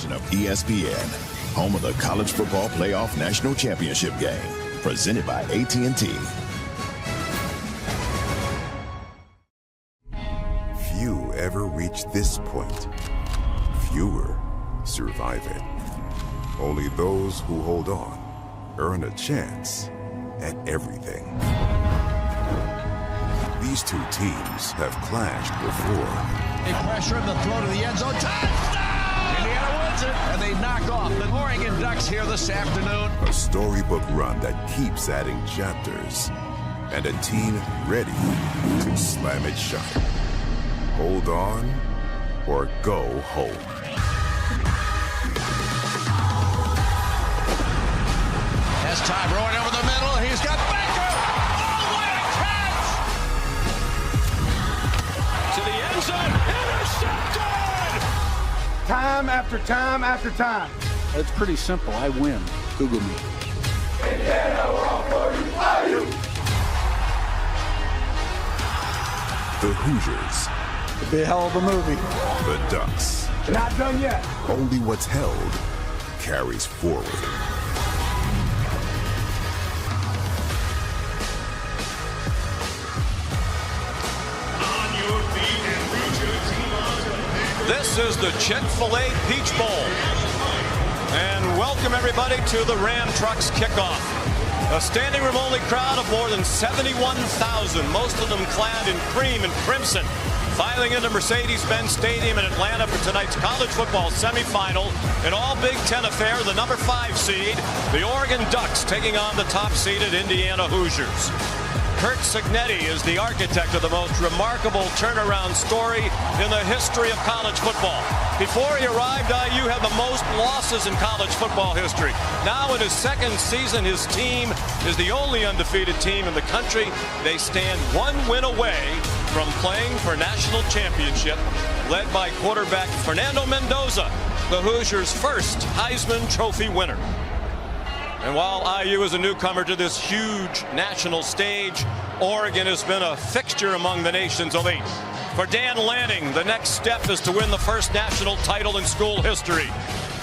station of ESPN, home of the College Football Playoff National Championship game, presented by AT&T. Few ever reach this point. Fewer survive it. Only those who hold on earn a chance at everything. These two teams have clashed before. They pressure him, the throw to the end zone. Touchdown! Indiana wins it, and they knock off the Oregon Ducks here this afternoon. A storybook run that keeps adding chapters, and a team ready to slam it shut. Hold on or go home. Has time rolling over the middle. He's got Baker. Oh, what a catch! To the end zone. Intercepted! Time after time after time. It's pretty simple. I win. Google me. Indiana, we're all for you. Are you? The Hoosiers. It'd be a hell of a movie. The Ducks. Not done yet. Only what's held carries forward. This is the Chick-fil-A Peach Bowl. And welcome everybody to the Ram Trucks kickoff. A standing room only crowd of more than 71,000, most of them clad in cream and crimson, filing into Mercedes-Benz Stadium in Atlanta for tonight's college football semifinal. An all Big Ten affair, the number 5 seed, the Oregon Ducks taking on the top-seeded Indiana Hoosiers. Curt Cignetti is the architect of the most remarkable turnaround story in the history of college football. Before he arrived, IU had the most losses in college football history. Now in his second season, his team is the only undefeated team in the country. They stand one win away from playing for a national championship, led by quarterback Fernando Mendoza, the Hoosiers' first Heisman Trophy winner. And while IU is a newcomer to this huge national stage, Oregon has been a fixture among the nation's elite. For Dan Lanning, the next step is to win the first national title in school history.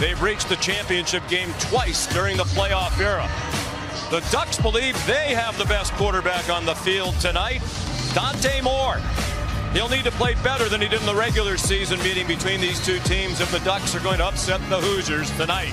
They've reached the championship game twice during the playoff era. The Ducks believe they have the best quarterback on the field tonight, Dante Moore. He'll need to play better than he did in the regular season meeting between these two teams if the Ducks are going to upset the Hoosiers tonight.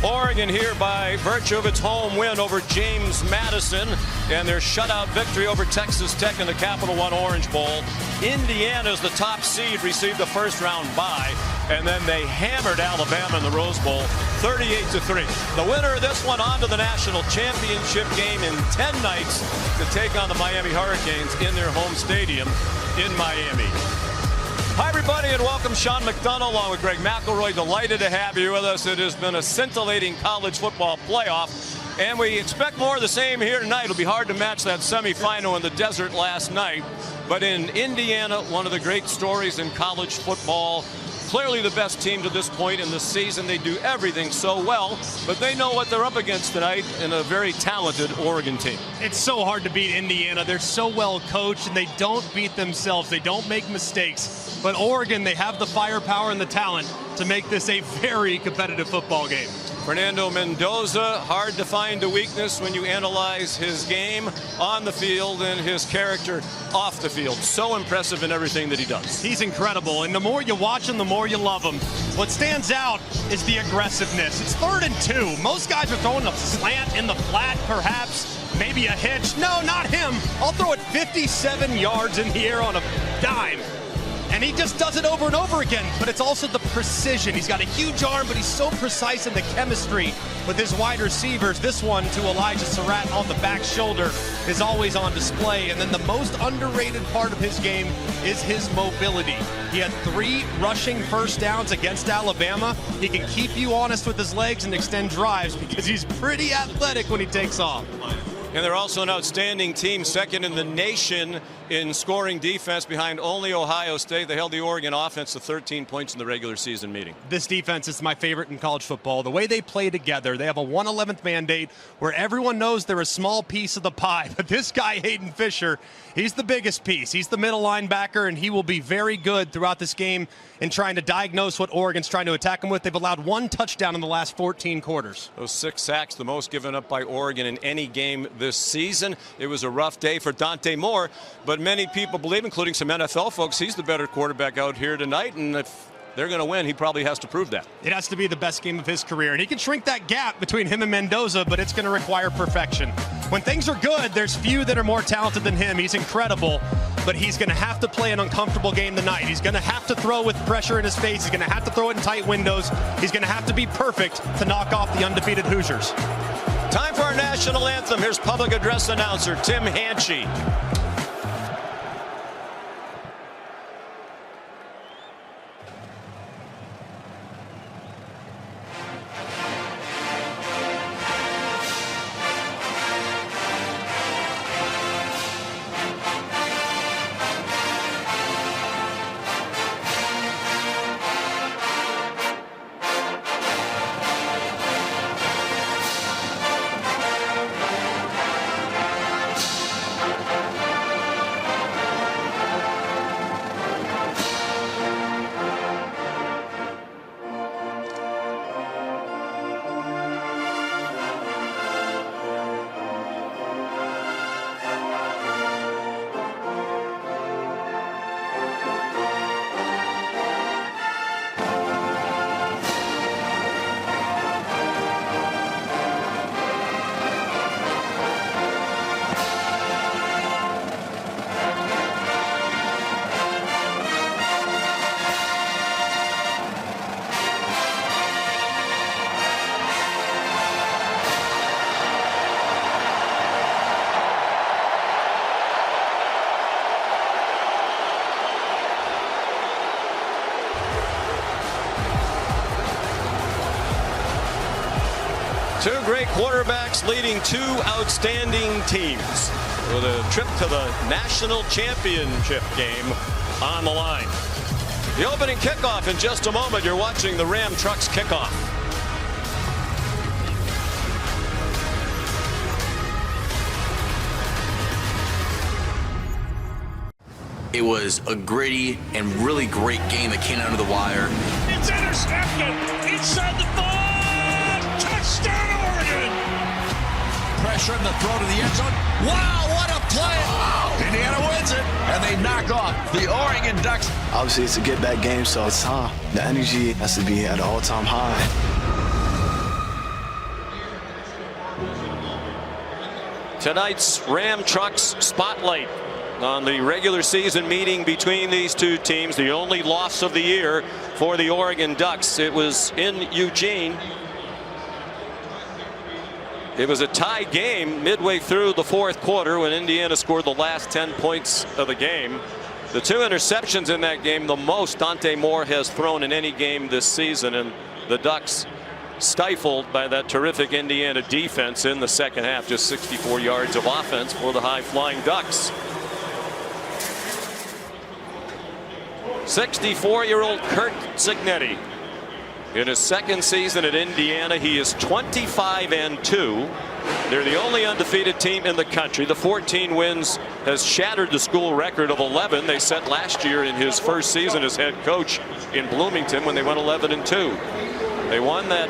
Oregon here by virtue of its home win over James Madison and their shutout victory over Texas Tech in the Capital One Orange Bowl. Indiana, as the top seed, received the first round bye, and then they hammered Alabama in the Rose Bowl 38-3. The winner of this one on to the national championship game in 10 nights to take on the Miami Hurricanes in their home stadium in Miami. Hi, everybody, and welcome. Sean McDonough along with Greg McElroy. Delighted to have you with us. It has been a scintillating college football playoff, and we expect more of the same here tonight. It'll be hard to match that semifinal in the desert last night. But in Indiana, one of the great stories in college football, clearly the best team to this point in the season. They do everything so well, but they know what they're up against tonight in a very talented Oregon team. It's so hard to beat Indiana. They're so well coached, and they don't beat themselves. They don't make mistakes. But Oregon, they have the firepower and the talent to make this a very competitive football game. Fernando Mendoza, hard to find a weakness when you analyze his game on the field and his character off the field. So impressive in everything that he does. He's incredible, and the more you watch him, the more you love him. What stands out is the aggressiveness. It's 3rd and 2. Most guys are throwing a slant in the flat, perhaps, maybe a hitch. No, not him. I'll throw it 57 yards in the air on a dime. And he just does it over and over again, but it's also the precision. He's got a huge arm, but he's so precise in the chemistry with his wide receivers. This one to Elijah Surratt on the back shoulder is always on display. And then the most underrated part of his game is his mobility. He had 3 rushing first downs against Alabama. He can keep you honest with his legs and extend drives because he's pretty athletic when he takes off. And they're also an outstanding team, second in the nation in scoring defense behind only Ohio State. They held the Oregon offense to 13 points in the regular season meeting. This defense is my favorite in college football. The way they play together, they have a 1/11th mandate where everyone knows they're a small piece of the pie. But this guy, Hayden Fisher, he's the biggest piece. He's the middle linebacker, and he will be very good throughout this game in trying to diagnose what Oregon's trying to attack him with. They've allowed 1 touchdown in the last 14 quarters. Those 6 sacks, the most given up by Oregon in any game this season. It was a rough day for Dante Moore, but many people believe, including some NFL folks, he's the better quarterback out here tonight, and if they're going to win, he probably has to prove that. It has to be the best game of his career, and he can shrink that gap between him and Mendoza, but it's going to require perfection. When things are good, there's few that are more talented than him. He's incredible, but he's going to have to play an uncomfortable game tonight. He's going to have to throw with pressure in his face. He's going to have to throw it in tight windows. He's going to have to be perfect to knock off the undefeated Hoosiers. Time for our national anthem. Here's public address announcer Tim Hanchey. Two great quarterbacks leading 2 outstanding teams with a trip to the national championship game on the line. The opening kickoff in just a moment. You're watching the Ram Trucks kickoff. It was a gritty and really great game that came down to the wire. It's intercepted inside the ball. Touchdown, Oregon! Pressure in the throw to the end zone. Wow, what a play! Indiana wins it, and they knock off the Oregon Ducks. Obviously, it's a get-back game, so it's time. The energy has to be at an all-time high. Tonight's Ram Trucks spotlight on the regular season meeting between these two teams. The only loss of the year for the Oregon Ducks. It was in Eugene. It was a tie game midway through the 4th quarter when Indiana scored the last 10 points of the game. The 2 interceptions in that game, the most Dante Moore has thrown in any game this season, and the Ducks stifled by that terrific Indiana defense in the second half. Just 64 yards of offense for the high-flying Ducks. 64-year-old Curt Cignetti. In his second season at Indiana, he is 25-2. They're the only undefeated team in the country. The 14 wins has shattered the school record of 11 they set last year in his first season as head coach in Bloomington when they went 11-2. They won that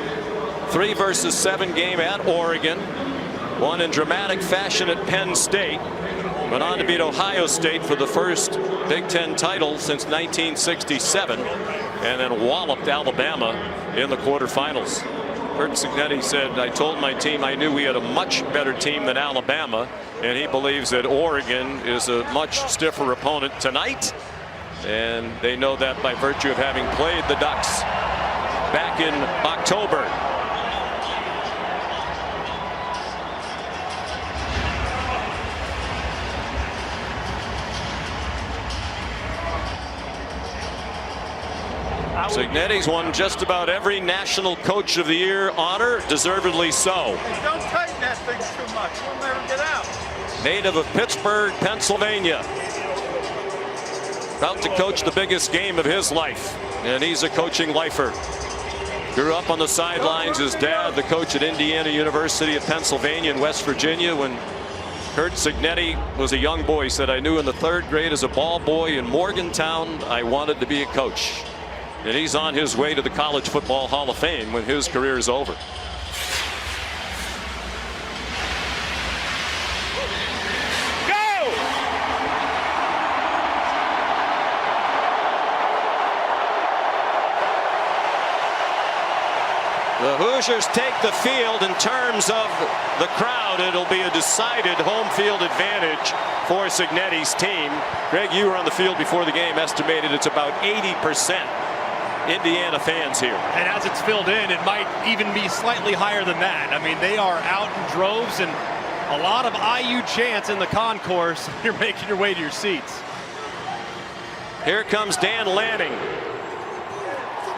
3-7 game at Oregon, won in dramatic fashion at Penn State, went on to beat Ohio State for the first Big Ten title since 1967, and then walloped Alabama in the quarterfinals. Curt Cignetti said, "I told my team I knew we had a much better team than Alabama," and he believes that Oregon is a much stiffer opponent tonight, and they know that by virtue of having played the Ducks back in October. Signetti's won just about every National Coach of the Year honor, deservedly so. Don't tighten that thing too much. We'll never get out. Native of Pittsburgh, Pennsylvania. About to coach the biggest game of his life, and he's a coaching lifer. Grew up on the sidelines. His dad, the coach at Indiana University of Pennsylvania in West Virginia. When Curt Cignetti was a young boy, he said, "I knew in the 3rd grade as a ball boy in Morgantown I wanted to be a coach." And he's on his way to the College Football Hall of Fame when his career is over. The Hoosiers take the field. In terms of the crowd, it'll be a decided home field advantage for Cignetti's team. Greg, you were on the field before the game, estimated it's about 80% Indiana fans here. And as it's filled in, it might even be slightly higher than that. I mean, they are out in droves, and a lot of IU chants in the concourse. You're making your way to your seats. Here comes Dan Lanning.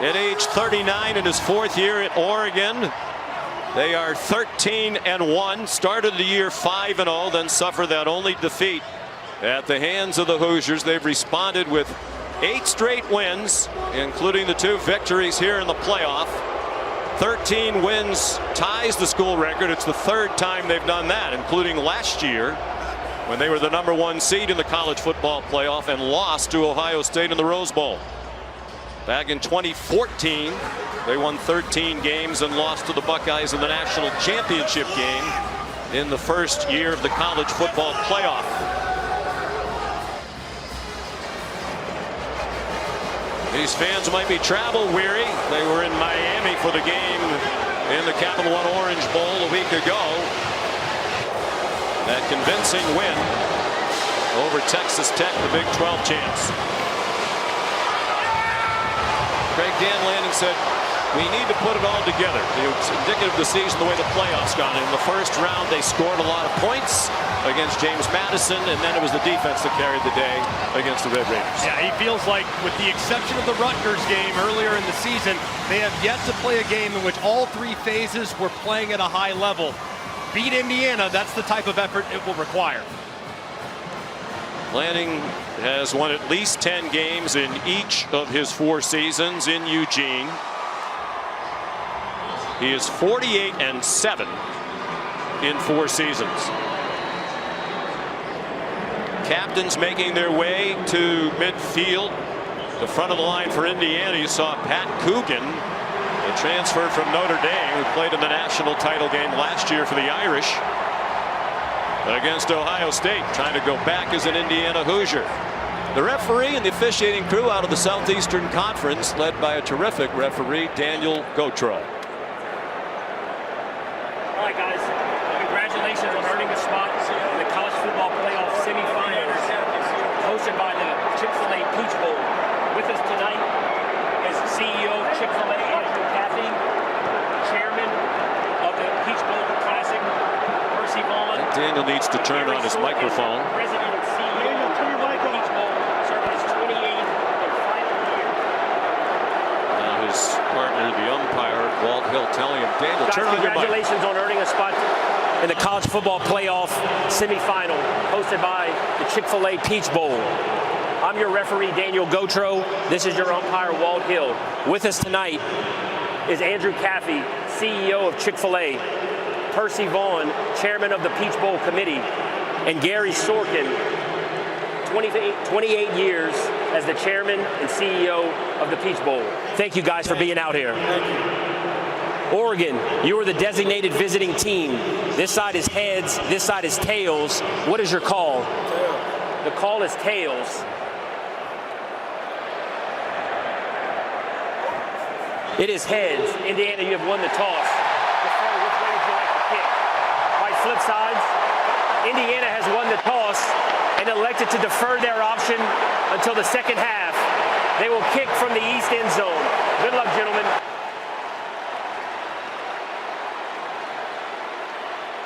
At age 39 in his 4th year at Oregon. They are 13-1, started the year 5-0, then suffered that only defeat at the hands of the Hoosiers. They've responded with 8 straight wins, including the 2 victories here in the playoff. 13 wins ties the school record. It's the 3rd time they've done that, including last year when they were the #1 seed in the college football playoff and lost to Ohio State in the Rose Bowl. Back in 2014, they won 13 games and lost to the Buckeyes in the national championship game in the 1st year of the college football playoff. These fans might be travel weary. They were in Miami for the game in the Capital One Orange Bowl a week ago. That convincing win over Texas Tech, the Big 12 champs. Craig, Dan Lanning said, "We need to put it all together." It's indicative of the season, the way the playoffs gone. In the 1st round, they scored a lot of points against James Madison, and then it was the defense that carried the day against the Red Raiders. Yeah, he feels like, with the exception of the Rutgers game earlier in the season, they have yet to play a game in which all 3 phases were playing at a high level. Beat Indiana, that's the type of effort it will require. Lanning has won at least 10 games in each of his 4 seasons in Eugene. He is 48-7 in 4 seasons. Captains making their way to midfield. The front of the line for Indiana, you saw Pat Coogan, a transfer from Notre Dame, who played in the national title game last year for the Irish against Ohio State, trying to go back as an Indiana Hoosier. The referee and the officiating crew out of the Southeastern Conference, led by a terrific referee, Daniel Gautreau. All right, guys, congratulations on earning a spot in the college football playoff semifinals, hosted by the Chick-fil-A Peach Bowl. With us tonight is CEO of Chick-fil-A, Andrew Caffey, chairman of the Peach Bowl Classic, Percy Vaughn. Daniel needs to turn on his microphone. President and CEO of the Peach Bowl, serving his 28th and final year. Now his partner, the umpire, Walt Hill, telling him, "Daniel, turn on your mic." Congratulations on earning a spot in the college football playoff semifinal, hosted by the Chick-fil-A Peach Bowl. I'm your referee, Daniel Gautreau. This is your umpire, Walt Hill. With us tonight is Andrew Caffey, CEO of Chick-fil-A, Percy Vaughn, chairman of the Peach Bowl Committee, and Gary Sorkin, 28 years as the chairman and CEO of the Peach Bowl. Thank you guys for being out here. Thank you. Oregon, you are the designated visiting team. This side is heads, this side is tails. What is your call? Tails. The call is tails. It is heads. Indiana, you have won the toss. Defer, which way would you like to kick? All right, flip sides. Indiana has won the toss and elected to defer their option until the 2nd half. They will kick from the east end zone. Good luck, gentlemen.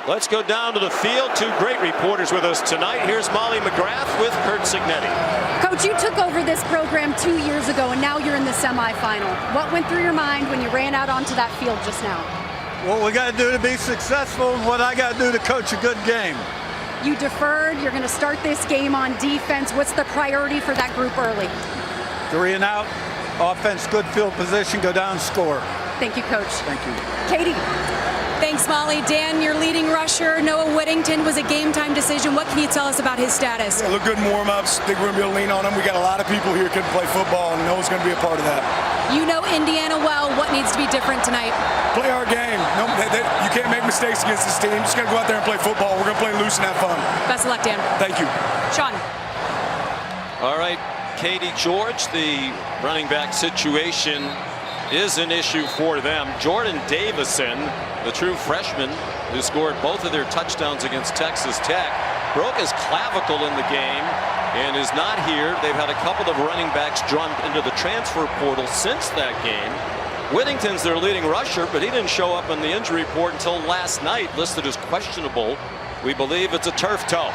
Let's go down to the field. Two great reporters with us tonight. Here's Molly McGrath with Kurt Signetti. Coach, you took over this program 2 years ago, and now you're in the semifinal. What went through your mind when you ran out onto that field just now? What we got to do to be successful and what I got to do to coach a good game. You deferred. You're going to start this game on defense. What's the priority for that group early? 3 and out, offense, good field position, go down, score. Thank you, Coach. Thank you. Katie. Thanks, Molly. Dan, your leading rusher, Noah Whittington, was a game-time decision. What can you tell us about his status? Yeah, look good in warm-ups. Think we're going to be able to lean on him. We got a lot of people here who can play football, and Noah's going to be a part of that. You know Indiana well. What needs to be different tonight? Play our game. No, you can't make mistakes against this team. Just got to go out there and play football. We're going to play loose and have fun. Best of luck, Dan. Thank you. Sean. All right, Katie George, the running back situation is an issue for them. Jordan Davison, the true freshman who scored both of their touchdowns against Texas Tech, broke his clavicle in the game and is not here. They've had a couple of running backs drawn into the transfer portal since that game. Whittington's their leading rusher, but he didn't show up in the injury report until last night, listed as questionable. We believe it's a turf toe.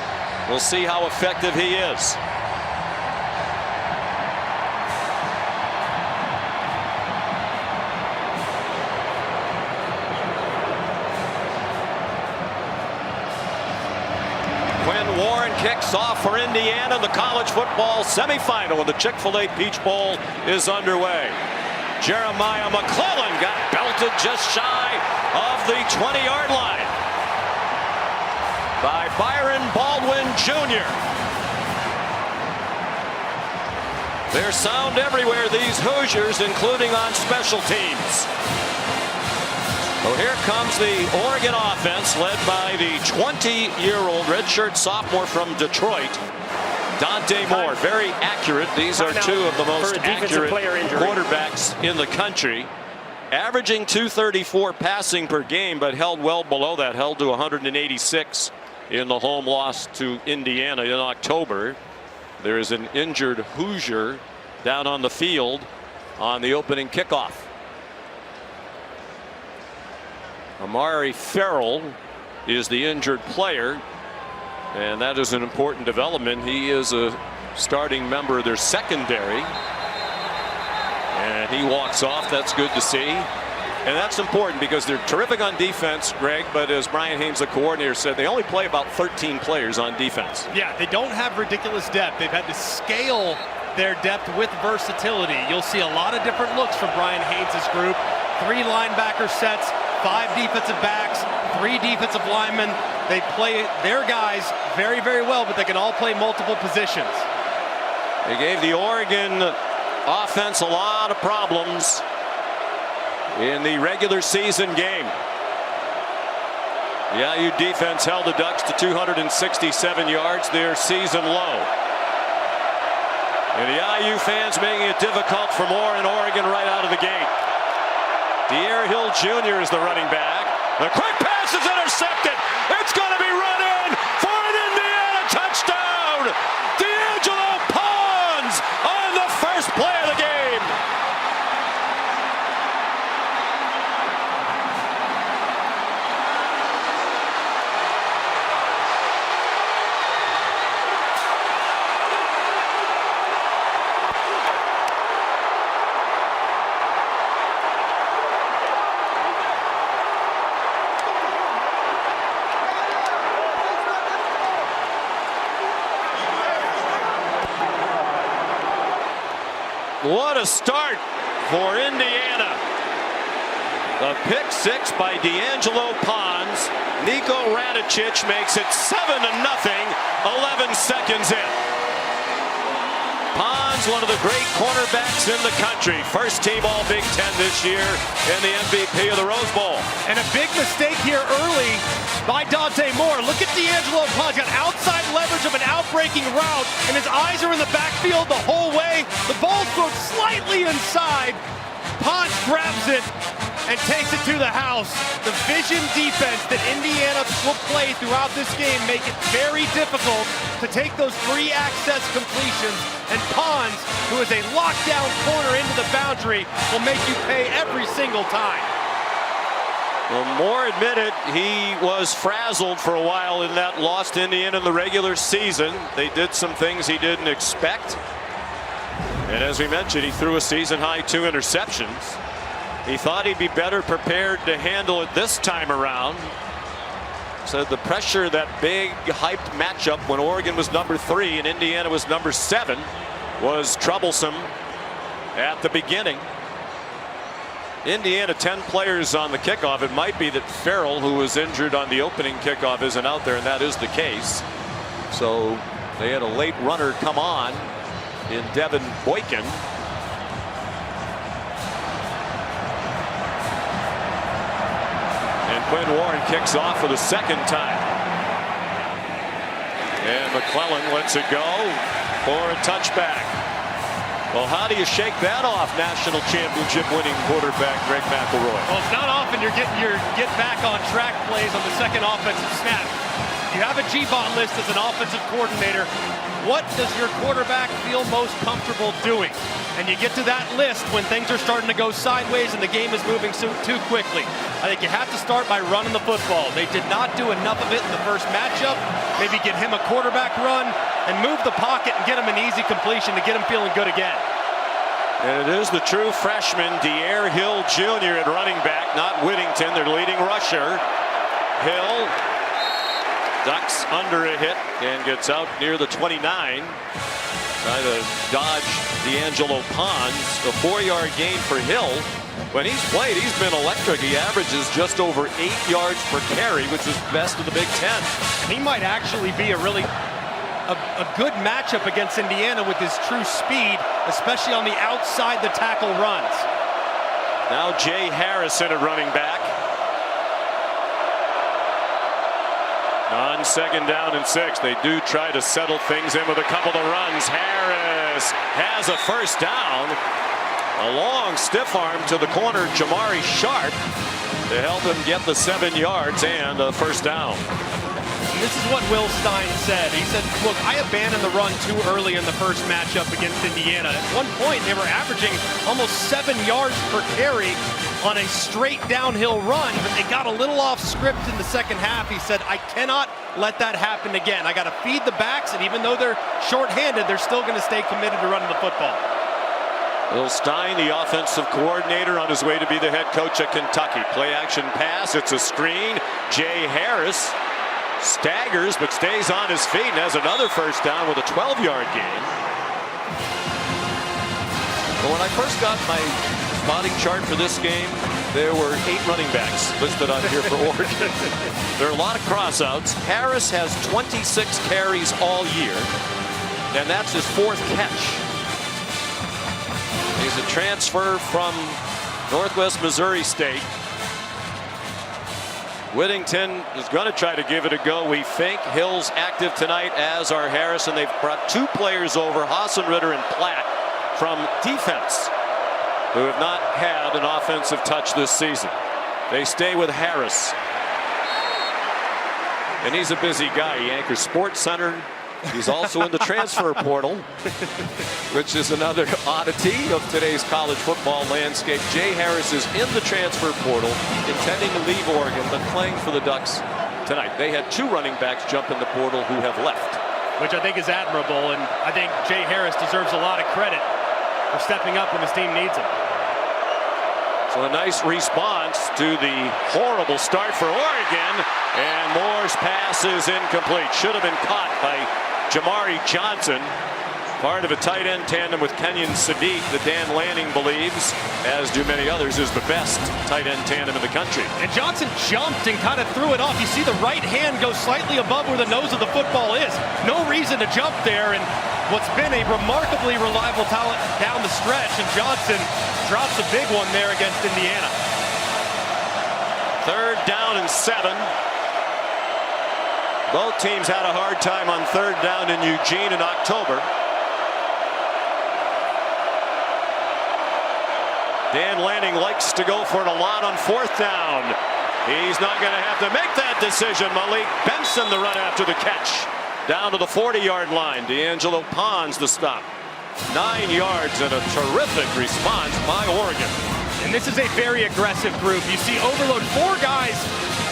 We'll see how effective he is. Warren kicks off for Indiana. The college football semifinal of the Chick-fil-A Peach Bowl is underway. Jeremiah McClellan got belted just shy of the 20-yard line by Byron Baldwin Jr. There's sound everywhere, these Hoosiers, including on special teams. Well, here comes the Oregon offense led by the 20-year-old redshirt sophomore from Detroit, Dante Moore. Very accurate. These are two of the most accurate quarterbacks in the country. Averaging 234 passing per game, but held well below that, held to 186 in the home loss to Indiana in October. There is an injured Hoosier down on the field on the opening kickoff. Amari Farrell is the injured player, and that is an important development. He is a starting member of their secondary, and he walks off. That's good to see, and that's important because they're terrific on defense, Greg, but as Brian Haynes, the coordinator, said, they only play about 13 players on defense. Yeah, they don't have ridiculous depth. They've had to scale their depth with versatility. You'll see a lot of different looks from Brian Haynes' group. 3 linebacker sets, 5 defensive backs, 3 defensive linemen. They play their guys very, very well, but they can all play multiple positions. They gave the Oregon offense a lot of problems in the regular season game. The IU defense held the Ducks to 267 yards, their season low. And the IU fans making it difficult for Moore in Oregon right out of the gate. De'Aaron Hill Jr. is the running back. The quick pass is intercepted. It's going to be run in for an Indiana touchdown. D'Angelo Pons on the first play of the game. What a start for Indiana. A pick 6 by D'Angelo Pons. Niko Radicic makes it 7-0, 11 seconds in. Pons, one of the great cornerbacks in the country. First team All Big Ten this year and the MVP of the Rose Bowl. And a big mistake here early by Dante Moore. Look at D'Angelo Pons. Got outside leverage of an outbreaking route, and his eyes are in the backfield the whole way. The ball's thrown slightly inside. Pons grabs it and takes it to the house. The vision defense that Indiana will play throughout this game make it very difficult to take those 3 access completions. And Pons, who is a lockdown corner into the boundary, will make you pay every single time. Well, Moore admitted he was frazzled for a while in that loss to Indiana in the regular season. They did some things he didn't expect. And as we mentioned, he threw a season-high 2 interceptions. He thought he'd be better prepared to handle it this time around. Said the pressure, that big hyped matchup when Oregon was number 3 and Indiana was number 7, was troublesome at the beginning. Indiana 10 players on the kickoff. It might be that Farrell, who was injured on the opening kickoff, isn't out there, and that is the case. So they had a late runner come on in Devin Boykin. And Quinn Warren kicks off for the second time. And McClellan lets it go for a touchback. Well, how do you shake that off, national championship winning quarterback Greg McElroy? Well, it's not often you're getting your get back on track plays on the second offensive snap. You have a G-bot list as an offensive coordinator. What does your quarterback feel most comfortable doing? And you get to that list when things are starting to go sideways and the game is moving too quickly. I think you have to start by running the football. They did not do enough of it in the first matchup. Maybe get him a quarterback run and move the pocket and get him an easy completion to get him feeling good again. And it is the true freshman De'Air Hill Jr. at running back, not Whittington, their leading rusher. Hill ducks under a hit and gets out near the 29. Try to dodge D'Angelo Pons. A 4-yard gain for Hill. When he's played, he's been electric. He averages just over 8 yards per carry, which is best of the Big Ten. He might actually be a good matchup against Indiana with his true speed, especially on the outside the tackle runs. Now Jay Harrison at running back. On 2nd down and 6, they do try to settle things in with a couple of runs. Harris has a first down. A long stiff arm to the corner, Jamari Sharp, to help him get the 7 yards and a first down. This is what Will Stein said. He said, look, I abandoned the run too early in the first matchup against Indiana. At one point, they were averaging almost 7 yards per carry on a straight downhill run, but they got a little off script in the second half. He said, I cannot let that happen again. I got to feed the backs, and even though they're shorthanded, they're still going to stay committed to running the football. Will Stein, the offensive coordinator, on his way to be the head coach at Kentucky. Play action pass, it's a screen. Jay Harris staggers but stays on his feet and has another first down with a 12-yard gain. But when I first got my spotting chart for this game, there were 8 running backs listed on here for Oregon. There are a lot of crossouts. Harris has 26 carries all year, and that's his 4th catch. He's a transfer from Northwest Missouri State. Whittington is going to try to give it a go, we think. Hill's active tonight, as are Harris, and they've brought 2 players over, Hassenritter and Platt, from defense, who have not had an offensive touch this season. They stay with Harris. And he's a busy guy. He anchors Sports Center. He's also in the transfer portal, which is another oddity of today's college football landscape. Jay Harris is in the transfer portal, intending to leave Oregon, but playing for the Ducks tonight. They had 2 running backs jump in the portal who have left. Which I think is admirable, and I think Jay Harris deserves a lot of credit for stepping up when his team needs him. So a nice response to the horrible start for Oregon, and Moore's pass is incomplete. Should have been caught by Jamari Johnson, part of a tight end tandem with Kenyon Sadiq that Dan Lanning believes, as do many others, is the best tight end tandem in the country. And Johnson jumped and kind of threw it off. You see the right hand go slightly above where the nose of the football is. No reason to jump there, and what's been a remarkably reliable talent down the stretch, and Johnson drops a big one there against Indiana. 3rd down and 7. Both teams had a hard time on 3rd down in Eugene in October. Dan Lanning likes to go for it a lot on 4th down. He's not going to have to make that decision. Malik Benson, the run after the catch. Down to the 40-yard line. D'Angelo Pons the stop. 9 yards and a terrific response by Oregon. And this is a very aggressive group. You see overload, 4 guys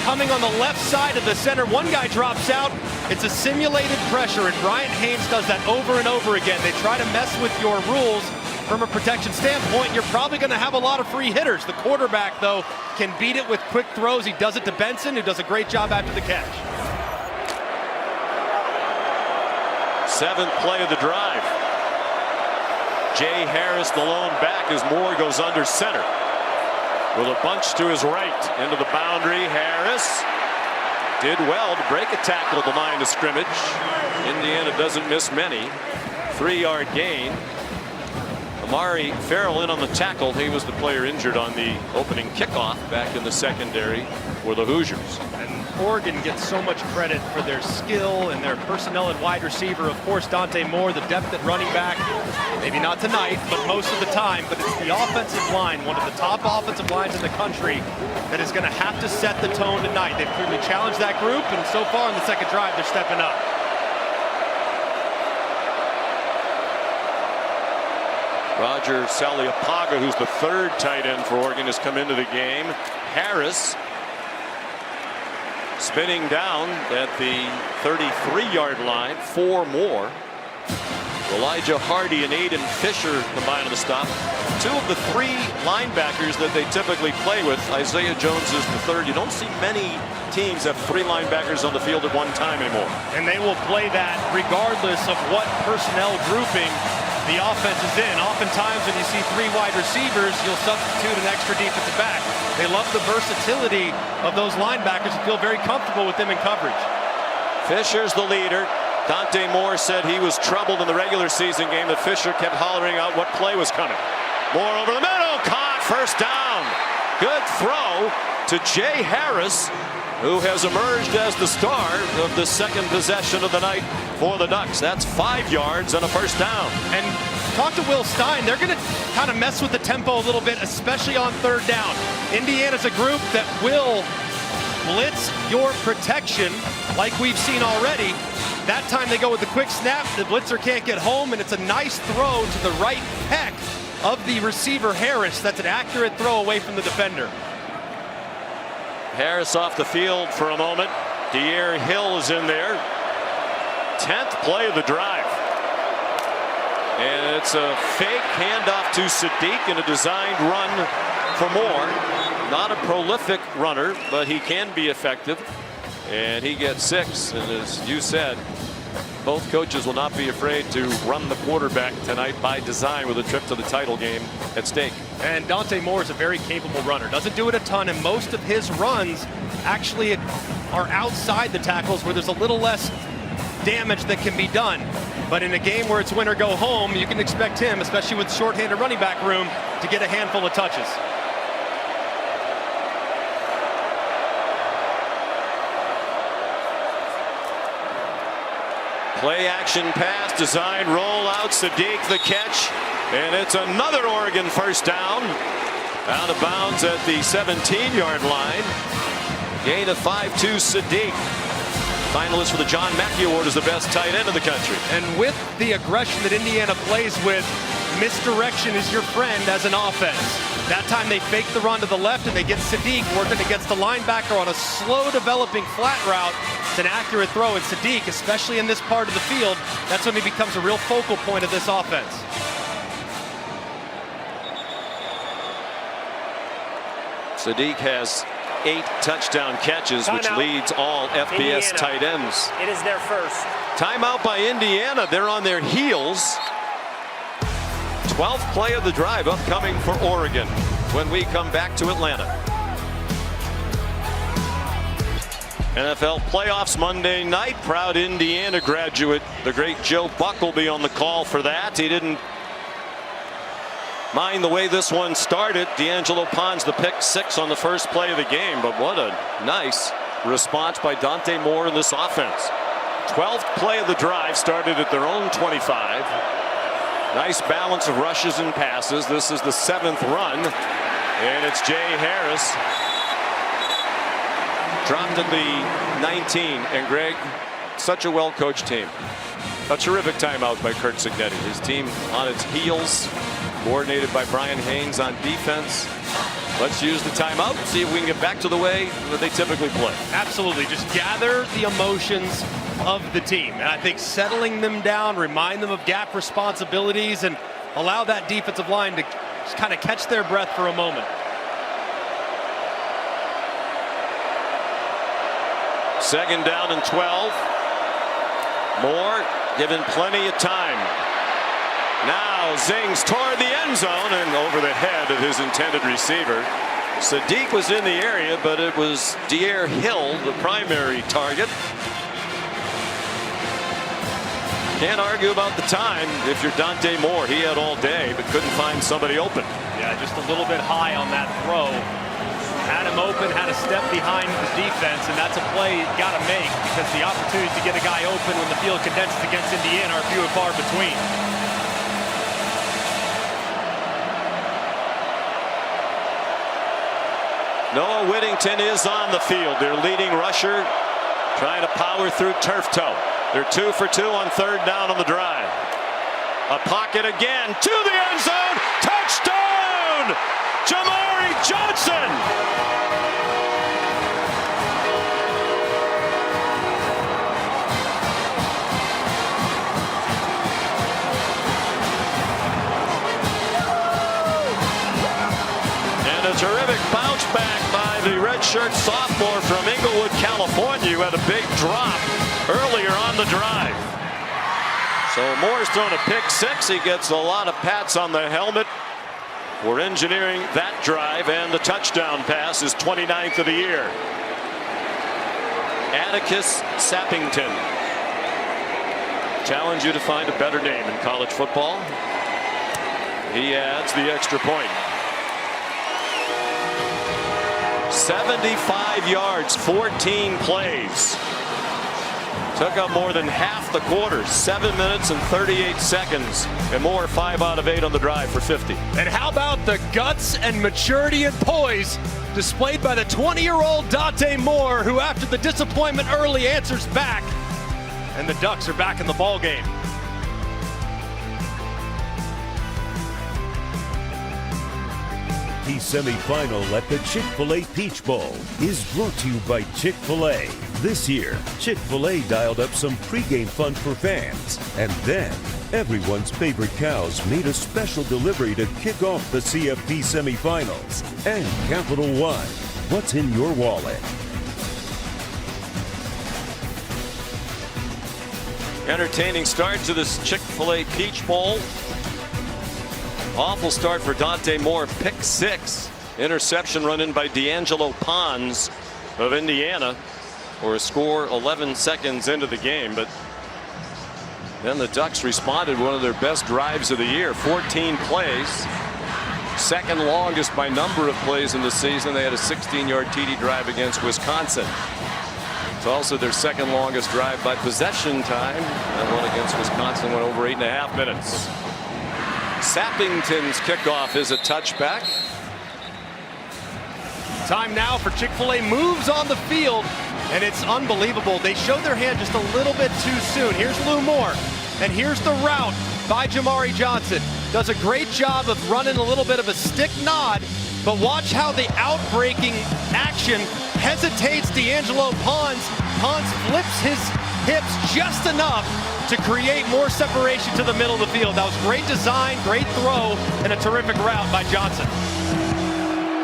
coming on the left side of the center. One guy drops out. It's a simulated pressure, and Bryant Haynes does that over and over again. They try to mess with your rules from a protection standpoint. You're probably going to have a lot of free hitters. The quarterback, though, can beat it with quick throws. He does it to Benson, who does a great job after the catch. 7th play of the drive. Jay Harris, the lone back, as Moore goes under center. With a bunch to his right into the boundary. Harris did well to break a tackle at the line of scrimmage. Indiana doesn't miss many. 3-yard gain. Amari Farrell in on the tackle. He was the player injured on the opening kickoff back in the secondary for the Hoosiers. And Oregon gets so much credit for their skill and their personnel at wide receiver. Of course, Dante Moore, the depth at running back. Maybe not tonight, but most of the time. But it's the offensive line, one of the top offensive lines in the country, that is going to have to set the tone tonight. They've clearly challenged that group, and so far in the second drive, they're stepping up. Roger Saliapaga, who's the 3rd tight end for Oregon, has come into the game. Harris spinning down at the 33-yard line. 4 more. Elijah Hardy and Aiden Fisher combine on the stop. 2 of the 3 linebackers that they typically play with. Isaiah Jones is the 3rd. You don't see many teams have 3 linebackers on the field at one time anymore. And they will play that regardless of what personnel grouping the offense is in. Oftentimes when you see 3 wide receivers, you'll substitute an extra defensive back. They love the versatility of those linebackers and feel very comfortable with them in coverage. Fisher's the leader. Dante Moore said he was troubled in the regular season game, that Fisher kept hollering out what play was coming. Moore over the middle, caught, first down. Good throw to Jay Harris, who has emerged as the star of the 2nd possession of the night for the Ducks. That's 5 yards and a first down. And talk to Will Stein. They're going to kind of mess with the tempo a little bit, especially on 3rd down. Indiana's a group that will blitz your protection like we've seen already. That time they go with the quick snap. The blitzer can't get home, and it's a nice throw to the right pec of the receiver Harris. That's an accurate throw away from the defender. Harris off the field for a moment. De'Aaron Hill is in there. 10th play of the drive. And it's a fake handoff to Sadiq and a designed run for Moore. Not a prolific runner, but he can be effective. And he gets 6. And as you said, both coaches will not be afraid to run the quarterback tonight by design, with a trip to the title game at stake. And Dante Moore is a very capable runner. Doesn't do it a ton, and most of his runs actually are outside the tackles where there's a little less damage that can be done. But in a game where it's win or go home, you can expect him, especially with shorthanded running back room, to get a handful of touches. Play action pass, design roll out, Sadiq the catch, and it's another Oregon first down. Out of bounds at the 17-yard line. Gain of 5-2 Sadiq. Finalist for the John Mackey Award as the best tight end in the country. And with the aggression that Indiana plays with, misdirection is your friend as an offense. That time they fake the run to the left and they get Sadiq working against the linebacker on a slow developing flat route. It's an accurate throw, and Sadiq, especially in this part of the field, that's when he becomes a real focal point of this offense. Sadiq has 8 touchdown catches, which leads all FBS tight ends. It is their first. Timeout by Indiana. They're on their heels. 12th play of the drive upcoming for Oregon when we come back to Atlanta. NFL playoffs Monday night. Proud Indiana graduate, the great Joe Buck, will be on the call for that. He didn't mind the way this one started. D'Angelo Pons the pick 6 on the first play of the game, but what a nice response by Dante Moore in this offense. 12th play of the drive started at their own 25. Nice balance of rushes and passes. This is the 7th run, and it's Jay Harris. Dropped at the 19, and Greg, such a well-coached team. A terrific timeout by Kurt Cignetti. His team on its heels. coordinated by Brian Haynes on defense. Let's use the timeout, see if we can get back to the way that they typically play. Absolutely. Just gather the emotions of the team. And I think settling them down, remind them of gap responsibilities, and allow that defensive line to just kind of catch their breath for a moment. Second down and 12. Moore given plenty of time. Now zings toward the end zone and over the head of his intended receiver. Sadiq was in the area, but it was De'Air Hill, the primary target. Can't argue about the time if you're Dante Moore. He had all day, but couldn't find somebody open. Yeah, just a little bit high on that throw. Had him open, had a step behind the defense, and that's a play you got to make because the opportunities to get a guy open when the field condenses against Indiana are few and far between. Noah Whittington is on the field. Their leading rusher trying to power through turf toe. They're 2 for 2 on third down on the drive. A pocket again to the end zone. Touchdown! Jamari Johnson! And a terrific bounce back by the redshirt sophomore from Inglewood, California, who had a big drop earlier on the drive. So Moore's thrown a pick six. He gets a lot of pats on the helmet for engineering that drive, and the touchdown pass is 29th of the year. Atticus Sappington. Challenge you to find a better name in college football. He adds the extra point. 75 yards, 14 plays. Took up more than half the quarter. 7 minutes and 38 seconds. And Moore 5 out of 8 on the drive for 50. And how about the guts and maturity and poise displayed by the 20-year-old Dante Moore, who after the disappointment early answers back. And the Ducks are back in the ball game. The semifinal at the Chick-fil-A Peach Bowl is brought to you by Chick-fil-A. This year, Chick-fil-A dialed up some pregame fun for fans. And then, everyone's favorite cows made a special delivery to kick off the CFP semifinals. And Capital One, what's in your wallet? Entertaining start to this Chick-fil-A Peach Bowl. Awful start for Dante Moore. Pick six. Interception run in by D'Angelo Pons of Indiana for a score 11 seconds into the game. But then the Ducks responded, one of their best drives of the year. 14 plays. Second longest by number of plays in the season. They had a 16-yard TD drive against Wisconsin. It's also their second longest drive by possession time. That one against Wisconsin went over 8.5 minutes. Sappington's kickoff is a touchback. Time now for Chick-fil-A moves on the field, and it's unbelievable. They showed their hand just a little bit too soon. Here's Lou Moore, and here's the route by Jamari Johnson. Does a great job of running a little bit of a stick nod, but watch how the outbreaking action hesitates D'Angelo Pons. Pons flips his hips just enough to create more separation to the middle of the field. That was great design, great throw, and a terrific route by Johnson.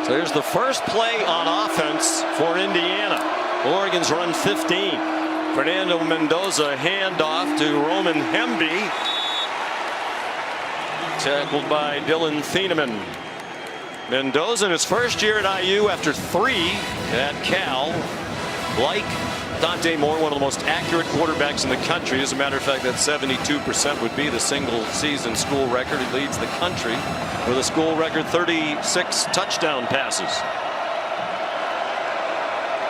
So here's the first play on offense for Indiana. Oregon's run 15. Fernando Mendoza handoff to Roman Hemby. Tackled by Dylan Thieneman. Mendoza in his first year at IU after 3 at Cal. Like Dante Moore, one of the most accurate quarterbacks in the country. As a matter of fact, that 72% would be the single season school record. He leads the country with a school record 36 touchdown passes.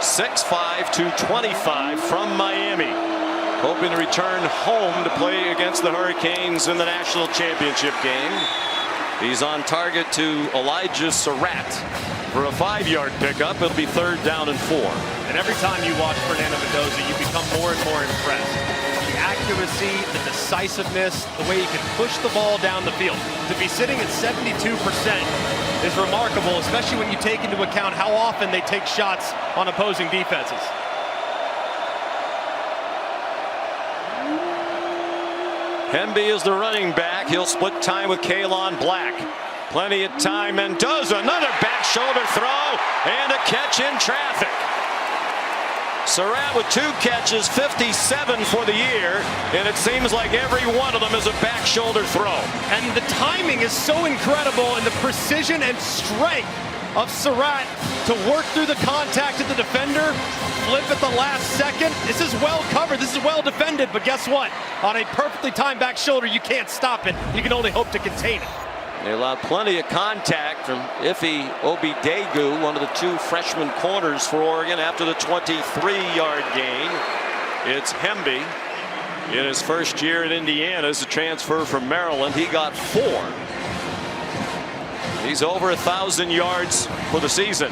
6'5" 225 from Miami. Hoping to return home to play against the Hurricanes in the national championship game. He's on target to Elijah Surratt for a 5-yard pickup. It'll be 3rd down and 4. And every time you watch Fernando Mendoza, you become more and more impressed. The accuracy, the decisiveness, the way he can push the ball down the field. To be sitting at 72% is remarkable, especially when you take into account how often they take shots on opposing defenses. Hemby is the running back. He'll split time with Kalon Black. Plenty of time. Mendoza, another back shoulder throw and a catch in traffic. Surratt with 2 catches, 57 for the year, and it seems like every one of them is a back shoulder throw. And the timing is so incredible, and the precision and strength of Surratt to work through the contact of the defender, flip at the last second. This is well covered, this is well defended, but guess what? On a perfectly timed back shoulder, you can't stop it. You can only hope to contain it. They allowed plenty of contact from Ife Obidegu, one of the 2 freshman corners for Oregon, after the 23-yard gain. It's Hemby in his first year at Indiana as a transfer from Maryland. He got 4. He's over 1,000 yards for the season.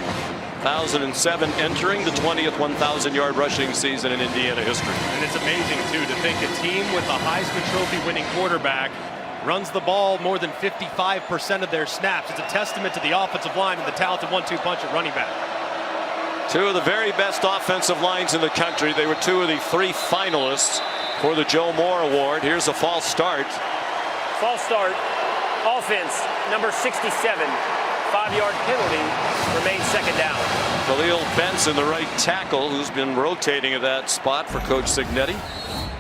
1,007 entering the 20th 1,000-yard rushing season in Indiana history. And it's amazing, too, to think a team with a Heisman Trophy winning quarterback runs the ball more than 55% of their snaps. It's a testament to the offensive line and the talented 1-2 punch at running back. 2 of the very best offensive lines in the country. They were 2 of the 3 finalists for the Joe Moore Award. Here's a false start. False start. Offense, number 67. 5-yard penalty. Remains second down. Khalil Benson, the right tackle, who's been rotating at that spot for Coach Cignetti.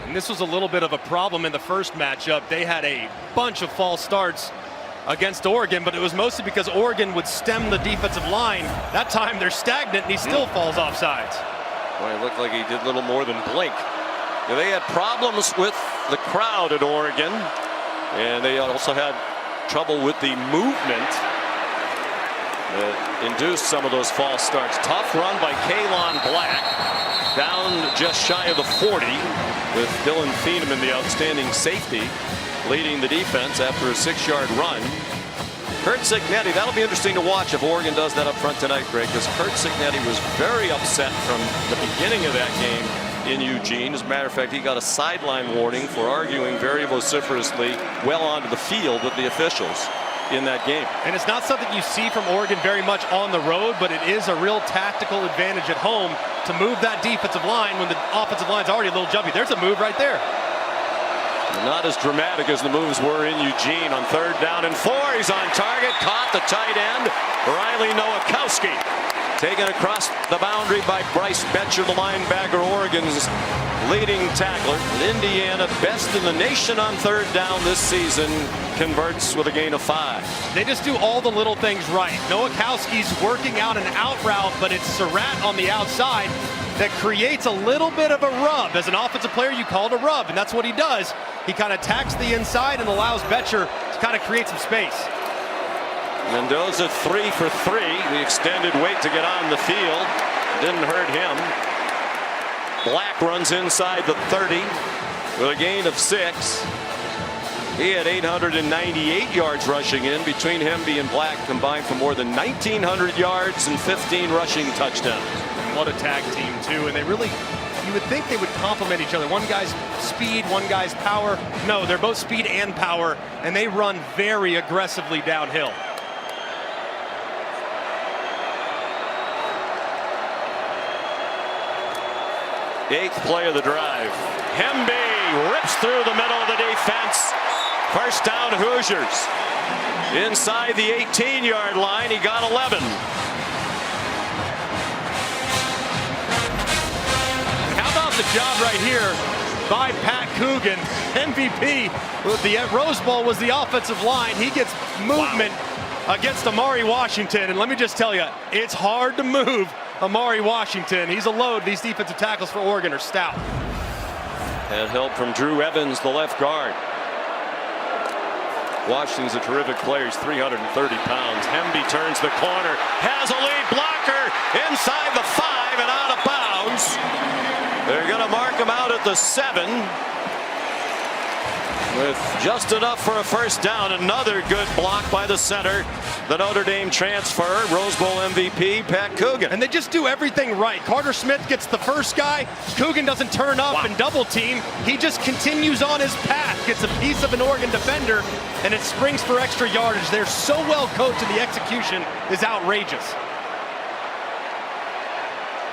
And this was a little bit of a problem in the first matchup. They had a bunch of false starts against Oregon, but it was mostly because Oregon would stem the defensive line. That time they're stagnant and he still falls off sides. Well, it looked like he did little more than blink. Now, they had problems with the crowd at Oregon, and they also had trouble with the movement that induced some of those false starts. Tough run by Kalon Black, down just shy of the 40, with Dylan Thieneman, the outstanding safety, leading the defense after a 6-yard run. Curt Cignetti, that'll be interesting to watch if Oregon does that up front tonight, Greg, because Curt Cignetti was very upset from the beginning of that game in Eugene. As a matter of fact, he got a sideline warning for arguing very vociferously well onto the field with the officials in that game. And it's not something you see from Oregon very much on the road, but it is a real tactical advantage at home to move that defensive line when the offensive line's already a little jumpy. There's a move right there. Not as dramatic as the moves were in Eugene. On 3rd down and 4, he's on target, caught the tight end, Riley Nowakowski. Taken across the boundary by Bryce Betcher, the linebacker, Oregon's leading tackler. Indiana, best in the nation on 3rd down this season, converts with a gain of 5. They just do all the little things right. Nowakowski's working out an out route, but it's Surratt on the outside that creates a little bit of a rub. As an offensive player, you call it a rub, and that's what he does. He kind of tacks the inside and allows Betcher to kind of create some space. Mendoza 3 for 3. The extended wait to get on the field didn't hurt him. Black runs inside the 30 with a gain of 6. He had 898 yards rushing in. Between Hemby and Black combined for more than 1,900 yards and 15 rushing touchdowns. What a tag team, too. And they really, you would think they would complement each other. One guy's speed, one guy's power. No, they're both speed and power, and they run very aggressively downhill. Eighth play of the drive. Hemby rips through the middle of the defense. First down, Hoosiers. Inside the 18-yard line, he got 11. How about the job right here by Pat Coogan, MVP. The Rose Bowl was the offensive line. He gets movement against Amari Washington, and let me just tell you, it's hard to move Amari Washington. He's a load. These defensive tackles for Oregon are stout. And help from Drew Evans, the left guard. Washington's a terrific player. He's 330 pounds. Hemby turns the corner, has a lead blocker inside the 5 and out of bounds. They're going to mark him out at the 7. with just enough for a first down. Another good block by the center, the Notre Dame transfer, Rose Bowl MVP, Pat Coogan. And they just do everything right. Carter Smith gets the first guy. Coogan doesn't turn up and double team. He just continues on his path, gets a piece of an Oregon defender, and it springs for extra yardage. They're so well coached, and the execution is outrageous.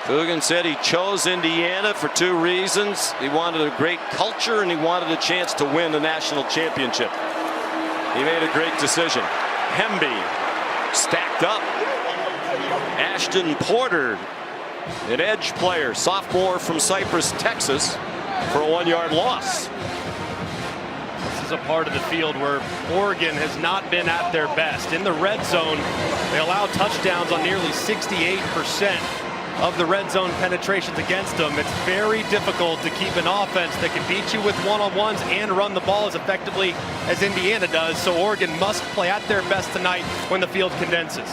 Coogan said he chose Indiana for two reasons. He wanted a great culture and he wanted a chance to win a national championship. He made a great decision. Hemby stacked up. Ashton Porter, an edge player, sophomore from Cypress, Texas, for a 1-yard loss. This is a part of the field where Oregon has not been at their best. In the red zone, they allow touchdowns on nearly 68% of the red zone penetrations against them. It's very difficult to keep an offense that can beat you with one-on-ones and run the ball as effectively as Indiana does. So Oregon must play at their best tonight when the field condenses.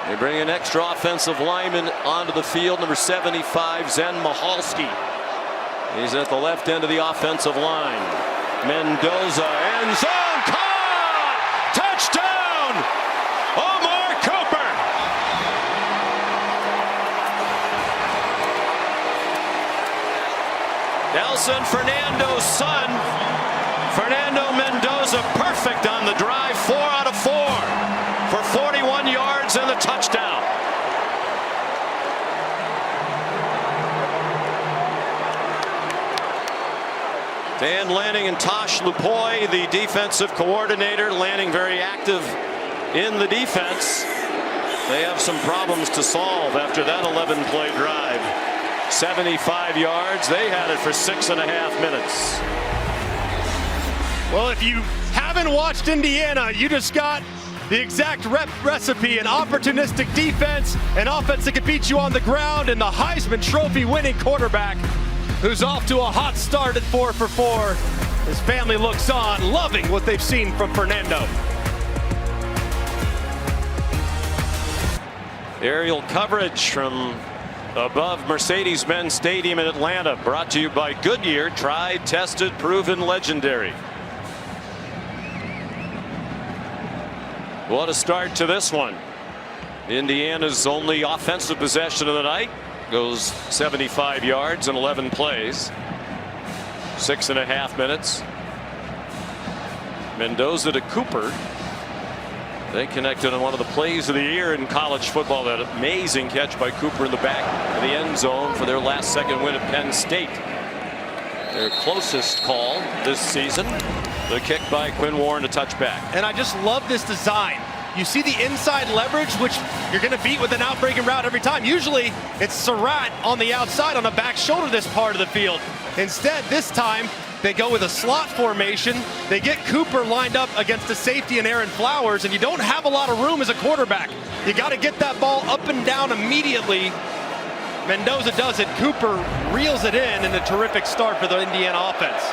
They bring an extra offensive lineman onto the field, number 75, Zen Michalski. He's at the left end of the offensive line. Mendoza, end zone, caught! Touchdown! Omar Cooper! Nelson Fernando's son, Fernando Mendoza, perfect on the drive, 4 out of 4 for 41 yards and the touchdown. Dan Lanning and Tosh Lupoy, the defensive coordinator. Lanning very active in the defense. They have some problems to solve after that 11-play drive. 75 yards. They had it for 6.5 minutes. Well, if you haven't watched Indiana, you just got the exact recipe: an opportunistic defense, an offense that could beat you on the ground, and the Heisman Trophy winning quarterback who's off to a hot start at 4 for 4. His family looks on, loving what they've seen from Fernando. Aerial coverage from above Mercedes-Benz Stadium in Atlanta, brought to you by Goodyear, tried, tested, proven, legendary. What a start to this one. Indiana's only offensive possession of the night goes 75 yards in 11 plays. 6.5 minutes. Mendoza to Cooper. They connected on one of the plays of the year in college football. That amazing catch by Cooper in the back of the end zone for their last second win at Penn State. Their closest call this season. The kick by Quinn Warren, a touchback. And I just love this design. You see the inside leverage, which you're going to beat with an outbreaking route every time. Usually it's Surratt on the outside on the back shoulder this part of the field. Instead, this time they go with a slot formation. They get Cooper lined up against a safety and Aaron Flowers, and you don't have a lot of room as a quarterback. You got to get that ball up and down immediately. Mendoza does it. Cooper reels it in, and a terrific start for the Indiana offense.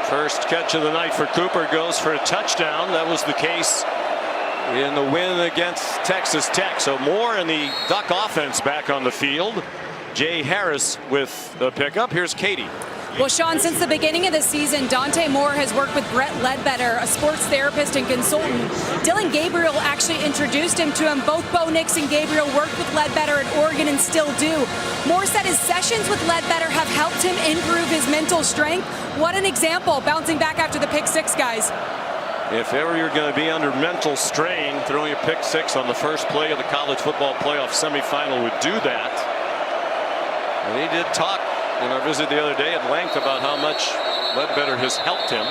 First catch of the night for Cooper goes for a touchdown. That was the case in the win against Texas Tech. So more in the Duck offense back on the field. Jay Harris with the pickup. Here's Katie. Well, Sean, since the beginning of the season, Dante Moore has worked with Brett Ledbetter, a sports therapist and consultant. Dylan Gabriel actually introduced him to him. Both Bo Nix and Gabriel worked with Ledbetter at Oregon and still do. Moore said his sessions with Ledbetter have helped him improve his mental strength. What an example, bouncing back after the pick six, guys. If ever you're going to be under mental strain, throwing a pick six on the first play of the college football playoff semifinal would do that. And he did talk in our visit the other day at length about how much Ledbetter has helped him.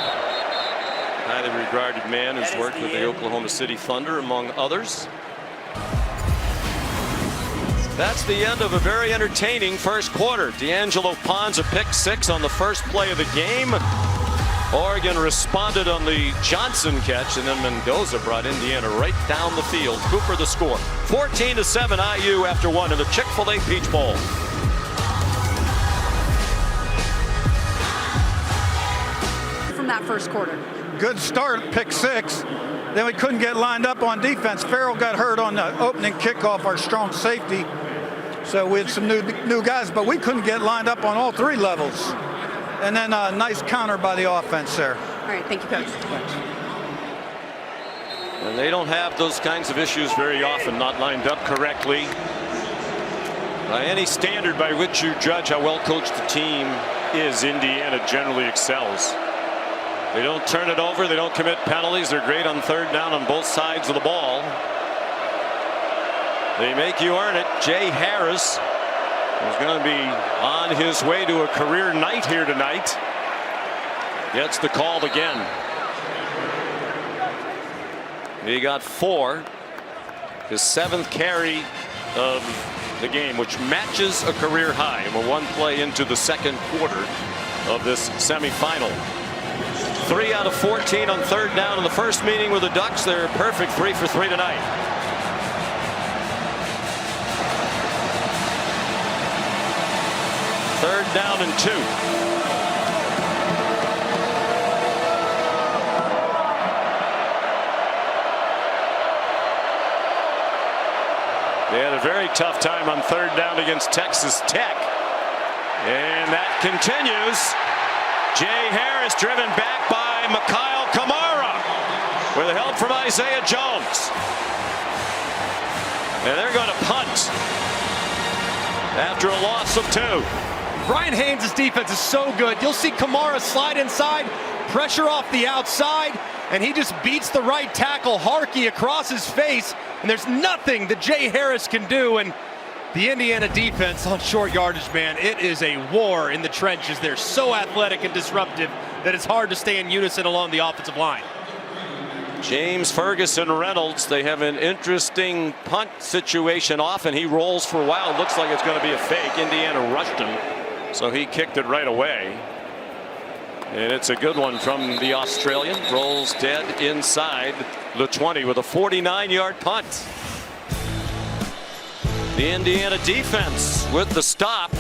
Highly regarded man who's worked with the Oklahoma City Thunder, among others. That's the end of a very entertaining first quarter. D'Angelo Pons a pick six on the first play of the game. Oregon responded on the Johnson catch, and then Mendoza brought Indiana right down the field. Cooper the score. 14-7 IU after one in the Chick-fil-A Peach Bowl. From that first quarter. Good start, pick six. Then we couldn't get lined up on defense. Farrell got hurt on the opening kickoff, our strong safety. So we had some new guys, but we couldn't get lined up on all three levels. And then a nice counter by the offense there. All right, thank you, Coach. Thanks. And they don't have those kinds of issues very often, not lined up correctly. By any standard by which you judge how well coached the team is, Indiana generally excels. They don't turn it over. They don't commit penalties. They're great on third down on both sides of the ball. They make you earn it. Jay Harris is going to be on his way to a career night here tonight. Gets the call again. He got 4. His 7th carry of the game, which matches a career high. And we're 1 play into the second quarter of this semifinal. 3 out of 14 on third down in the first meeting with the Ducks. They're perfect 3 for 3 tonight. Third down and 2. They had a very tough time on third down against Texas Tech. And that continues. Jay Harris driven back by Mikhail Kamara with help from Isaiah Jones. And they're going to punt after a loss of 2. Brian Haynes' defense is so good. You'll see Kamara slide inside, pressure off the outside, and he just beats the right tackle, Harkey, across his face. And there's nothing that Jay Harris can do. And the Indiana defense on short yardage, man, it is a war in the trenches. They're so athletic and disruptive that it's hard to stay in unison along the offensive line. James Ferguson Reynolds, they have an interesting punt situation off, and he rolls for a while. It looks like it's going to be a fake. Indiana rushed him, so he kicked it right away. And it's a good one from the Australian. Rolls dead inside the 20 with a 49-yard punt. The Indiana defense with the stop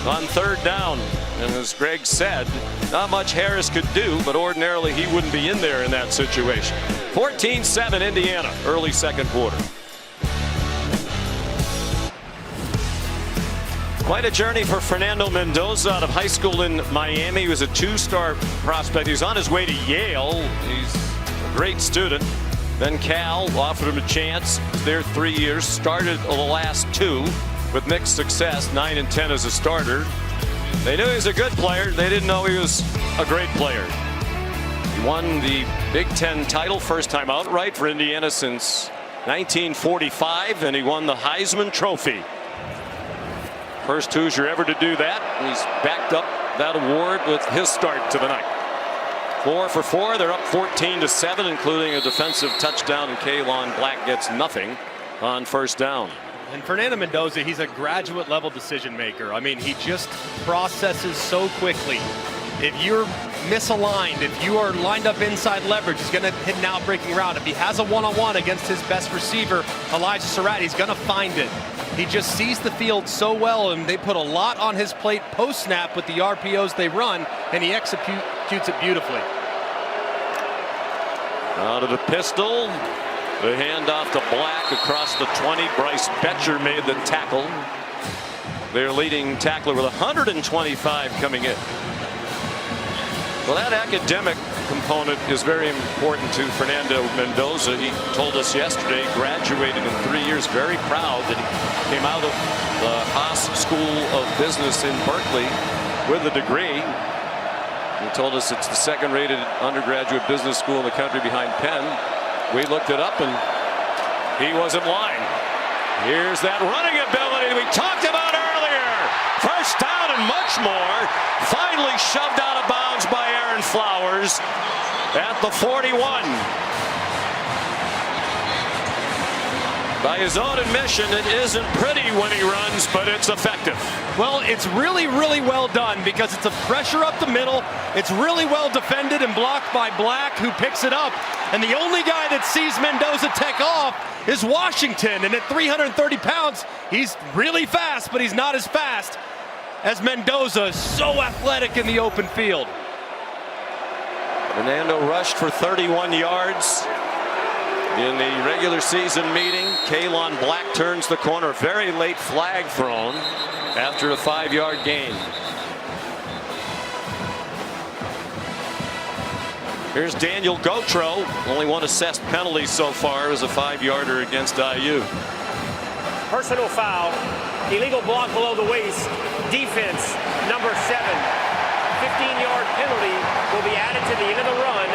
on third down. And as Greg said, not much Harris could do, but ordinarily he wouldn't be in there in that situation. 14-7 Indiana, early second quarter. Quite a journey for Fernando Mendoza out of high school in Miami. He was a 2-star prospect. He's on his way to Yale. He's a great student. Then Cal offered him a chance. He was there 3 years. Started the last 2 with mixed success, 9 and 10 as a starter. They knew he was a good player. They didn't know he was a great player. He won the Big Ten title first time outright for Indiana since 1945, and he won the Heisman Trophy. First Hoosier ever to do that. He's backed up that award with his start to the night. 4 for 4. They're up 14-7, including a defensive touchdown, and Kaylon Black gets nothing on first down. And Fernando Mendoza, he's a graduate level decision maker. I mean, he just processes so quickly. If you're misaligned, if you are lined up inside leverage, he's going to hit an out-breaking route. If he has a one-on-one against his best receiver, Elijah Surratt, he's going to find it. He just sees the field so well, and they put a lot on his plate post-snap with the RPOs they run, and he executes it beautifully. Out of the pistol. The handoff to Black across the 20. Bryce Betcher made the tackle. Their leading tackler with 125 coming in. Well, that academic component is very important to Fernando Mendoza. He told us yesterday, graduated in 3 years, very proud that he came out of the Haas School of Business in Berkeley with a degree. He told us it's the second-rated undergraduate business school in the country behind Penn. We looked it up, and he wasn't lying. Here's that running ability we talked about earlier. First down and much more. Finally shoved out of bounds by Aaron Flowers at the 41. By his own admission, it isn't pretty when he runs, but it's effective. Well, it's really, really well done because it's a pressure up the middle. It's really well defended and blocked by Black, who picks it up. And the only guy that sees Mendoza take off is Washington. And at 330 pounds, he's really fast, but he's not as fast as Mendoza. So athletic in the open field. Fernando rushed for 31 yards. In the regular season meeting, Kalon Black turns the corner. Very late flag thrown after a 5-yard gain. Here's Daniel Gautreaux. Only one assessed penalty so far as a 5-yarder against IU. Personal foul, illegal block below the waist, defense, number 7. 15-yard penalty will be added to the end of the run.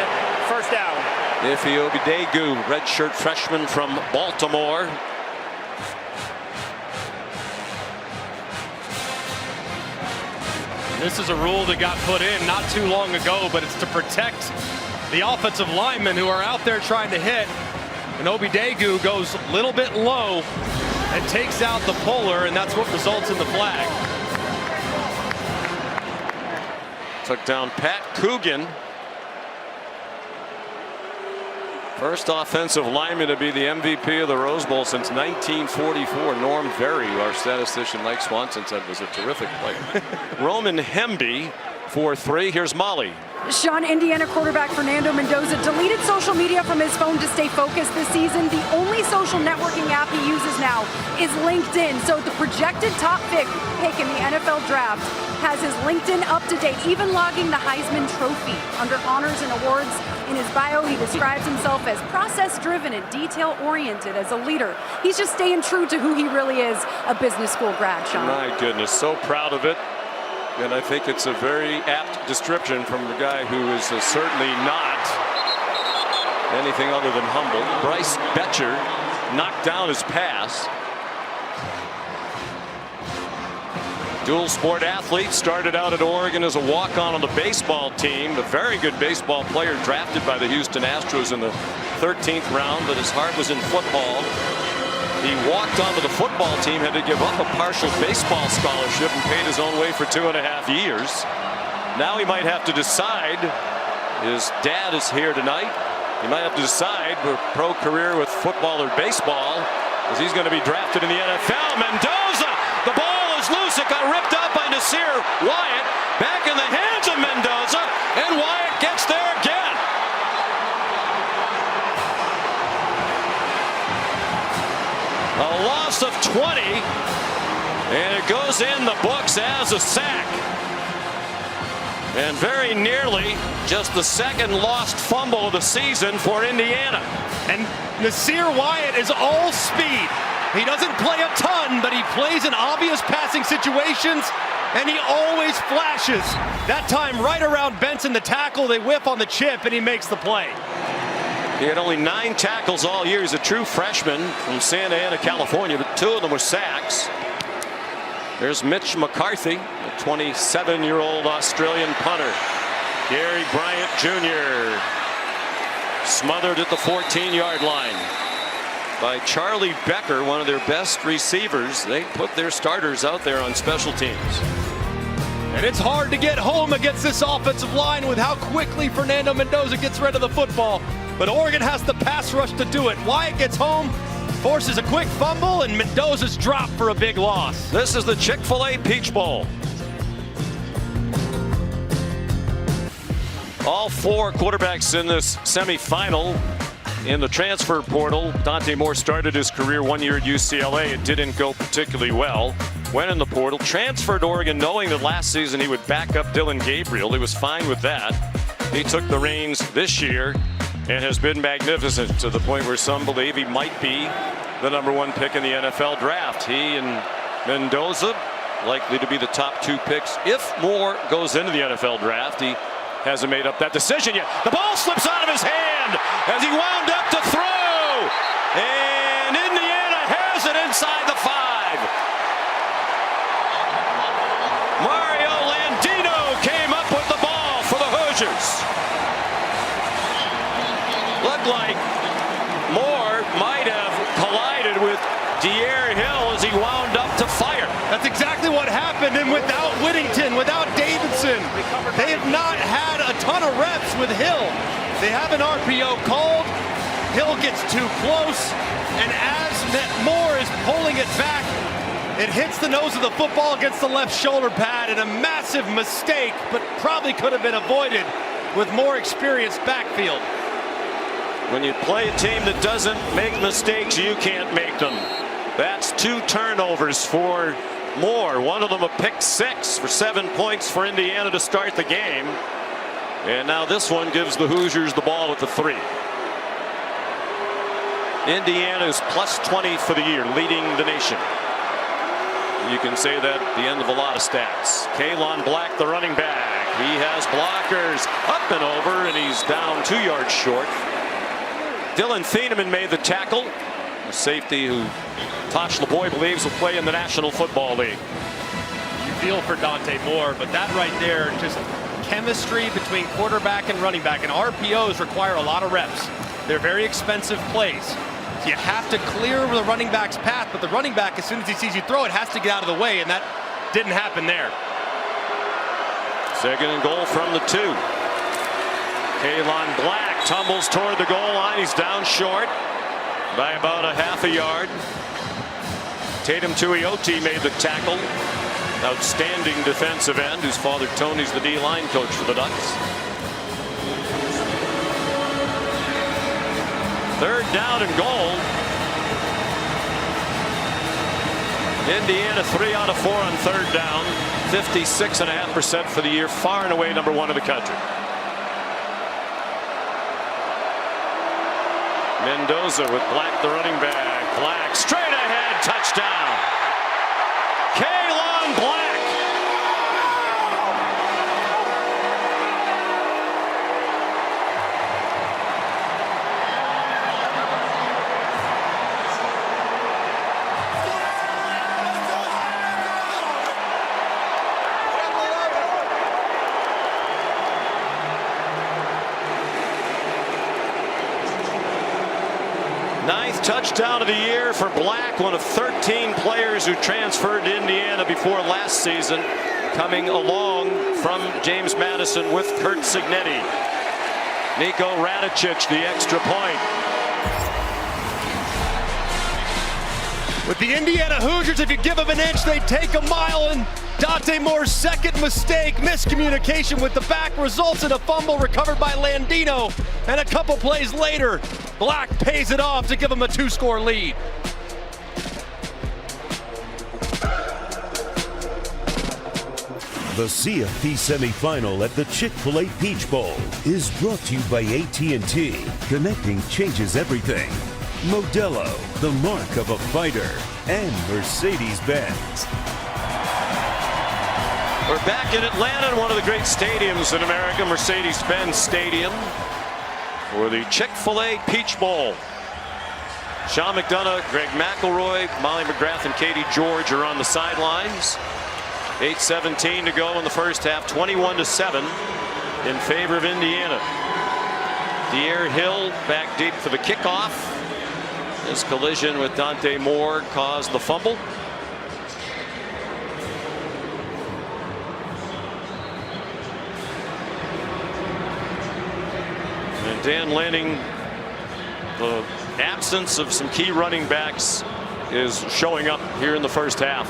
First down. Ife Obidegu, redshirt freshman from Baltimore. This is a rule that got put in not too long ago, but it's to protect the offensive linemen who are out there trying to hit. And Obidegu goes a little bit low and takes out the puller, and that's what results in the flag. Took down Pat Coogan. First offensive lineman to be the MVP of the Rose Bowl since 1944. Norm Berry, our statistician Mike Swanson, said was a terrific player. Roman Hemby for 3. Here's Molly. Sean, Indiana quarterback Fernando Mendoza deleted social media from his phone to stay focused this season. The only social networking app he uses now is LinkedIn. So the projected top pick in the NFL draft has his LinkedIn up to date, even logging the Heisman Trophy. Under honors and awards in his bio, he describes himself as process-driven and detail-oriented as a leader. He's just staying true to who he really is, a business school grad, Sean. My goodness, so proud of it. And I think it's a very apt description from the guy who is certainly not anything other than humble. Bryce Betcher knocked down his pass. Dual sport athlete, started out at Oregon as a walk-on on the baseball team. A very good baseball player drafted by the Houston Astros in the 13th round, but his heart was in football. He walked onto the football team, had to give up a partial baseball scholarship and paid his own way for 2.5 years. Now he might have to decide. His dad is here tonight. He might have to decide for pro career with football or baseball, because he's going to be drafted in the NFL. Mendoza, the ball is loose. It got ripped out by Nasir Wyatt. Back in the hands of Mendoza, and Wyatt gets there again. A loss of 20, and it goes in the books as a sack. And very nearly just the second lost fumble of the season for Indiana. And Nasir Wyatt is all speed. He doesn't play a ton, but he plays in obvious passing situations, and he always flashes. That time right around Benson, the tackle, they whip on the chip, and he makes the play. He had only 9 tackles all year. He's a true freshman from Santa Ana, California, but 2 of them were sacks. There's Mitch McCarthy, a 27-year-old Australian punter. Gary Bryant Jr. smothered at the 14-yard line by Charlie Becker, one of their best receivers. They put their starters out there on special teams. And it's hard to get home against this offensive line with how quickly Fernando Mendoza gets rid of the football. But Oregon has the pass rush to do it. Wyatt gets home, forces a quick fumble, and Mendoza's dropped for a big loss. This is the Chick-fil-A Peach Bowl. All 4 quarterbacks in this semifinal in the transfer portal. Dante Moore started his career 1 year at UCLA. It didn't go particularly well. Went in the portal, transferred to Oregon knowing that last season he would back up Dylan Gabriel. He was fine with that. He took the reins this year and has been magnificent, to the point where some believe he might be the #1 pick in the NFL draft. He and Mendoza likely to be the top 2 picks if Moore goes into the NFL draft. He hasn't made up that decision yet. The ball slips out of his hand as he wound up to throw, and Indiana has it inside the 5. Mario Landino came up with the ball for the Hoosiers. Looked like Moore might have collided with De'Aaron Hill as he wound up to fire. That's exactly what happened, and without Whittington, without Davidson, they have not had a ton of reps with Hill. They have an RPO called. Hill gets too close, and as Moore is pulling it back, it hits the nose of the football against the left shoulder pad, and a massive mistake, but probably could have been avoided with more experienced backfield. When you play a team that doesn't make mistakes, you can't make them. That's 2 turnovers for Moore. One of them a pick 6 for 7 points for Indiana to start the game. And now this one gives the Hoosiers the ball at the 3. Indiana is plus 20 for the year, leading the nation. You can say that at the end of a lot of stats. Kalon Black, the running back. He has blockers up and over, and he's down 2 yards short. Dylan Thieneman made the tackle. A safety who Tosh LeBoy believes will play in the National Football League. You feel for Dante Moore, but that right there, just chemistry between quarterback and running back. And RPOs require a lot of reps. They're very expensive plays. So you have to clear the running back's path, but the running back, as soon as he sees you throw it, has to get out of the way, and that didn't happen there. 2nd and goal from the 2. Kalon Black tumbles toward the goal line. He's down short by about a half a yard. Tatum Tuioti made the tackle. Outstanding defensive end, whose father Tony's the D-line coach for the Ducks. 3rd down and goal. Indiana 3 out of 4 on 3rd down. 56.5% for the year. Far and away number 1 in the country. Mendoza with Black, the running back. Black straight ahead, touchdown. Kalon Black. Ninth touchdown of the year for Black, one of 13 players who transferred to Indiana before last season, coming along from James Madison with Kurt Signetti. Niko Radicic, the extra point. With the Indiana Hoosiers, if you give them an inch, they take a mile, and Dante Moore's second mistake, miscommunication with the back, results in a fumble recovered by Landino, and a couple plays later, Black pays it off to give him a 2-score lead. The CFP semifinal at the Chick-fil-A Peach Bowl is brought to you by AT&T. Connecting changes everything. Modelo, the mark of a fighter, and Mercedes-Benz. We're back in Atlanta in one of the great stadiums in America, Mercedes-Benz Stadium, for the Chick-fil-A Peach Bowl. Sean McDonough, Greg McElroy, Molly McGrath, and Katie George are on the sidelines. 8:17 to go in the first half, 21-7 in favor of Indiana. De'Aaron Hill back deep for the kickoff. His collision with Dante Moore caused the fumble. And Dan Lanning, the absence of some key running backs is showing up here in the first half.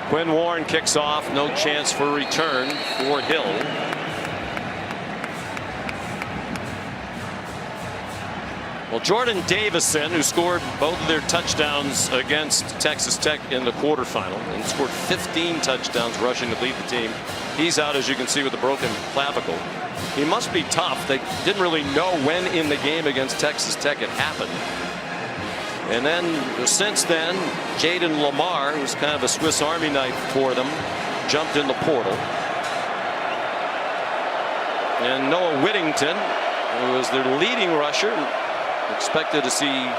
Quinn Warren kicks off. No chance for a return for Hill. Well, Jordan Davison, who scored both of their touchdowns against Texas Tech in the quarterfinal and scored 15 touchdowns rushing to lead the team, he's out, as you can see, with a broken clavicle. He must be tough. They didn't really know when in the game against Texas Tech it happened. And then since then, Jaden Lamar, who's kind of a Swiss Army knife for them, jumped in the portal. And Noah Whittington, who was their leading rusher, expected to see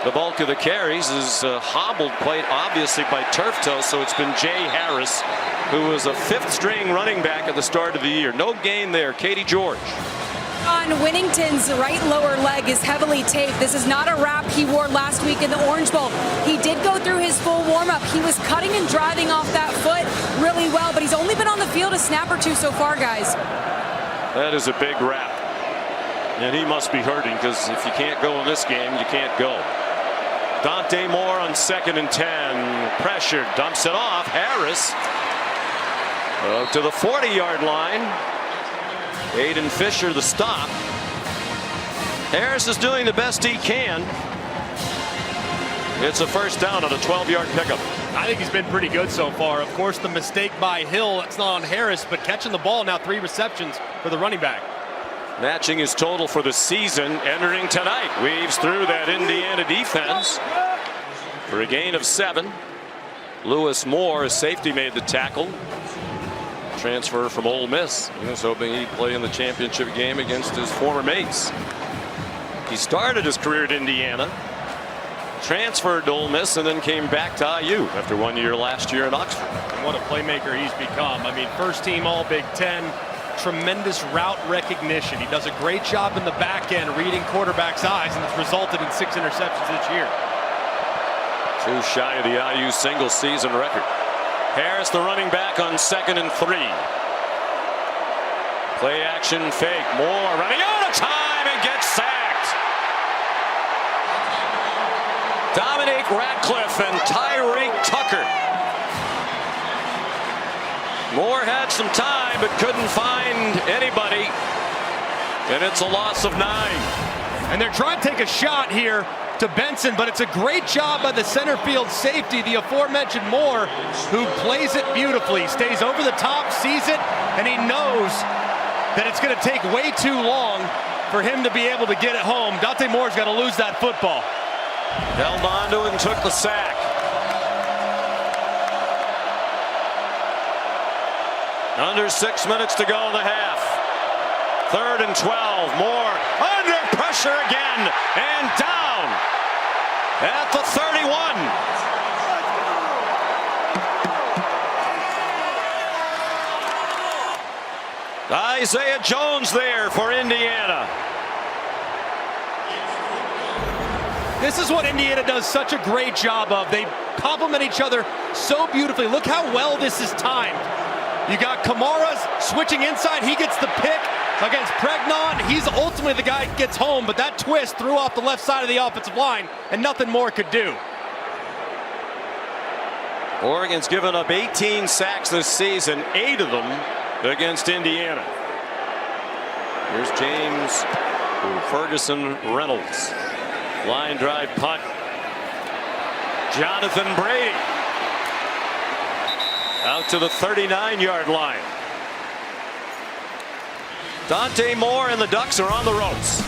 the bulk of the carries, is hobbled quite obviously by turf toe. So it's been Jay Harris, who was a 5th string running back at the start of the year. No gain there. Katie George. On Whittington's right lower leg is heavily taped. This is not a wrap he wore last week in the Orange Bowl. He did go through his full warm-up. He was cutting and driving off that foot really well, but he's only been on the field a snap or 2 so far, guys. That is a big wrap. And he must be hurting, because if you can't go in this game, you can't go. Dante Moore on 2nd and 10. Pressure, dumps it off. Harris to the 40-yard line. Aiden Fisher the stop. Harris is doing the best he can. It's a first down on a 12-yard pickup. I think he's been pretty good so far. Of course, the mistake by Hill, it's not on Harris, but catching the ball now, 3 receptions for the running back. Matching his total for the season entering tonight. Weaves through that Indiana defense for a gain of 7. Lewis Moore, a safety, made the tackle. Transfer from Ole Miss. He was hoping he'd play in the championship game against his former mates. He started his career at Indiana, transferred to Ole Miss, and then came back to IU after 1 year last year in Oxford. And what a playmaker he's become. I mean, first team All Big Ten, tremendous route recognition. He does a great job in the back end reading quarterbacks' eyes, and it's resulted in 6 interceptions this year. 2 shy of the IU single season record. Harris, the running back, on 2nd and 3. Play action fake. Moore running out of time and gets sacked. Dominique Ratcliffe and Tyreek Tucker. Moore had some time but couldn't find anybody, and it's a loss of 9. And they're trying to take a shot here to Benson, but it's a great job by the center field safety, the aforementioned Moore, who plays it beautifully, stays over the top, sees it, and he knows that it's going to take way too long for him to be able to get it home. Dante Moore's got to lose that football. Held on to it and took the sack. Under 6 minutes to go in the half. 3rd and 12. Moore under pressure again and down at the 31. Isaiah Jones there for Indiana. This is what Indiana does such a great job of. They complement each other so beautifully. Look how well this is timed. You got Kamara's switching inside. He gets the pick against Pregnon. He's ultimately the guy that gets home, but that twist threw off the left side of the offensive line, and nothing more could do. Oregon's given up 18 sacks this season, 8 of them against Indiana. Here's James Ferguson Reynolds. Line drive punt. Jonathan Brady out to the 39-yard line. Dante Moore and the Ducks are on the ropes.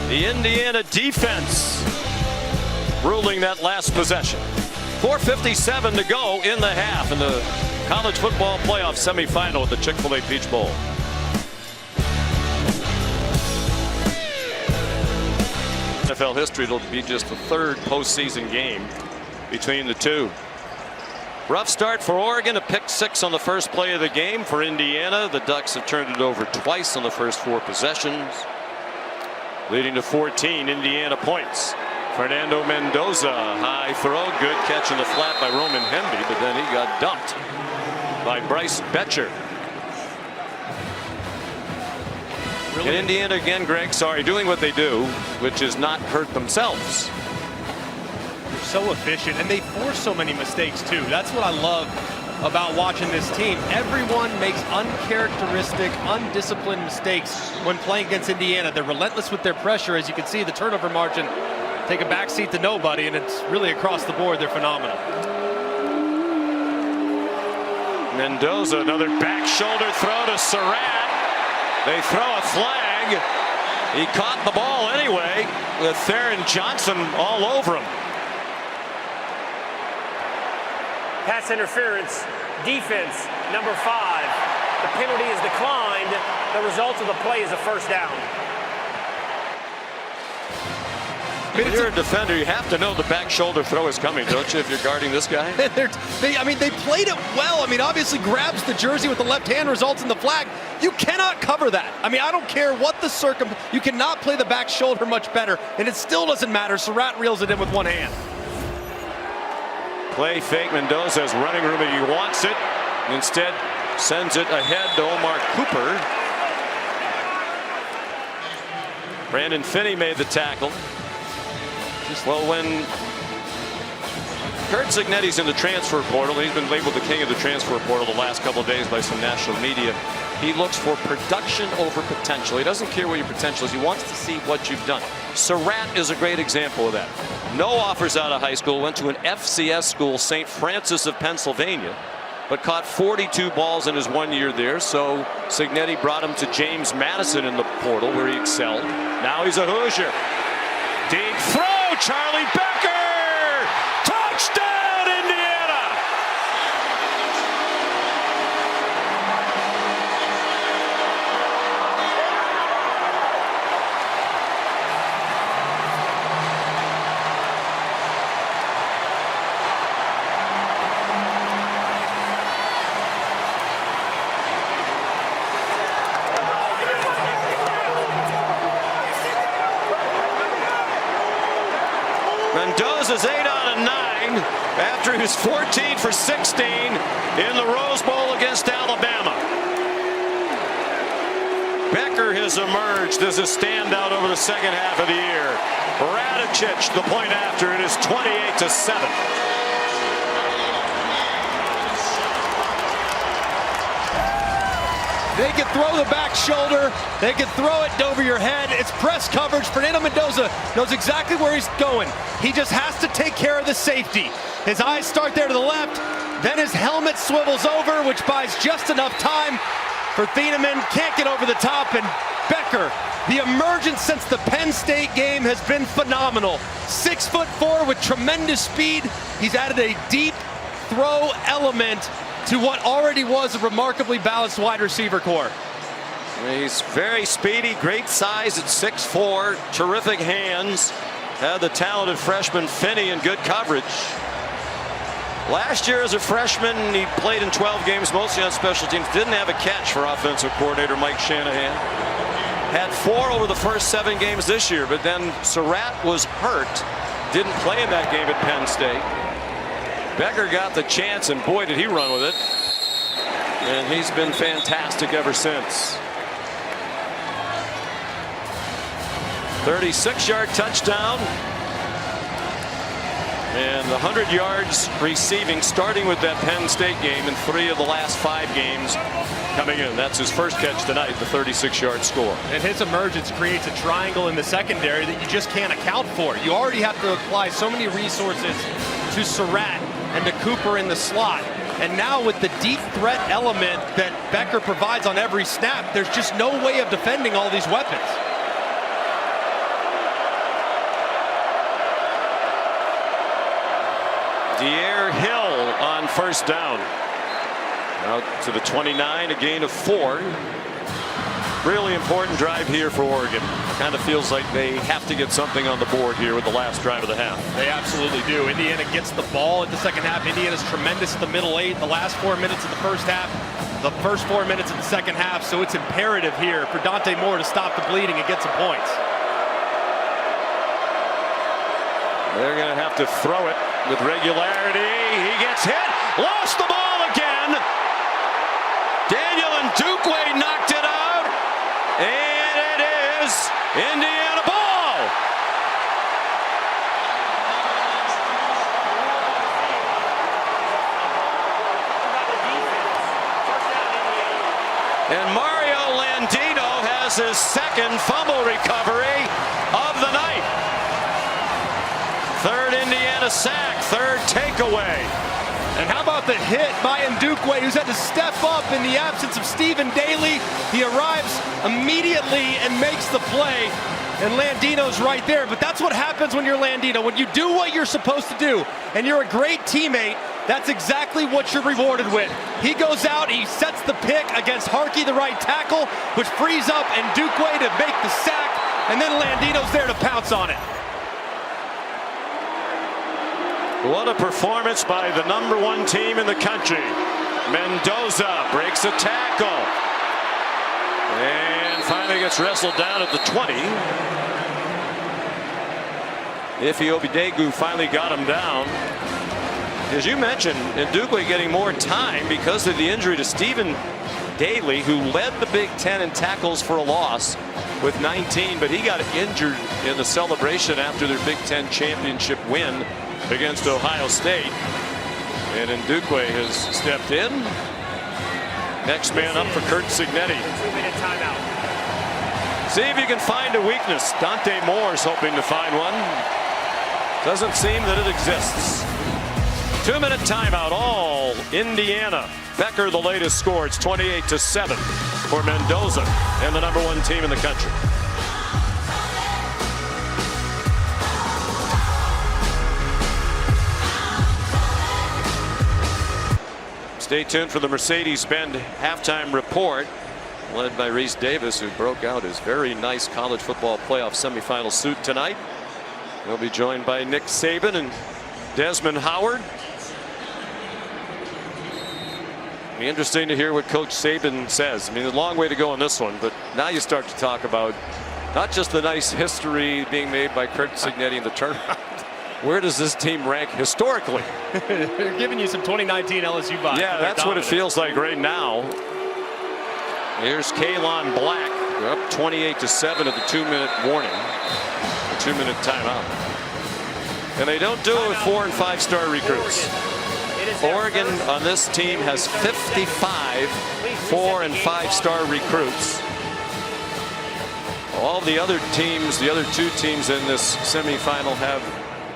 The Indiana defense ruling that last possession. 4:57 to go in the half in the college football playoff semifinal at the Chick-fil-A Peach Bowl. NFL history, it'll be just the 3rd postseason game between the two. Rough start for Oregon, a pick 6 on the first play of the game. For Indiana, the Ducks have turned it over twice on the first 4 possessions, leading to 14 Indiana points. Fernando Mendoza, high throw, good catch in the flat by Roman Hemby, but then he got dumped by Bryce Betcher. Really? And Indiana again, Greg, doing what they do, which is not hurt themselves. They're so efficient, and they force so many mistakes too. That's what I love about watching this team. Everyone makes uncharacteristic, undisciplined mistakes when playing against Indiana. They're relentless with their pressure. As you can see, the turnover margin take a backseat to nobody, and it's really across the board. They're phenomenal. Mendoza, another back shoulder throw to Surratt. They throw a flag. He caught the ball anyway with Theron Johnson all over him. Pass interference, defense, number 5. The penalty is declined. The result of the play is a first down. When you're a defender, you have to know the back shoulder throw is coming, don't you, if you're guarding this guy? They played it well. I mean, obviously grabs the jersey with the left hand, results in the flag. You cannot cover that. I mean, I don't care what the you cannot play the back shoulder much better, and it still doesn't matter. Surratt reels it in with one hand. Play fake. Mendoza has running room, and he wants it. Instead, sends it ahead to Omar Cooper. Brandon Finney made the tackle. Well, when Kurt Zignetti's in the transfer portal, he's been labeled the king of the transfer portal the last couple of days by some national media. He looks for production over potential. He doesn't care what your potential is. He wants to see what you've done. Surratt is a great example of that. No offers out of high school, went to an FCS school, St. Francis of Pennsylvania, but caught 42 balls in his 1 year there. So Cignetti brought him to James Madison in the portal, where he excelled. Now he's a Hoosier. Deep throw, Charlie Becker! Touchdown, Indiana! Mendoza's 8 out of 9 after he was 14 for 16 in the Rose Bowl against Alabama. Becker has emerged as a standout over the second half of the year. Radicic, the point after, it is 28-7. They can throw the back shoulder. They can throw it over your head. It's press coverage. Fernando Mendoza knows exactly where he's going. He just has to take care of the safety. His eyes start there to the left. Then his helmet swivels over, which buys just enough time for Thieneman. Can't get over the top. And Becker, the emergence since the Penn State game has been phenomenal. 6'4" with tremendous speed. He's added a deep throw element to what already was a remarkably balanced wide receiver core. He's very speedy, great size at 6'4", terrific hands. Had the talented freshman Finney in good coverage. Last year as a freshman, he played in 12 games, mostly on special teams. Didn't have a catch for offensive coordinator Mike Shanahan. Had 4 over the first 7 games this year, but then Surratt was hurt. Didn't play in that game at Penn State. Becker got the chance, and boy, did he run with it. And he's been fantastic ever since. 36-yard touchdown. And 100 yards receiving, starting with that Penn State game, in 3 of the last 5 games coming in. That's his first catch tonight, the 36-yard score. And his emergence creates a triangle in the secondary that you just can't account for. You already have to apply so many resources to Surratt and to Cooper in the slot. And now with the deep threat element that Becker provides on every snap, there's just no way of defending all these weapons. De'Air Hill on first down. Out to the 29, a gain of 4. Really important drive here for Oregon. Kind of feels like they have to get something on the board here with the last drive of the half. They absolutely do. Indiana gets the ball at the second half. Indiana's tremendous at the middle 8, the last 4 minutes of the first half, the first 4 minutes of the second half. So it's imperative here for Dante Moore to stop the bleeding and get some points. They're going to have to throw it with regularity. He gets hit, lost the ball again. Daniel Ndukwe knocked it out, and it is Indiana ball. And Mario Landino has his second fumble recovery of the night. Third Indiana sack, third takeaway. And how about the hit by Ndukwe, who's had to step up in the absence of Stephen Daly. He arrives immediately and makes the play. And Landino's right there. But that's what happens when you're Landino. When you do what you're supposed to do and you're a great teammate, that's exactly what you're rewarded with. He goes out, he sets the pick against Harkey, the right tackle, which frees up Ndukwe to make the sack. And then Landino's there to pounce on it. What a performance by the #1 team in the country. Mendoza breaks a tackle and finally gets wrestled down at the 20. Ify Obidegu finally got him down. As you mentioned, Ndukwe getting more time because of the injury to Stephen Daly, who led the Big Ten in tackles for a loss with 19, but he got injured in the celebration after their Big Ten championship win against Ohio State. And Ndukwe has stepped in Next man up for Curt Cignetti. 2-minute timeout. See if you can find a weakness. Dante Moore's hoping to find one. Doesn't seem that it exists. 2-minute timeout, all Indiana. Becker, the latest score. It's 28-7 for Mendoza and the #1 team in the country. Stay tuned for the Mercedes-Benz halftime report, led by Reese Davis, who broke out his very nice college football playoff semifinal suit tonight. He'll be joined by Nick Saban and Desmond Howard. It'll be interesting to hear what Coach Saban says. I mean, there's a long way to go on this one, but now you start to talk about not just the nice history being made by Curt Cignetti in the tournament. Where does this team rank historically? They're giving you some 2019 LSU vibes. Yeah, that's what it feels like right now. Here's Kalon Black. They're up 28-7 at the 2-minute warning. A 2-minute timeout. And they don't do it with 4- and 5-star recruits. Oregon on this team has 55 4- and 5-star recruits. All the other teams, the other 2 teams in this semifinal have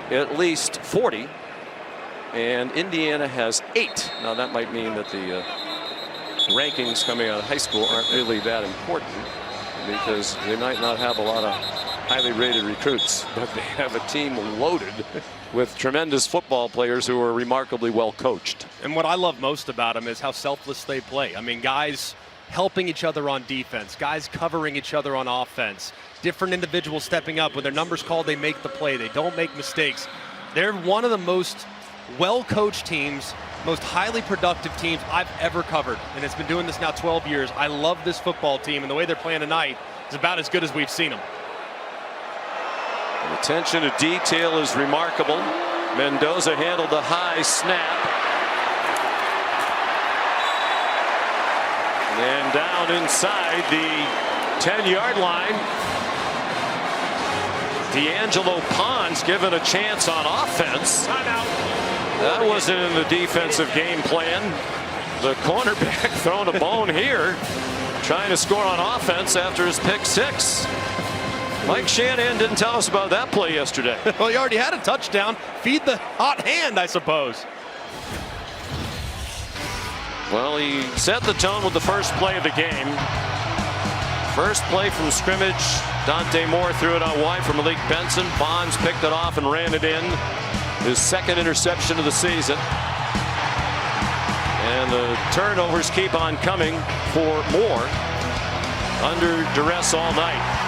at least 40, and Indiana has 8. Now that might mean that the rankings coming out of high school aren't really that important, because they might not have a lot of highly rated recruits, but they have a team loaded with tremendous football players who are remarkably well coached. And what I love most about them is how selfless they play. I mean, guys helping each other on defense, guys covering each other on offense, different individuals stepping up. When their number's called, they make the play. They don't make mistakes. They're one of the most well-coached teams, most highly productive teams I've ever covered. And it's been doing this now 12 years. I love this football team, and the way they're playing tonight is about as good as we've seen them. The attention to detail is remarkable. Mendoza handled the high snap. And down inside the 10-yard line. D'Angelo Pons given a chance on offense. That wasn't in the defensive game plan. The cornerback throwing a bone here, trying to score on offense after his pick 6. Mike Shanahan didn't tell us about that play yesterday. Well, he already had a touchdown. Feed the hot hand, I suppose. Well, he set the tone with the first play of the game. First play from scrimmage, Dante Moore threw it out wide for Malik Benson. Bonds picked it off and ran it in. His second interception of the season. And the turnovers keep on coming for Moore. Under duress all night.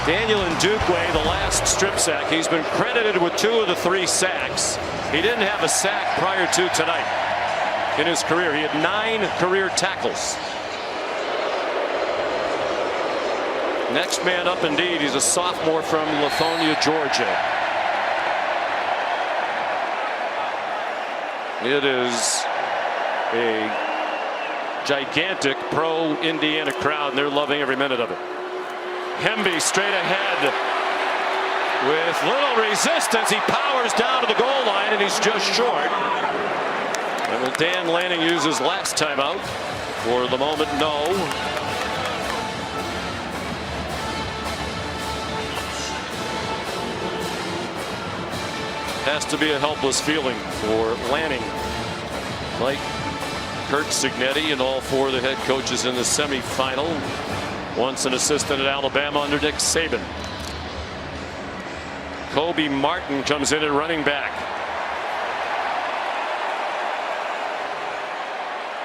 Daniel Ndukwe, the last strip sack. He's been credited with 2 of the 3 sacks. He didn't have a sack prior to tonight in his career. He had 9 career tackles. Next man up indeed. He's a sophomore from Lithonia, Georgia. It is a gigantic pro-Indiana crowd, and they're loving every minute of it. Hemby straight ahead with little resistance. He powers down to the goal line, and he's just short. And will Dan Lanning use his last timeout? For the moment, no. Has to be a helpless feeling for Lanning. Like Curt Cignetti and all 4 of the head coaches in the semifinal. Once an assistant at Alabama under Nick Saban. Kobe Martin comes in at running back.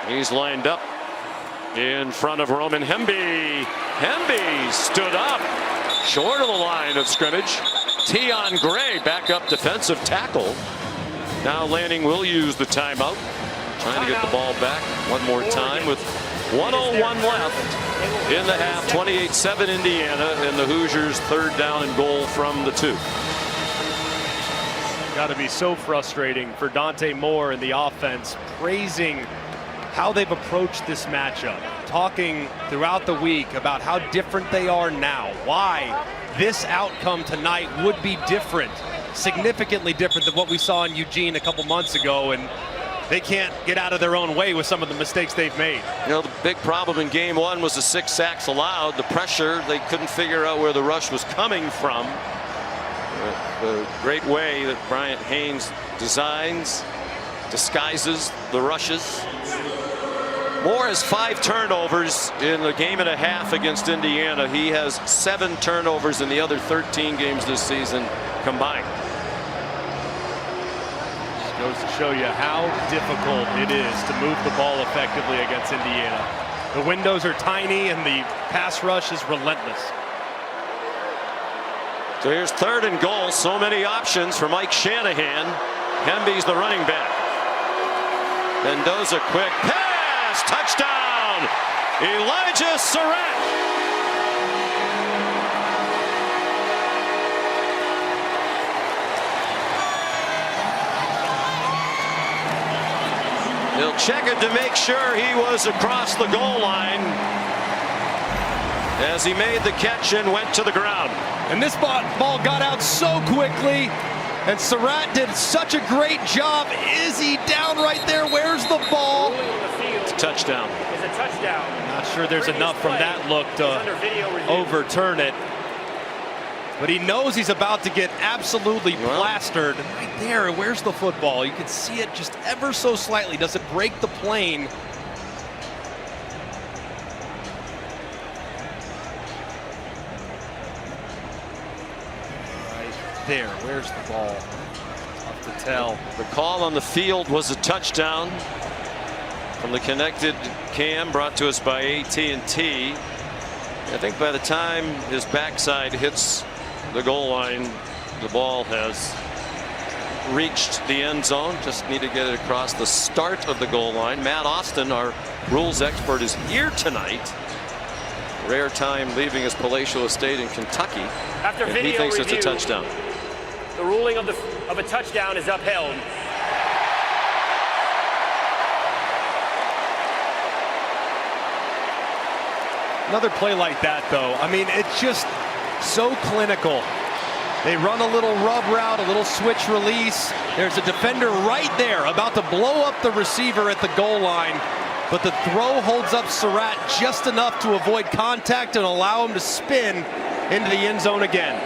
He's lined up in front of Roman Hemby. Hemby stood up short of the line of scrimmage. Tion Gray, backup defensive tackle. Now Lanning will use the timeout. Trying to get the ball back one more time with 1:01 left in the half. 28-7 Indiana, and the Hoosiers 3rd down and goal from the 2. Got to be so frustrating for Dante Moore and the offense, praising how they've approached this matchup, talking throughout the week about how different they are now, why this outcome tonight would be different, significantly different than what we saw in Eugene a couple months ago. And they can't get out of their own way with some of the mistakes they've made. You know, the big problem in game one was the 6 sacks allowed. The pressure, they couldn't figure out where the rush was coming from. The great way that Bryant Haynes disguises the rushes. Moore has 5 turnovers in a game and a half against Indiana. He has 7 turnovers in the other 13 games this season combined. Just goes to show you how difficult it is to move the ball effectively against Indiana. The windows are tiny and the pass rush is relentless. So here's 3rd and goal. So many options for Mike Shanahan. Hemby's the running back. Mendoza, quick pass, touchdown, Elijah Surratt. He'll check it to make sure he was across the goal line as he made the catch and went to the ground. And this ball got out so quickly, and Surratt did such a great job. Is he down right there? Where's the ball? It's a touchdown. It's a touchdown. Not sure there's enough from that look to overturn it. But he knows he's about to get absolutely plastered. And right there, where's the football? You can see it just ever so slightly. Does it break the plane? There, where's the ball? Tough to tell. The call on the field was a touchdown from the connected cam brought to us by AT&T. I think by the time his backside hits the goal line, the ball has reached the end zone. Just need to get it across the start of the goal line. Matt Austin, our rules expert, is here tonight. Rare time leaving his palatial estate in Kentucky. After video he thinks review, it's a touchdown. The ruling of a touchdown is upheld. Another play like that, though, I mean, it's just so clinical. They run a little rub route, a little switch release. There's a defender right there about to blow up the receiver at the goal line, but the throw holds up Surratt just enough to avoid contact and allow him to spin into the end zone again.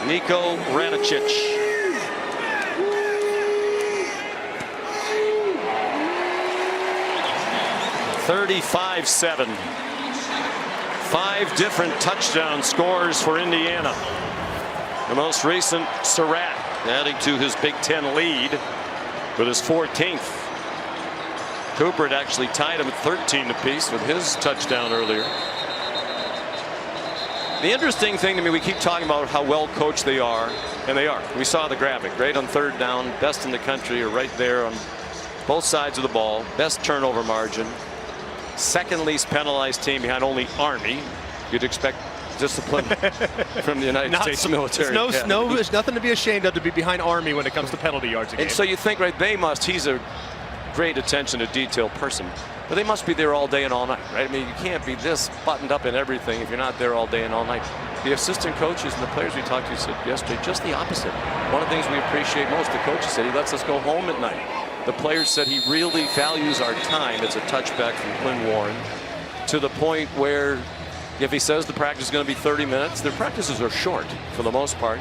Niko Ranicic. $35-7. 5 different touchdown scores for Indiana. The most recent, Surratt, adding to his Big Ten lead with his 14th. Cooper had actually tied him at 13 apiece with his touchdown earlier. The interesting thing to me, we keep talking about how well coached they are, and they are. We saw the graphic, right? On 3rd down, best in the country are right there on both sides of the ball. Best turnover margin. 2nd least penalized team behind only Army. You'd expect discipline from the United States military. There's nothing to be ashamed of to be behind Army when it comes to penalty yards a game. And so you think, right, he's a great attention to detail person, but they must be there all day and all night, right? I mean, you can't be this buttoned up in everything if you're not there all day and all night. The assistant coaches and the players we talked to said yesterday just the opposite. One of the things we appreciate most, the coaches said he lets us go home at night. The players said he really values our time. It's a touchback from Quinn Warren, to the point where if he says the practice is going to be 30 minutes, their practices are short for the most part.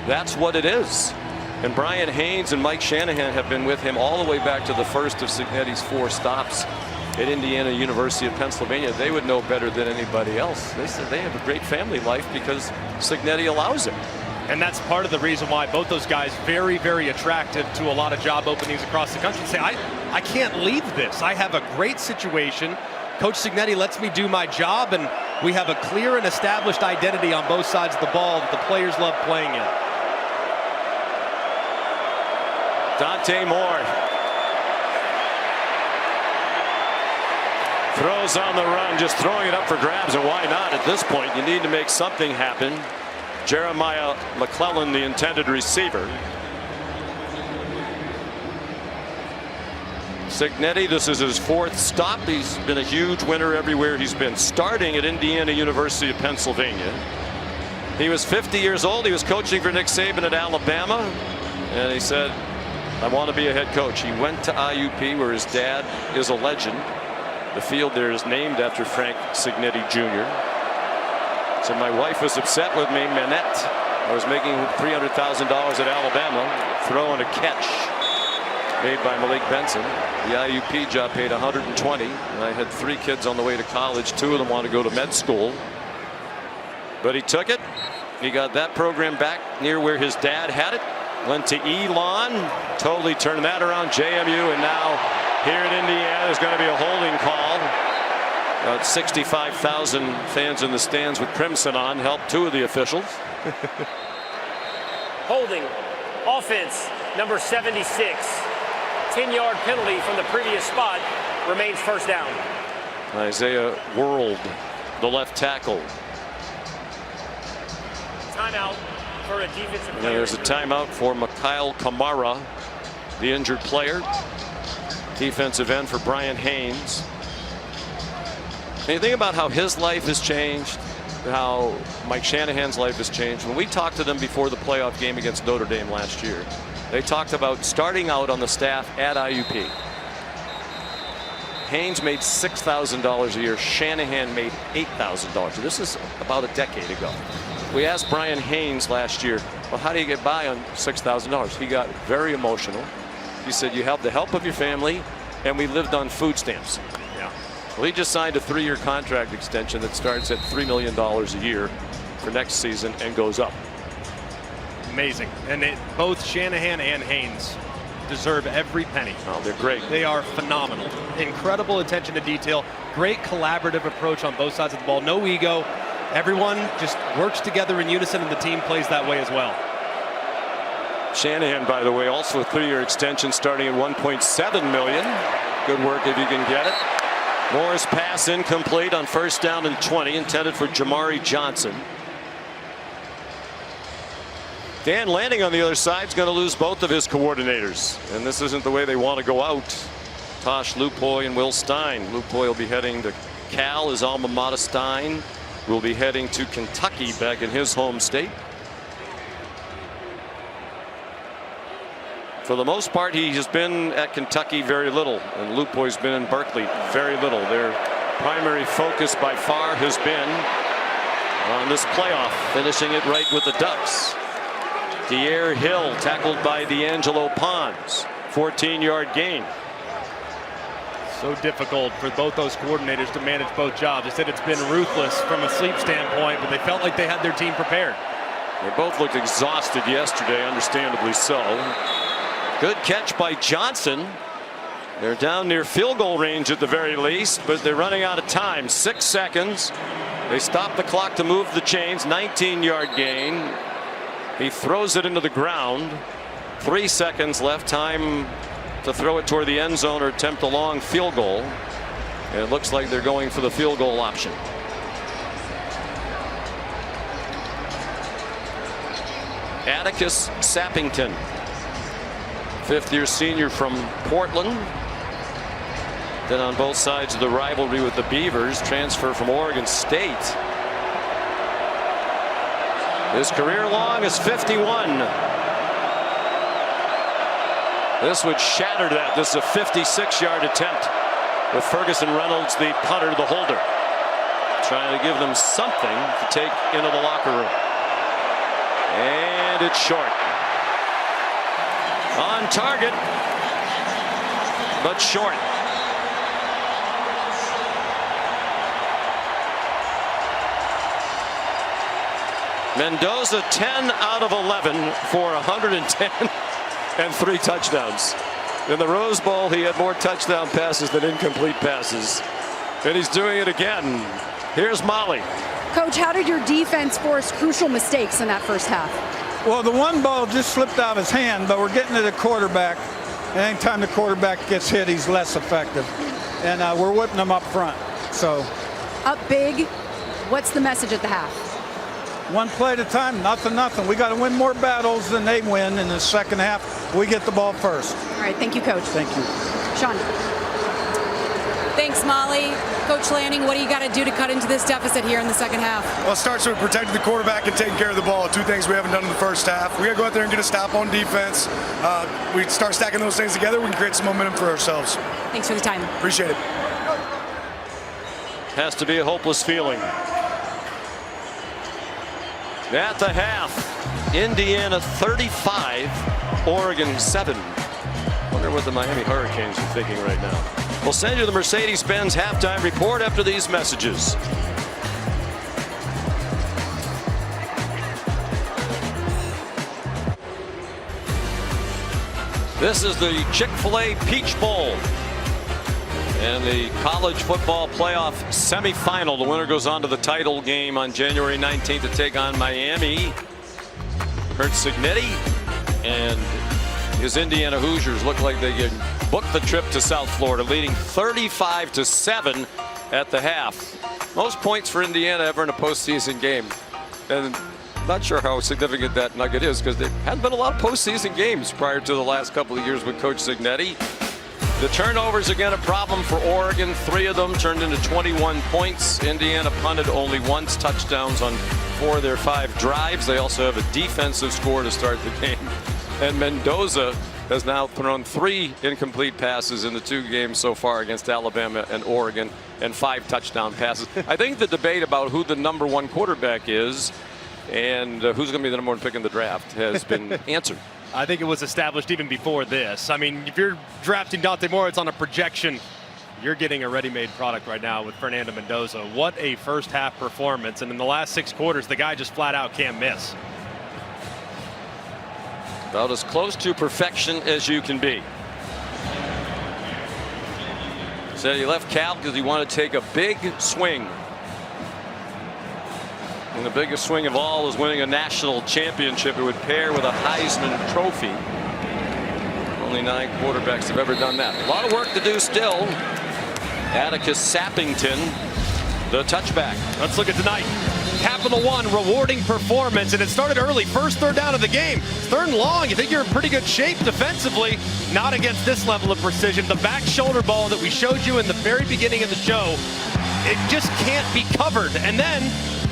That's what it is. And Bryant Haynes and Mike Shanahan have been with him all the way back to the first of Cignetti's 4 stops at Indiana University of Pennsylvania. They would know better than anybody else. They said they have a great family life because Cignetti allows it. And that's part of the reason why both those guys very, very attractive to a lot of job openings across the country. Say, I can't leave this. I have a great situation. Coach Cignetti lets me do my job, and we have a clear and established identity on both sides of the ball that the players love playing in. Dante Moore throws on the run, just throwing it up for grabs, and why not at this point? You need to make something happen. Jeremiah McClellan, the intended receiver. Cignetti, this is his 4th stop. He's been a huge winner everywhere he's been, starting at Indiana University of Pennsylvania. He was 50 years old. He was coaching for Nick Saban at Alabama, and he said I want to be a head coach. He went to IUP, where his dad is a legend. The field there is named after Frank Signetti Jr. So my wife was upset with me, Manette. I was making $300,000 at Alabama, throwing a catch made by Malik Benson. The IUP job paid $120, and I had 3 kids on the way to college. 2 of them wanted to go to med school. But he took it. He got that program back near where his dad had it. Went to Elon, totally turned that around. JMU, and now here in Indiana, there's going to be a holding call. About 65,000 fans in the stands with crimson on helped 2 of the officials. Holding, offense, number 76. 10-yard penalty from the previous spot, remains first down. Isaiah World, the left tackle. Timeout for a defensive player. There's a timeout for Mikhail Kamara, the injured player. Defensive end for Brian Haynes. And you think about how his life has changed, how Mike Shanahan's life has changed. When we talked to them before the playoff game against Notre Dame last year, they talked about starting out on the staff at IUP. Haynes made $6,000 a year. Shanahan made $8,000. This is about a decade ago. We asked Brian Haynes last year, well, how do you get by on $6,000? He got very emotional. He said, you have the help of your family, and we lived on food stamps. Yeah. Well, he just signed a 3-year contract extension that starts at $3 million a year for next season and goes up. Amazing. And both Shanahan and Haynes deserve every penny. Oh, they're great. They are phenomenal. Incredible attention to detail. Great collaborative approach on both sides of the ball. No ego. Everyone just works together in unison, and the team plays that way as well. Shanahan, by the way, also a 3-year extension starting at $1.7 million. Good work if you can get it. Moore's pass incomplete on 1st down and 20, intended for Jamari Johnson. Dan Lanning on the other side is going to lose both of his coordinators, and this isn't the way they want to go out. Tosh Lupoy and Will Stein. Lupoy will be heading to Cal, his alma mater. Stein will be heading to Kentucky, back in his home state. For the most part, he has been at Kentucky very little, and Lupoy's been in Berkeley very little. Their primary focus by far has been on this playoff, finishing it right with the Ducks. De'Air Hill tackled by D'Angelo Pons. 14-yard gain. So difficult for both those coordinators to manage both jobs. They said it's been ruthless from a sleep standpoint, but they felt like they had their team prepared. They both looked exhausted yesterday, understandably so. Good catch by Johnson. They're down near field goal range at the very least, but they're running out of time. 6 seconds. They stop the clock to move the chains. 19-yard gain. He throws it into the ground. 3 seconds left. Time to throw it toward the end zone or attempt a long field goal. And it looks like they're going for the field goal option. Atticus Sappington, 5th-year senior from Portland. Then on both sides of the rivalry with the Beavers, transfer from Oregon State. His career long is 51. This would shatter that. This is a 56-yard attempt with Ferguson Reynolds, the punter, the holder, trying to give them something to take into the locker room. And it's short. On target, but short. Mendoza 10 out of 11 for 110 and 3 touchdowns. In the Rose Bowl, he had more touchdown passes than incomplete passes. And he's doing it again. Here's Molly. Coach, how did your defense force crucial mistakes in that first half? Well, the one ball just slipped out of his hand, but we're getting to the quarterback. And anytime the quarterback gets hit, he's less effective. And we're whipping him up front. So up big. What's the message at the half? One play at a time, nothing. We got to win more battles than they win in the second half. We get the ball first. All right, thank you, Coach. Thank you. Sean. Thank Thanks, Molly. Coach Lanning, what do you got to do to cut into this deficit here in the second half? Well, it starts with protecting the quarterback and taking care of the ball. Two things we haven't done in the first half. We got to go out there and get a stop on defense. We start stacking those things together, we can create some momentum for ourselves. Thanks for the time. Appreciate it. Has to be a hopeless feeling. At the half, Indiana 35, Oregon 7. Wonder what the Miami Hurricanes are thinking right now. We'll send you the Mercedes-Benz halftime report after these messages. This is the Chick-fil-A Peach Bowl and the college football playoff semifinal. The winner goes on to the title game on January 19th to take on Miami. Kurt Cignetti and his Indiana Hoosiers look like they can book the trip to South Florida, leading 35-7 at the half. Most points for Indiana ever in a postseason game. And not sure how significant that nugget is because there hadn't been a lot of postseason games prior to the last couple of years with Coach Cignetti. The turnovers again a problem for Oregon. 3 of them turned into 21 points. Indiana punted only once, touchdowns on 4 of their 5 drives. They also have a defensive score to start the game. And Mendoza has now thrown 3 incomplete passes in the 2 games so far against Alabama and Oregon, and 5 touchdown passes. I think the debate about who the #1 quarterback is and who's going to be the #1 pick in the draft has been answered. I think it was established even before this. I mean, if you're drafting Dante Moritz on a projection, you're getting a ready-made product right now with Fernando Mendoza. What a first half performance. And in the last 6 quarters, the guy just flat out can't miss. About as close to perfection as you can be. Said he left Cal because he wanted to take a big swing. And the biggest swing of all is winning a national championship. It would pair with a Heisman Trophy. Only 9 quarterbacks have ever done that. A lot of work to do still. Atticus Sappington, the touchback. Let's look at tonight. Capital One rewarding performance, and it started early. First 3rd down of the game. 3rd and long. You think you're in pretty good shape defensively. Not against this level of precision. The back shoulder ball that we showed you in the very beginning of the show, it just can't be covered. And then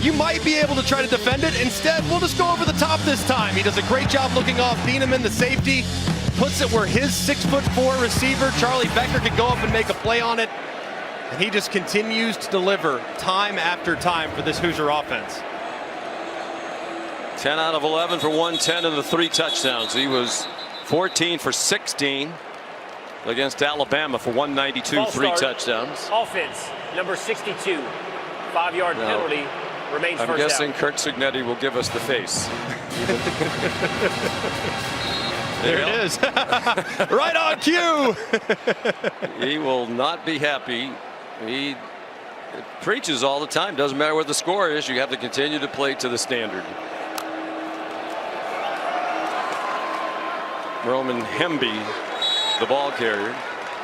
you might be able to try to defend it. Instead, we'll just go over the top this time. He does a great job looking off Bieneman, the safety, puts it where his 6'4" receiver, Charlie Becker, could go up and make a play on it. And he just continues to deliver time after time for this Hoosier offense. 10 out of 11 for 110 and the 3 touchdowns. He was 14 for 16 against Alabama for 192, 3 touchdowns. Offense, number 62, 5-yard penalty. Remains I'm guessing Kurt Cignetti will give us the face. There it is. Right on cue. He will not be happy. He preaches all the time. Doesn't matter what the score is. You have to continue to play to the standard. Roman Hemby, the ball carrier.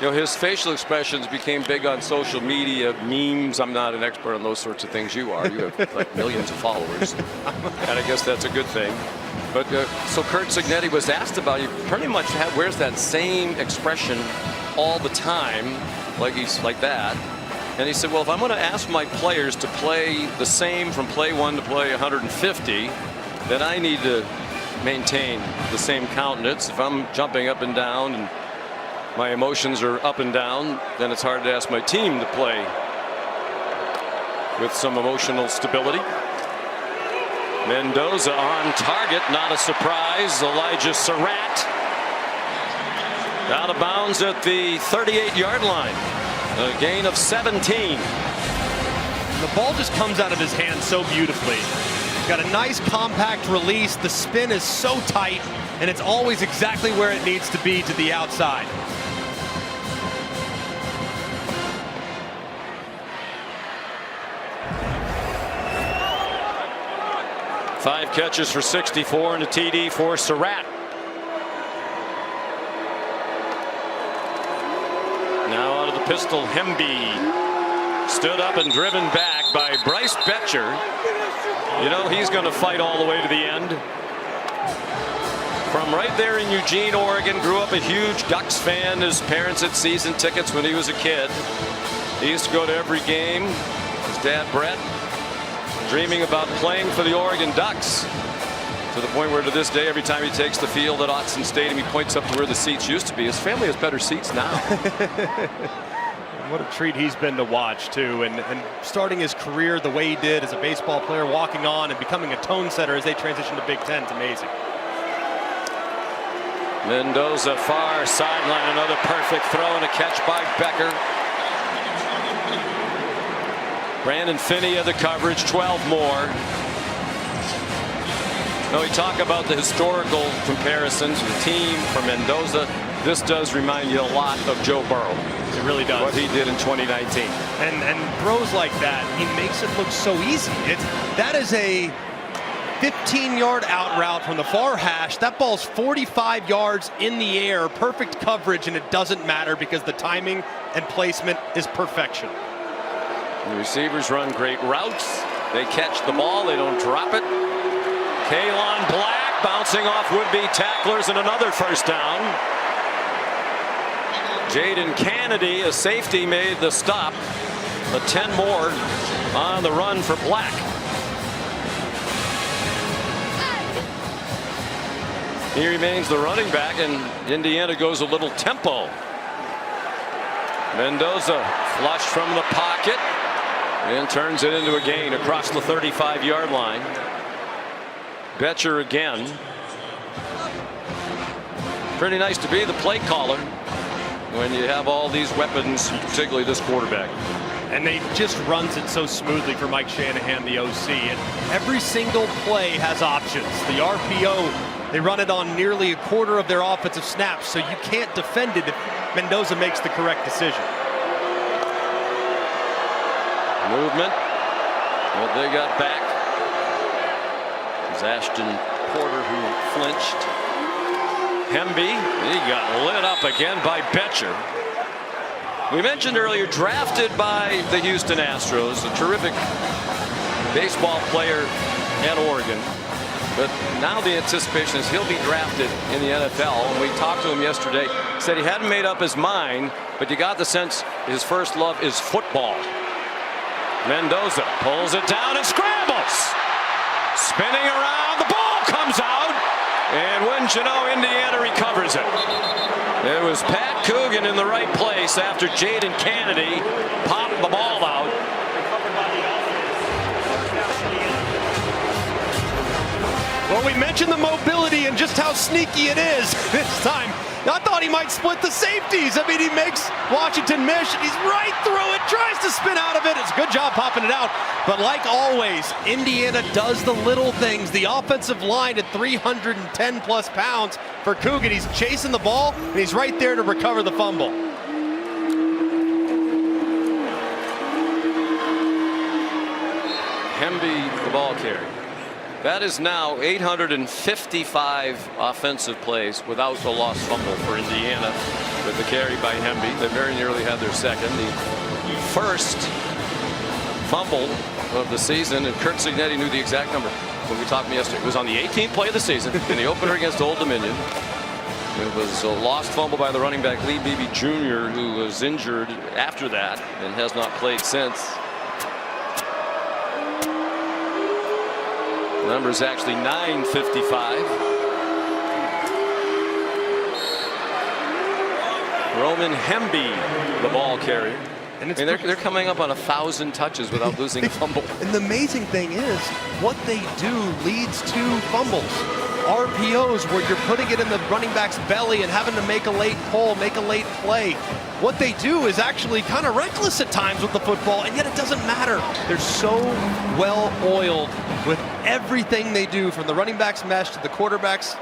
You know, his facial expressions became big on social media, memes. I'm not an expert on those sorts of things. You are. You have like millions of followers. And I guess that's a good thing. But so Kurt Cignetti was asked about, he pretty much wears that same expression all the time, like he's like that. And he said, well, if I'm going to ask my players to play the same from play 1 to play 150, then I need to maintain the same countenance. If I'm jumping up and down and my emotions are up and down, then it's hard to ask my team to play with some emotional stability. Mendoza on target, not a surprise. Elijah Surratt out of bounds at the 38-yard line. A gain of 17. The ball just comes out of his hand so beautifully. Got a nice compact release. The spin is so tight, and it's always exactly where it needs to be to the outside. Five catches for 64 and a TD for Surratt. Now out of the pistol, Hemby stood up and driven back by Bryce Betcher. You know he's going to fight all the way to the end. From right there in Eugene, Oregon, grew up a huge Ducks fan. His parents had season tickets when he was a kid. He used to go to every game. His dad, Brett, dreaming about playing for the Oregon Ducks, to the point where to this day, every time he takes the field at Autzen Stadium, he points up to where the seats used to be. His family has better seats now. What a treat he's been to watch, too. And starting his career the way he did as a baseball player, walking on and becoming a tone setter as they transition to Big Ten, is amazing. Mendoza, far sideline, another perfect throw and a catch by Becker. Brandon Finney of the coverage, 12 more. Now we talk about the historical comparisons, the team for Mendoza. This does remind you a lot of Joe Burrow. It really does. What he did in 2019. And throws like that, he makes it look so easy. That is a 15-yard out route from the far hash. That ball's 45 yards in the air, perfect coverage, and it doesn't matter because the timing and placement is perfection. The receivers run great routes. They catch the ball, they don't drop it. Kalon Black bouncing off would-be tacklers and another first down. Jaden Kennedy, a safety, made the stop. The 10 more on the run for Black. He remains the running back, and Indiana goes a little tempo. Mendoza flushed from the pocket and turns it into a gain across the 35-yard line. Betcher again. Pretty nice to be the play caller when you have all these weapons, particularly this quarterback. And they just runs it so smoothly for Mike Shanahan, the OC. And every single play has options. The RPO, they run it on nearly a quarter of their offensive snaps, so you can't defend it if Mendoza makes the correct decision. Movement, but they got back. It was Ashton Porter who flinched. Hemby, he got lit up again by Betcher. We mentioned earlier, drafted by the Houston Astros, a terrific baseball player at Oregon. But now the anticipation is he'll be drafted in the NFL. And we talked to him yesterday, said he hadn't made up his mind, but you got the sense his first love is football. Mendoza pulls it down and scrambles. Spinning around, the ball comes out. And wouldn't you know, Indiana recovers it. It was Pat Coogan in the right place after Jaden Kennedy popped the ball out. Well, we mentioned the mobility and just how sneaky it is this time. I thought he might split the safeties. I mean, he makes Washington miss. He's right through it, tries to spin out of it. It's a good job popping it out. But like always, Indiana does the little things. The offensive line at 310 plus pounds for Coogan. He's chasing the ball, and he's right there to recover the fumble. Hemby, the ball carrier. That is now 855 offensive plays without a lost fumble for Indiana with the carry by Hemby. They very nearly had their second. The first fumble of the season, and Kurt Signetti knew the exact number when we talked to him yesterday. It was on the 18th play of the season in the opener against Old Dominion. It was a lost fumble by the running back Lee Beebe Jr., who was injured after that and has not played since. The number is actually 955. Roman Hemby, the ball carrier. And they're coming up on 1,000 touches without losing a fumble. And the amazing thing is, what they do leads to fumbles. RPOs where you're putting it in the running back's belly and having to make a late pull, make a late play. What they do is actually kind of reckless at times with the football, and yet it doesn't matter. They're so well oiled with everything they do, from the running back's mesh to the quarterback's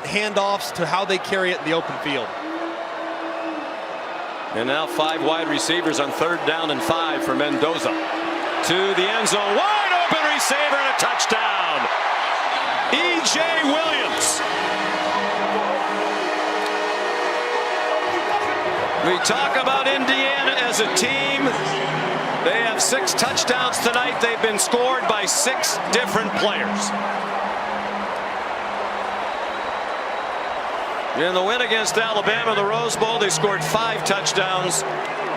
handoffs to how they carry it in the open field. And now 5 wide receivers on 3rd down and 5 for Mendoza. To the end zone, wide open receiver and a touchdown. E.J. Williams. We talk about Indiana as a team. They have 6 touchdowns tonight. They've been scored by 6 different players. In the win against Alabama in the Rose Bowl, they scored 5 touchdowns.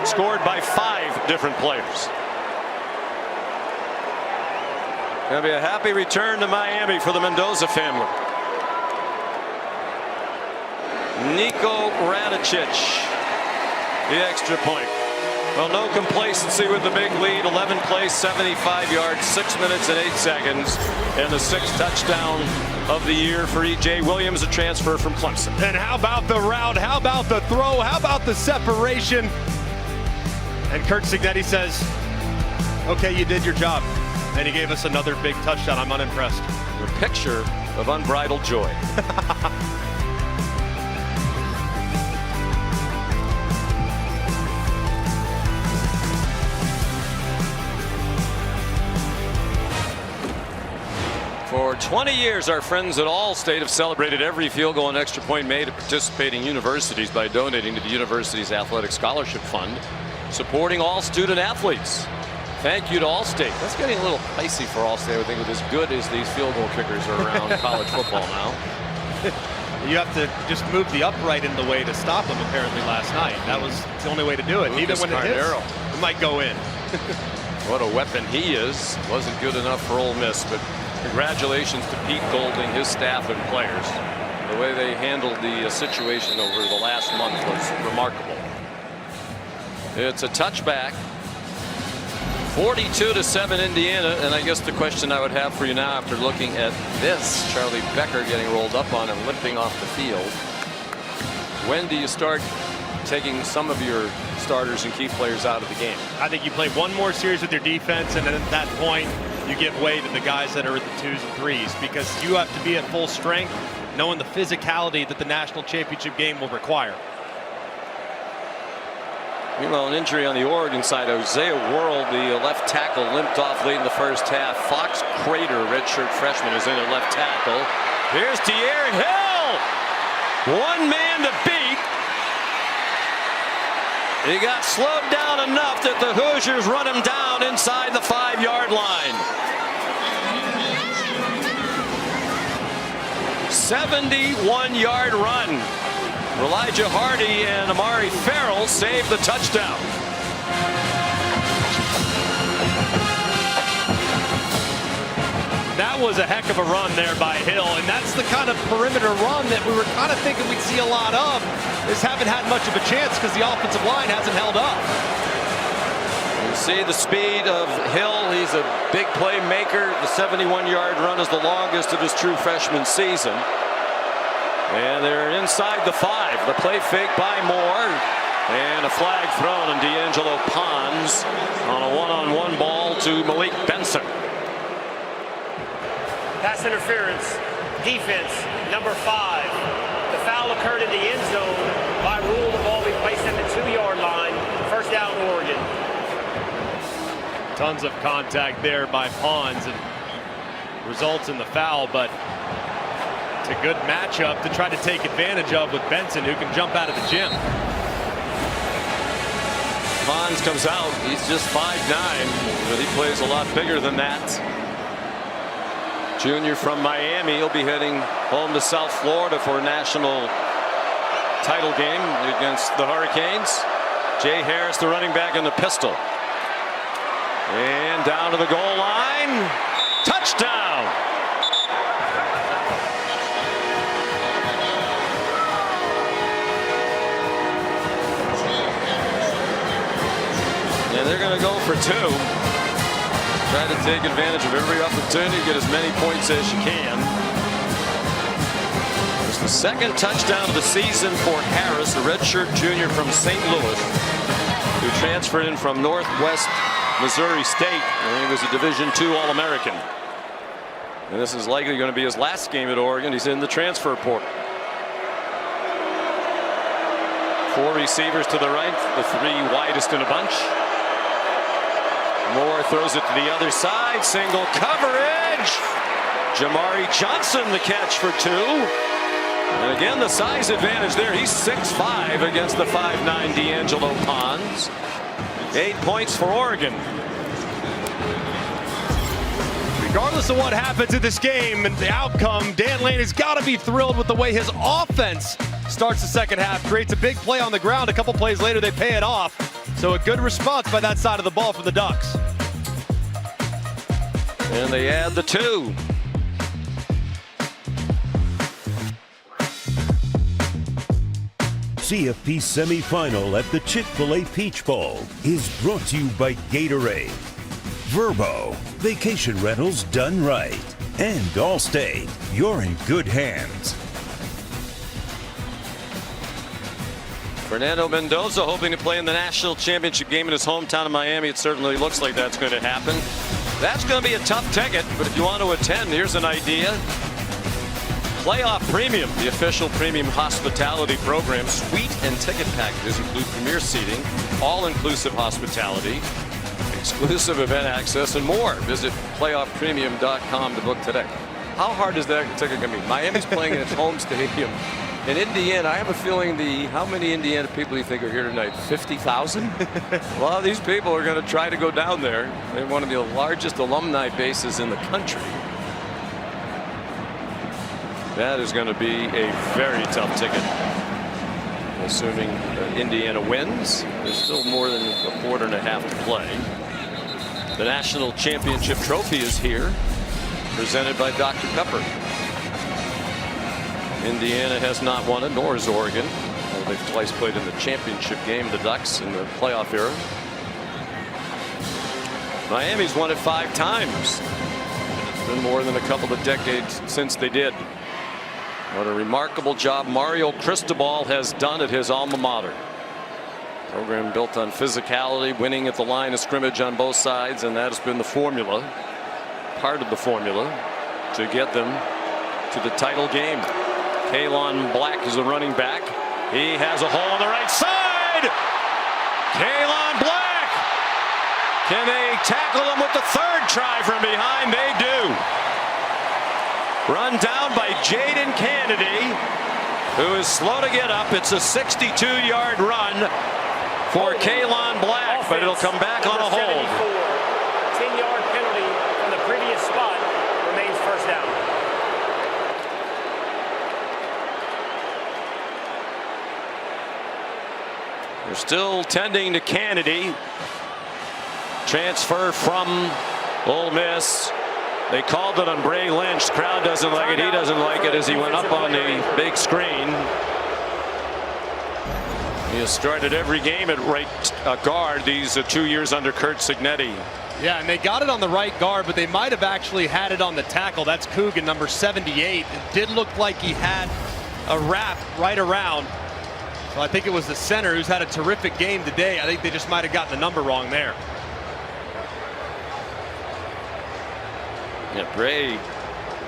scored by 5 different players. Gonna be a happy return to Miami for the Mendoza family. Nico Radicic, the extra point. Well, no complacency with the big lead. 11 plays, 75 yards, 6 minutes and 8 seconds, and the 6th touchdown of the year for E.J. Williams, a transfer from Clemson. And how about the route? How about the throw? How about the separation? And Kurt Cignetti says, okay, you did your job. And he gave us another big touchdown. I'm unimpressed. A picture of unbridled joy. For 20 years, our friends at Allstate have celebrated every field goal and extra point made at participating universities by donating to the university's athletic scholarship fund, supporting all student athletes. Thank you to Allstate. That's getting a little pricey for Allstate, I would think, with as good as these field goal kickers are around college football now. You have to just move the upright in the way to stop them, apparently, last night. That was the only way to do it. And even when it hits, it might go in. What a weapon he is. Wasn't good enough for Ole Miss, but congratulations to Pete Golding, his staff, and players. The way they handled the situation over the last month was remarkable. It's a touchback. 42-7 Indiana, and I guess the question I would have for you now after looking at this, Charlie Becker getting rolled up on and limping off the field. When do you start taking some of your starters and key players out of the game? I think you play one more series with your defense, and then at that point you give way to the guys that are at the 2s and 3s, because you have to be at full strength, knowing the physicality that the national championship game will require. Meanwhile, an injury on the Oregon side. Hosea World, the left tackle, limped off late in the first half. Fox Crater, redshirt freshman, is in at left tackle. Here's Tierre Hill. One man to beat. He got slowed down enough that the Hoosiers run him down inside the 5-yard line. 71-yard run. Elijah Hardy and Amari Farrell saved the touchdown. That was a heck of a run there by Hill, and that's the kind of perimeter run that we were kind of thinking we'd see a lot of. Just haven't had much of a chance because the offensive line hasn't held up. You see the speed of Hill. He's a big playmaker. The 71-yard run is the longest of his true freshman season. And they're inside the 5. The play fake by Moore. And a flag thrown, and D'Angelo Pons on a one-on-one ball to Malik Benson. Pass interference, defense, number 5. The foul occurred in the end zone. By rule, the ball will be placed at the 2-yard line. First down, Oregon. Tons of contact there by Pons, and results in the foul, but a good matchup to try to take advantage of with Benson, who can jump out of the gym. Pons comes out. He's just 5'9", but he plays a lot bigger than that. Junior from Miami. He'll be heading home to South Florida for a national title game against the Hurricanes. Jay Harris, the running back, in the pistol. And down to the goal line. Touchdown! And they're going to go for 2. Try to take advantage of every opportunity to get as many points as you can. It's the 2nd touchdown of the season for Harris, a redshirt junior from St. Louis, who transferred in from Northwest Missouri State, and he was a Division II All-American. And this is likely going to be his last game at Oregon. He's in the transfer portal. 4 receivers to the right, the 3 widest in a bunch. Moore throws it to the other side. Single coverage. Jamari Johnson the catch for 2. And again, the size advantage there. He's 6'5" against the 5'9" D'Angelo Pons. 8 points for Oregon. Regardless of what happens in this game and the outcome, Dan Lane has got to be thrilled with the way his offense starts the second half. Creates a big play on the ground. A couple plays later, they pay it off. So a good response by that side of the ball for the Ducks. And they add the 2. CFP semifinal at the Chick-fil-A Peach Bowl is brought to you by Gatorade, Verbo, vacation rentals done right, and Allstate. You're in good hands. Fernando Mendoza hoping to play in the national championship game in his hometown of Miami. It certainly looks like that's going to happen. That's going to be a tough ticket, but if you want to attend, here's an idea. Playoff Premium, the official premium hospitality program. Suite and ticket packages include premier seating, all-inclusive hospitality, exclusive event access, and more. Visit playoffpremium.com to book today. How hard is that ticket going to be? Miami's playing in its home stadium. In Indiana, I have a feeling how many Indiana people do you think are here tonight? 50,000? A lot of these people are going to try to go down there. They're one of the largest alumni bases in the country. That is going to be a very tough ticket. Assuming Indiana wins, there's still more than a quarter and a half to play. The national championship trophy is here, presented by Dr. Pepper. Indiana has not won it, nor has Oregon. They've twice played in the championship game, the Ducks, in the playoff era. Miami's won it 5 times. It's been more than a couple of decades since they did. What a remarkable job Mario Cristobal has done at his alma mater. Program built on physicality, winning at the line of scrimmage on both sides, and that has been the formula, part of the formula, to get them to the title game. Kalon Black is a running back. He has a hole on the right side. Kalon Black. Can they tackle him with the 3rd try from behind? They do. Run down by Jaden Kennedy, who is slow to get up. It's a 62-yard run for Kalon Black, offense, but it'll come back on a hold. 10-yard penalty from the previous spot remains first down. They're still tending to Kennedy. Transfer from Ole Miss. They called it on Bray Lynch. The crowd doesn't like it. He doesn't like it as he went up on the big screen. He has started every game at right guard these 2 years under Kurt Cignetti. Yeah, and they got it on the right guard, but they might have actually had it on the tackle. That's Coogan, number 78. It did look like he had a wrap right around. So I think it was the center who's had a terrific game today. I think they just might have gotten the number wrong there. Yeah, Bray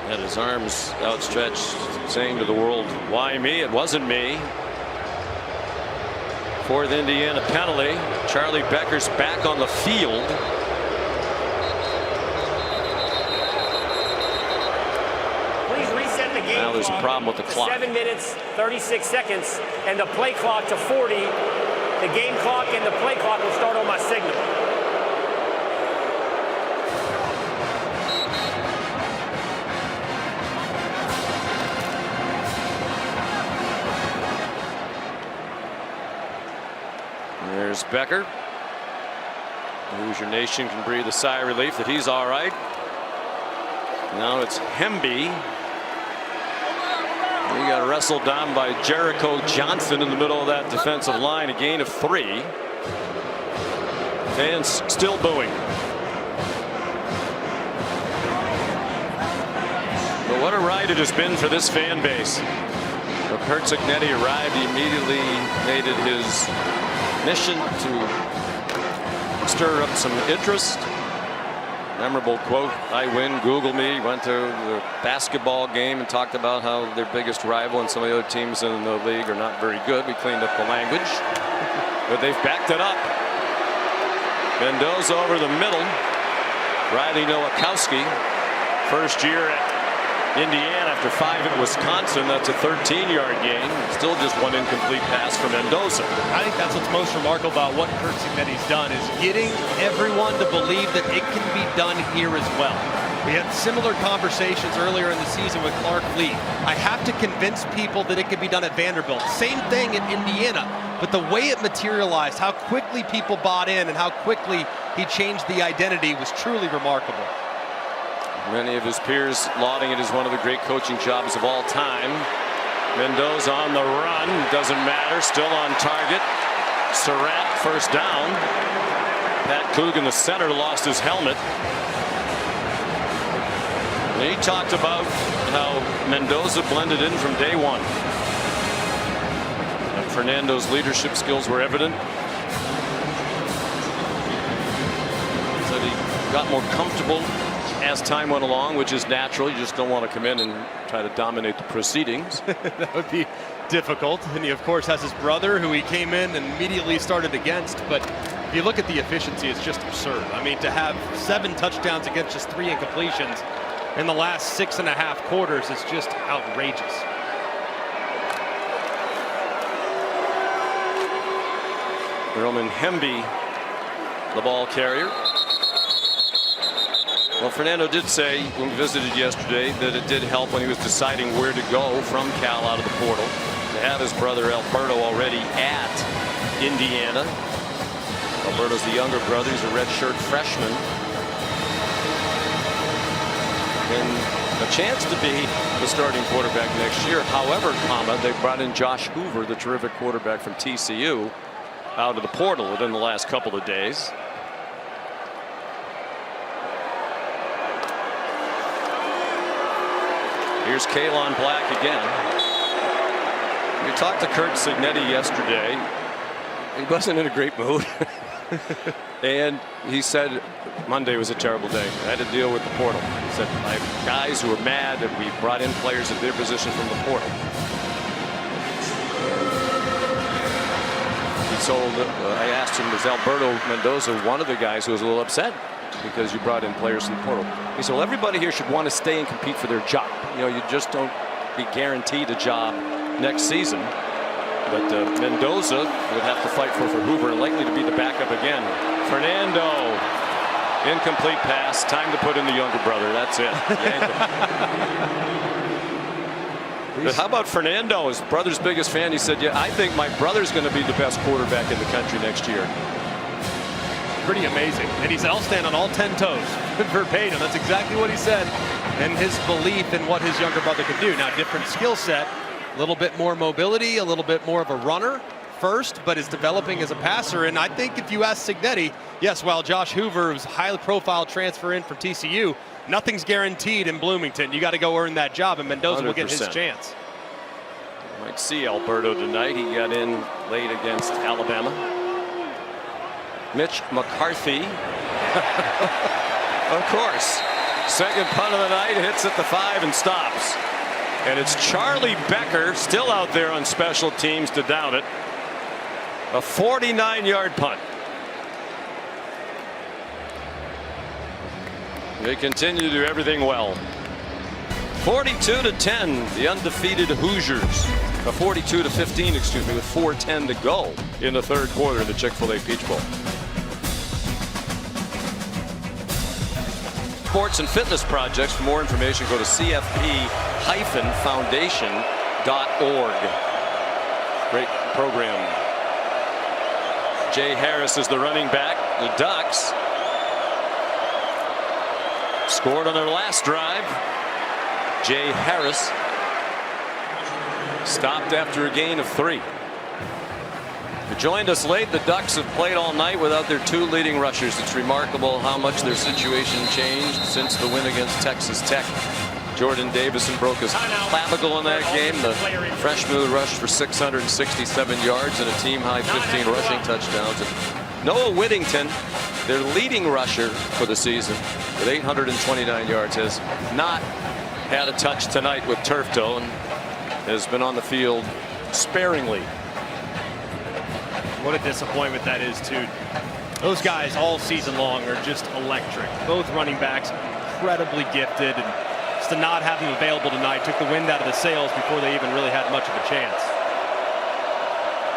had his arms outstretched, saying to the world, "Why me? It wasn't me." 4th Indiana penalty. Charlie Becker's back on the field. Please reset the game. Now there's a problem with the clock. 7 minutes, 36 seconds, and the play clock to 40. The game clock and the play clock will start on my signal. There's Becker. Hoosier Nation can breathe a sigh of relief that he's all right. Now it's Hemby. He got wrestled down by Jericho Johnson in the middle of that defensive line. A gain of 3. Fans still booing. But what a ride it has been for this fan base. When Kurt Cignetti arrived, he immediately made it his mission to stir up some interest. Memorable quote, "I win, Google me." Went to the basketball game and talked about how their biggest rival and some of the other teams in the league are not very good. We cleaned up the language, but they've backed it up. Mendoza over the middle. Riley Nowakowski, first year at Indiana after 5 at Wisconsin. That's a 13-yard gain. Still just one incomplete pass for Mendoza. I think that's what's most remarkable about what Kurt Cignetti's done, is getting everyone to believe that it can be done here as well. We had similar conversations earlier in the season with Clark Lee. I have to convince people that it can be done at Vanderbilt. Same thing in Indiana. but the way it materialized, how quickly people bought in and how quickly he changed the identity was truly remarkable. Many of his peers lauding it as one of the great coaching jobs of all time. Mendoza on the run, doesn't matter, still on target. Surratt first down. Pat Coogan, the center, lost his helmet. And he talked about how Mendoza blended in from day one. And Fernando's leadership skills were evident. He said he got more comfortable as time went along, which is natural. You just don't want to come in and try to dominate the proceedings. That would be difficult. And he, of course, has his brother who he came in and immediately started against. But if you look at the efficiency, it's just absurd. I mean, to have 7 touchdowns against just 3 incompletions in the last 6.5 quarters is just outrageous. Roman Hemby, the ball carrier. Well, Fernando did say when we visited yesterday that it did help when he was deciding where to go from Cal out of the portal. To have his brother Alberto already at Indiana. Alberto's the younger brother. He's a redshirt freshman. And a chance to be the starting quarterback next year. However, they brought in Josh Hoover, the terrific quarterback from TCU, out of the portal within the last couple of days. Here's Kalon Black again. We talked to Curt Cignetti yesterday. He wasn't in a great mood. And he said Monday was a terrible day. I had to deal with the portal. He said, I have guys who are mad that we brought in players at their position from the portal. He told, I asked him, was Alberto Mendoza one of the guys who was a little upset because you brought in players from the portal? He said, well, everybody here should want to stay and compete for their job. You know, you just don't be guaranteed a job next season. But Mendoza would have to fight for Hoover, likely to be the backup again. Fernando, incomplete pass. Time to put in the younger brother. That's it. But how about Fernando, his brother's biggest fan? He said, yeah, I think my brother's going to be the best quarterback in the country next year. Pretty amazing. And he said, I'll stand on all 10 toes. Verbatim. That's exactly what he said. And his belief in what his younger brother could do. Now, different skill set. A little bit more mobility, a little bit more of a runner first, but is developing as a passer. And I think if you ask Cignetti, yes, while Josh Hoover was a highly profile transfer in from TCU, nothing's guaranteed in Bloomington. You got to go earn that job, and Mendoza 100%. Will get his chance. You might see Alberto tonight. He got in late against Alabama. Mitch McCarthy. Of course. Second punt of the night, hits at the 5 and stops. And it's Charlie Becker still out there on special teams to down it. A 49-yard punt. They continue to do everything well. 42-10, the undefeated Hoosiers. A 42-15, excuse me, with 4:10 to go in the third quarter of the Chick-fil-A Peach Bowl. Sports and fitness projects. For more information, go to CFP-foundation.org. Great program. Jay Harris is the running back. The Ducks scored on their last drive. Jay Harris stopped after a gain of 3. If you joined us late, the Ducks have played all night without their 2 leading rushers. It's remarkable how much their situation changed since the win against Texas Tech. Jordan Davison broke his clavicle in that game. The freshman who rushed for 667 yards and a team-high 15 rushing touchdowns. And Noah Whittington, their leading rusher for the season, with 829 yards, has not had a touch tonight with turf toe and has been on the field sparingly. What a disappointment that is, too. Those guys all season long are just electric. Both running backs incredibly gifted, and just to not have them available tonight took the wind out of the sails before they even really had much of a chance.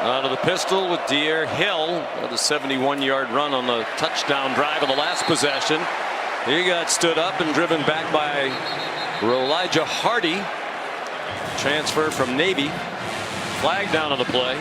Out of the pistol with De'Aaron Hill with a 71-yard run on the touchdown drive of the last possession. He got stood up and driven back by Elijah Hardy, transfer from Navy. Flag down on the play.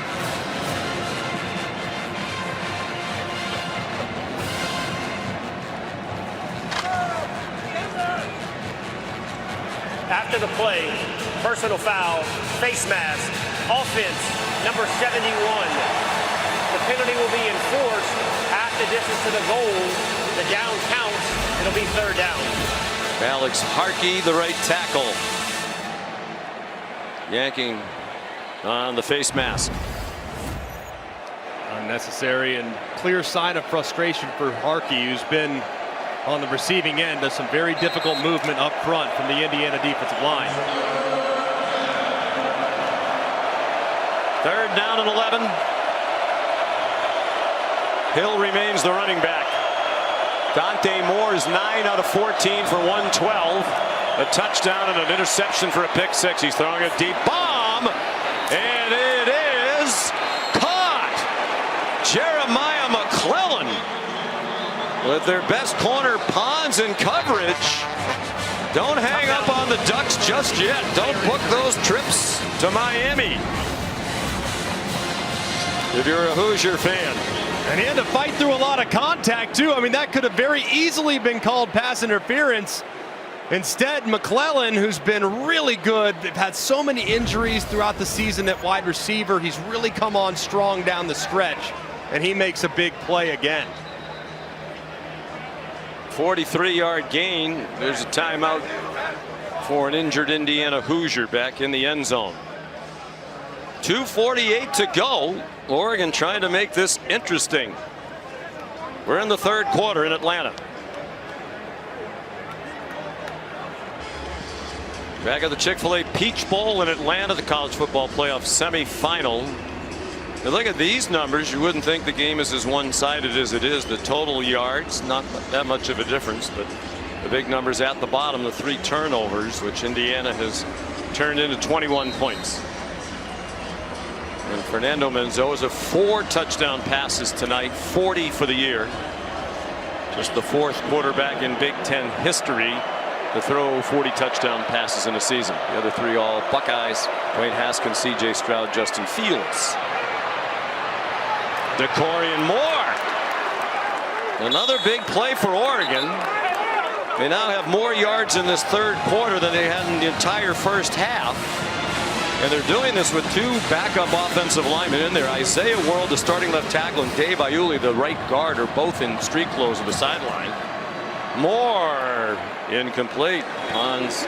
After the play, personal foul, face mask, offense, number 71. The penalty will be enforced at the distance to the goal. The down counts. It'll be third down. Alex Harkey, the right tackle, yanking on the face mask. Unnecessary and clear sign of frustration for Harkey, who's been on the receiving end of some very difficult movement up front from the Indiana defensive line. Third down and 11. Hill remains the running back. Dante Moore is 9 out of 14 for 112. A touchdown and an interception for a pick six. He's throwing a deep bomb, and it is caught. Jeremiah McClellan with their best corner, Pons, in coverage. Don't hang up on the Ducks just yet. Don't book those trips to Miami if you're a Hoosier fan. And he had to fight through a lot of contact, too. I mean, that could have very easily been called pass interference. Instead, McClellan, who's been really good, they've had so many injuries throughout the season at wide receiver. He's really come on strong down the stretch, and he makes a big play again. 43-yard gain. There's a timeout for an injured Indiana Hoosier back in the end zone. 2:48 to go. Oregon trying to make this interesting. We're in the third quarter in Atlanta. Back at the Chick-fil-A Peach Bowl in Atlanta, the college football playoff semifinal. And look at these numbers. You wouldn't think the game is as one-sided as it is. The total yards, not that much of a difference, but the big numbers at the bottom, the 3 turnovers, which Indiana has turned into 21 points. And Fernando Mendoza, 4 touchdown passes tonight, 40 for the year. Just the 4th quarterback in Big Ten history to throw 40 touchdown passes in a season. The other 3 all Buckeyes: Dwayne Haskins, C.J. Stroud, Justin Fields. DeCorian Moore. Another big play for Oregon. They now have more yards in this third quarter than they had in the entire first half. And they're doing this with 2 backup offensive linemen in there. Isaiah World, the starting left tackle, and Dave Iuli, the right guard, are both in street clothes at the sideline. Moore incomplete. Pons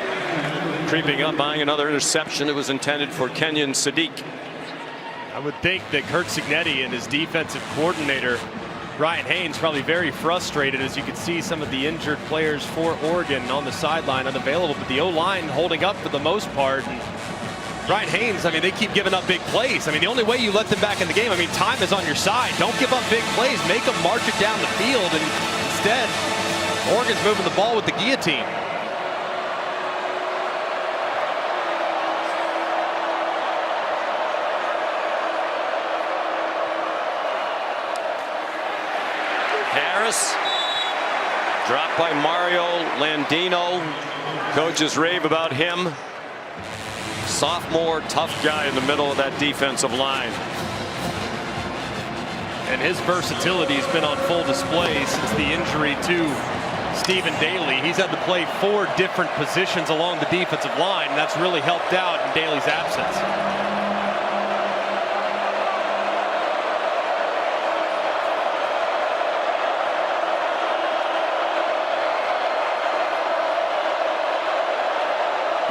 creeping up, buying another interception. It was intended for Kenyon Sadiq. I would think that Kurt Cignetti and his defensive coordinator Brian Haynes probably very frustrated, as you could see some of the injured players for Oregon on the sideline unavailable, but the O-line holding up for the most part. And Brian Haynes, I mean, they keep giving up big plays. I mean, the only way you let them back in the game, I mean, time is on your side. Don't give up big plays. Make them march it down the field. And instead, Oregon's moving the ball with the guillotine. Harris, dropped by Mario Landino. Coaches rave about him. Sophomore, tough guy in the middle of that defensive line. And his versatility has been on full display since the injury to Stephen Daly. He's had to play 4 different positions along the defensive line, and that's really helped out in Daly's absence.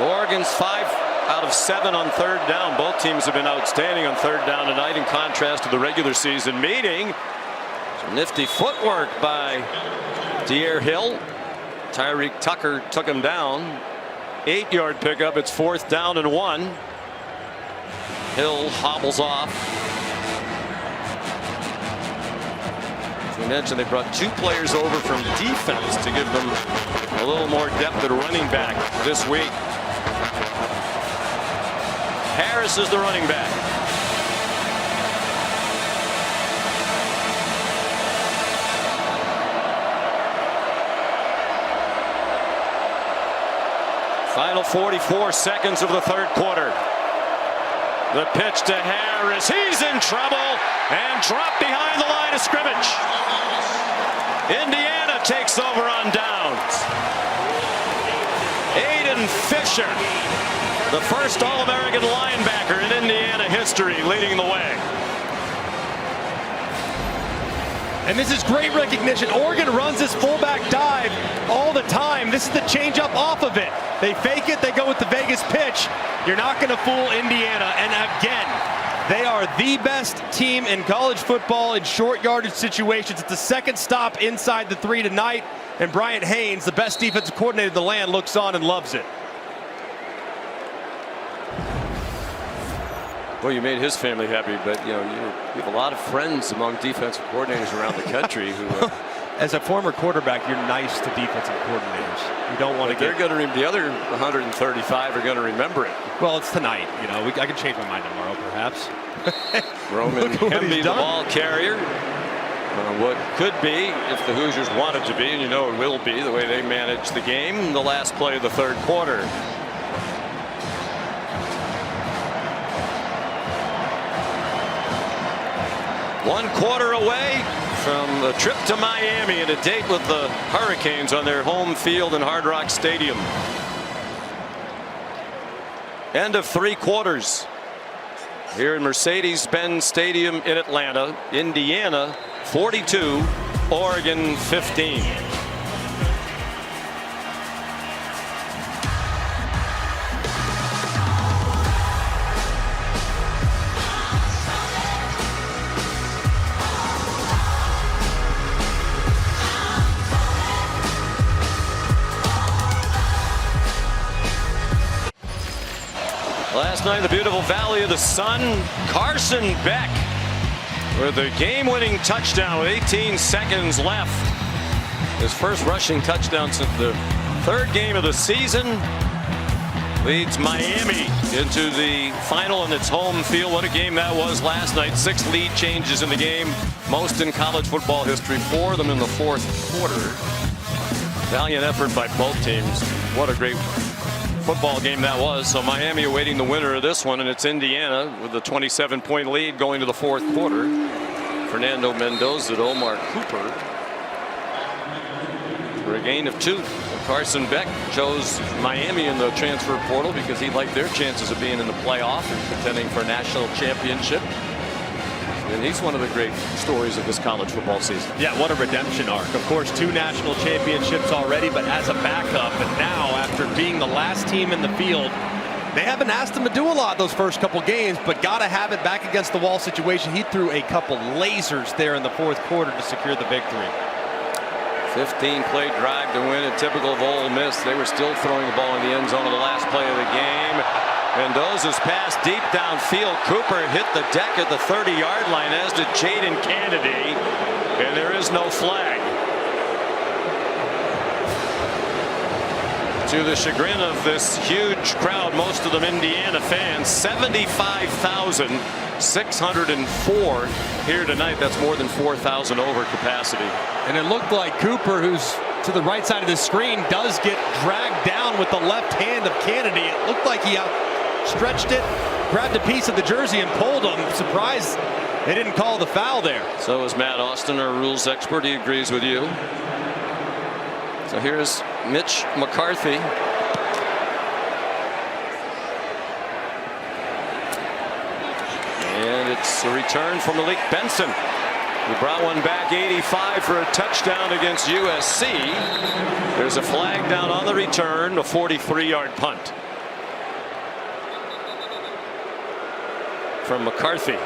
Oregon's 5 out of 7 on third down. Both teams have been outstanding on third down tonight, in contrast to the regular season meeting. Some nifty footwork by De'Aaron Hill. Tyreek Tucker took him down. 8-yard pickup. It's 4th down and 1. Hill hobbles off. As we mentioned, they brought 2 players over from defense to give them a little more depth at running back this week. Harris is the running back. Final 44 seconds of the third quarter. The pitch to Harris. He's in trouble and dropped behind the line of scrimmage. Indiana takes over on downs. Darian Fisher, the first All-American linebacker in Indiana history, leading the way. And this is great recognition. Oregon runs this fullback dive all the time. This is the change up off of it. They fake it, they go with the Vegas pitch. You're not going to fool Indiana. And again, they are the best team in college football in short yardage situations. It's the second stop inside the 3 tonight. And Bryant Haynes, the best defensive coordinator in the land, looks on and loves it. Well, you made his family happy, but you have a lot of friends among defensive coordinators around the country who. As a former quarterback, you're nice to defensive coordinators. You don't want to get. They're going to. The other 135 are going to remember it. Well, it's tonight. I can change my mind tomorrow, perhaps. Roman Hemby, the ball carrier. What could be, if the Hoosiers wanted to be, and it will be, the way they manage the game, the last play of the third quarter. One quarter away from a trip to Miami and a date with the Hurricanes on their home field in Hard Rock Stadium. End of 3 quarters here in Mercedes-Benz Stadium in Atlanta. Indiana 42, Oregon 15. Last night, the beautiful Valley of the Sun, Carson Beck with a game-winning touchdown with 18 seconds left. His first rushing touchdown since the 3rd game of the season. Leads Miami into the final on its home field. What a game that was last night. 6 lead changes in the game, most in college football history. 4 of them in the 4th quarter. Valiant effort by both teams. What a great football game that was. So Miami awaiting the winner of this one, and it's Indiana with a 27-point lead going to the 4th quarter. Fernando Mendoza to Omar Cooper for a gain of 2. Carson Beck chose Miami in the transfer portal because he liked their chances of being in the playoff and contending for a national championship. And he's one of the great stories of this college football season. Yeah, what a redemption arc. Of course, 2 national championships already, but as a backup. And now, after being the last team in the field, they haven't asked him to do a lot those first couple games, but got to have it back against the wall situation. He threw a couple lasers there in the 4th quarter to secure the victory. 15-play drive to win it, typical of Ole Miss. They were still throwing the ball in the end zone on the last play of the game. Mendoza's pass deep downfield. Cooper hit the deck at the 30-yard line, as did Jaden Kennedy, and there is no flag. To the chagrin of this huge crowd, most of them Indiana fans, 75,604 here tonight. That's more than 4,000 over capacity. And it looked like Cooper, who's to the right side of the screen, does get dragged down with the left hand of Kennedy. It looked like he outstretched it, grabbed a piece of the jersey and pulled him. Surprised they didn't call the foul there. So is Matt Austin, our rules expert. He agrees with you. So here's Mitch McCarthy. And it's a return from Malik Benson. He brought one back 85 for a touchdown against USC. There's a flag down on the return, a 43-yard punt from McCarthy.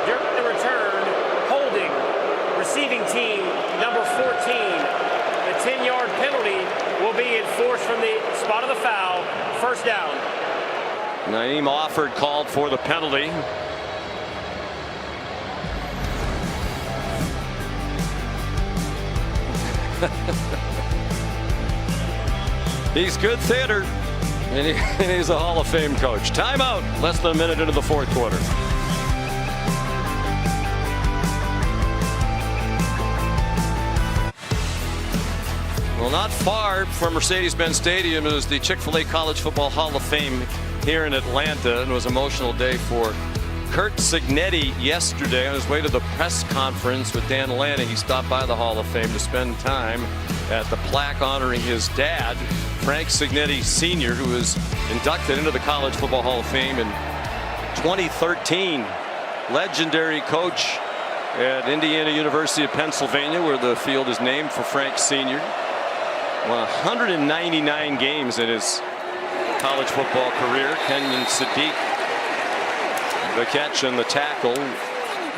During the return, holding receiving team number 14. The 10-yard penalty will be enforced from the spot of the foul. First down. Naeem Offord called for the penalty. He's good theater, and he's a Hall of Fame coach. Timeout, less than a minute into the 4th quarter. Well, not far from Mercedes-Benz Stadium is the Chick-fil-A College Football Hall of Fame here in Atlanta. It was an emotional day for Curt Cignetti yesterday on his way to the press conference with Dan Lanning. He stopped by the Hall of Fame to spend time at the plaque honoring his dad, Frank Cignetti Sr., who was inducted into the College Football Hall of Fame in 2013. Legendary coach at Indiana University of Pennsylvania, where the field is named for Frank Sr. Won 199 games in his college football career. Kenyon Sadiq, the catch and the tackle.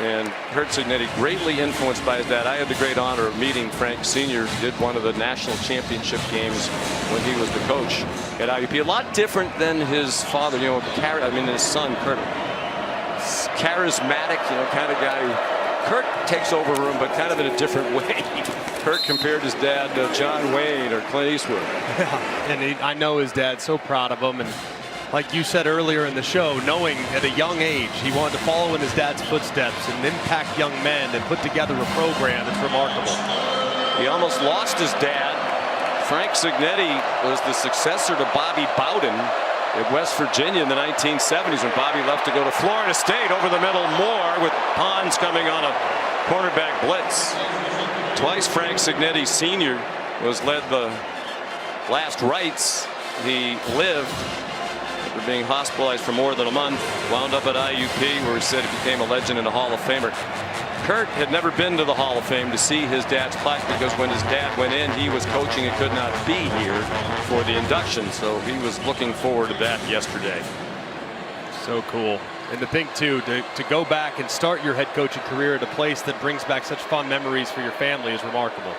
And Curt Cignetti, greatly influenced by his dad. I had the great honor of meeting Frank Sr. Did one of the national championship games when he was the coach at IUP. A lot different than his father, you know, his son, Curt. Charismatic, you know, kind of guy who Curt takes over a room, but kind of in a different way. Curt compared his dad to John Wayne or Clint Eastwood. Yeah, and I know his dad's so proud of him. And like you said earlier in the show, knowing at a young age he wanted to follow in his dad's footsteps and impact young men and put together a program that's remarkable. He almost lost his dad. Frank Cignetti was the successor to Bobby Bowden at West Virginia in the 1970s when Bobby left to go to Florida State. Over the middle more with Pons coming on a cornerback blitz. Twice Frank Cignetti Sr. was led the last rites. He lived after being hospitalized for more than a month. Wound up at IUP, where he said he became a legend and a Hall of Famer. Curt had never been to the Hall of Fame to see his dad's plaque because when his dad went in, he was coaching and could not be here for the induction. So he was looking forward to that yesterday. So cool. And to think, too, to go back and start your head coaching career at a place that brings back such fond memories for your family is remarkable.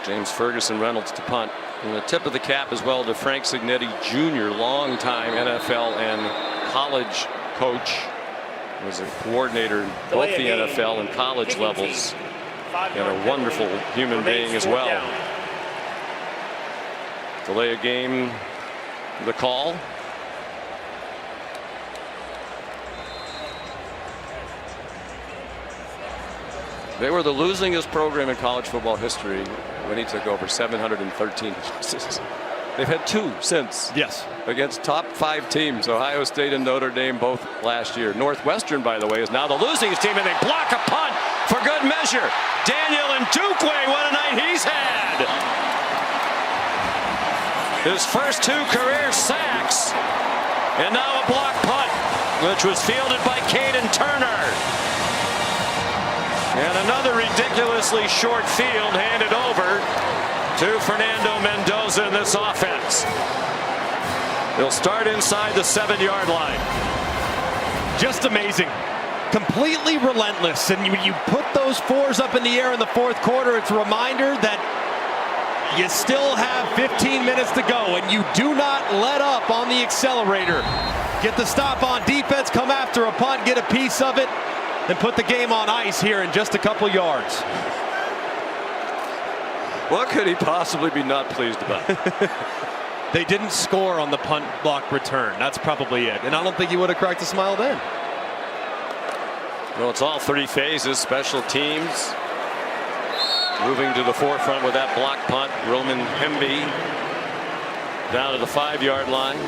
James Ferguson Reynolds to punt. And the tip of the cap as well to Frank Cignetti Jr., longtime NFL and college coach. Was a coordinator in both the NFL and college levels, and a wonderful human being as well. Delay a game, the call. They were the losingest program in college football history when he took over. 713 losses. They've had two since. Yes. Against top 5 teams, Ohio State and Notre Dame, both last year. Northwestern, by the way, is now the losing team, and they block a punt for good measure. Daniel Ndukwe, what a night he's had. His first 2 career sacks, and now a block punt, which was fielded by Caden Turner. And another ridiculously short field handed over to Fernando Mendoza in this offense. They'll start inside the 7-yard line. Just amazing. Completely relentless. And when you put those 4s up in the air in the 4th quarter, it's a reminder that you still have 15 minutes to go and you do not let up on the accelerator. Get the stop on defense, come after a punt, get a piece of it, and put the game on ice here in just a couple yards. What could he possibly be not pleased about? They didn't score on the punt block return. That's probably it. And I don't think he would have cracked a smile then. Well, it's all 3 phases. Special teams moving to the forefront with that block punt. Roman Hemby down to the 5-yard line.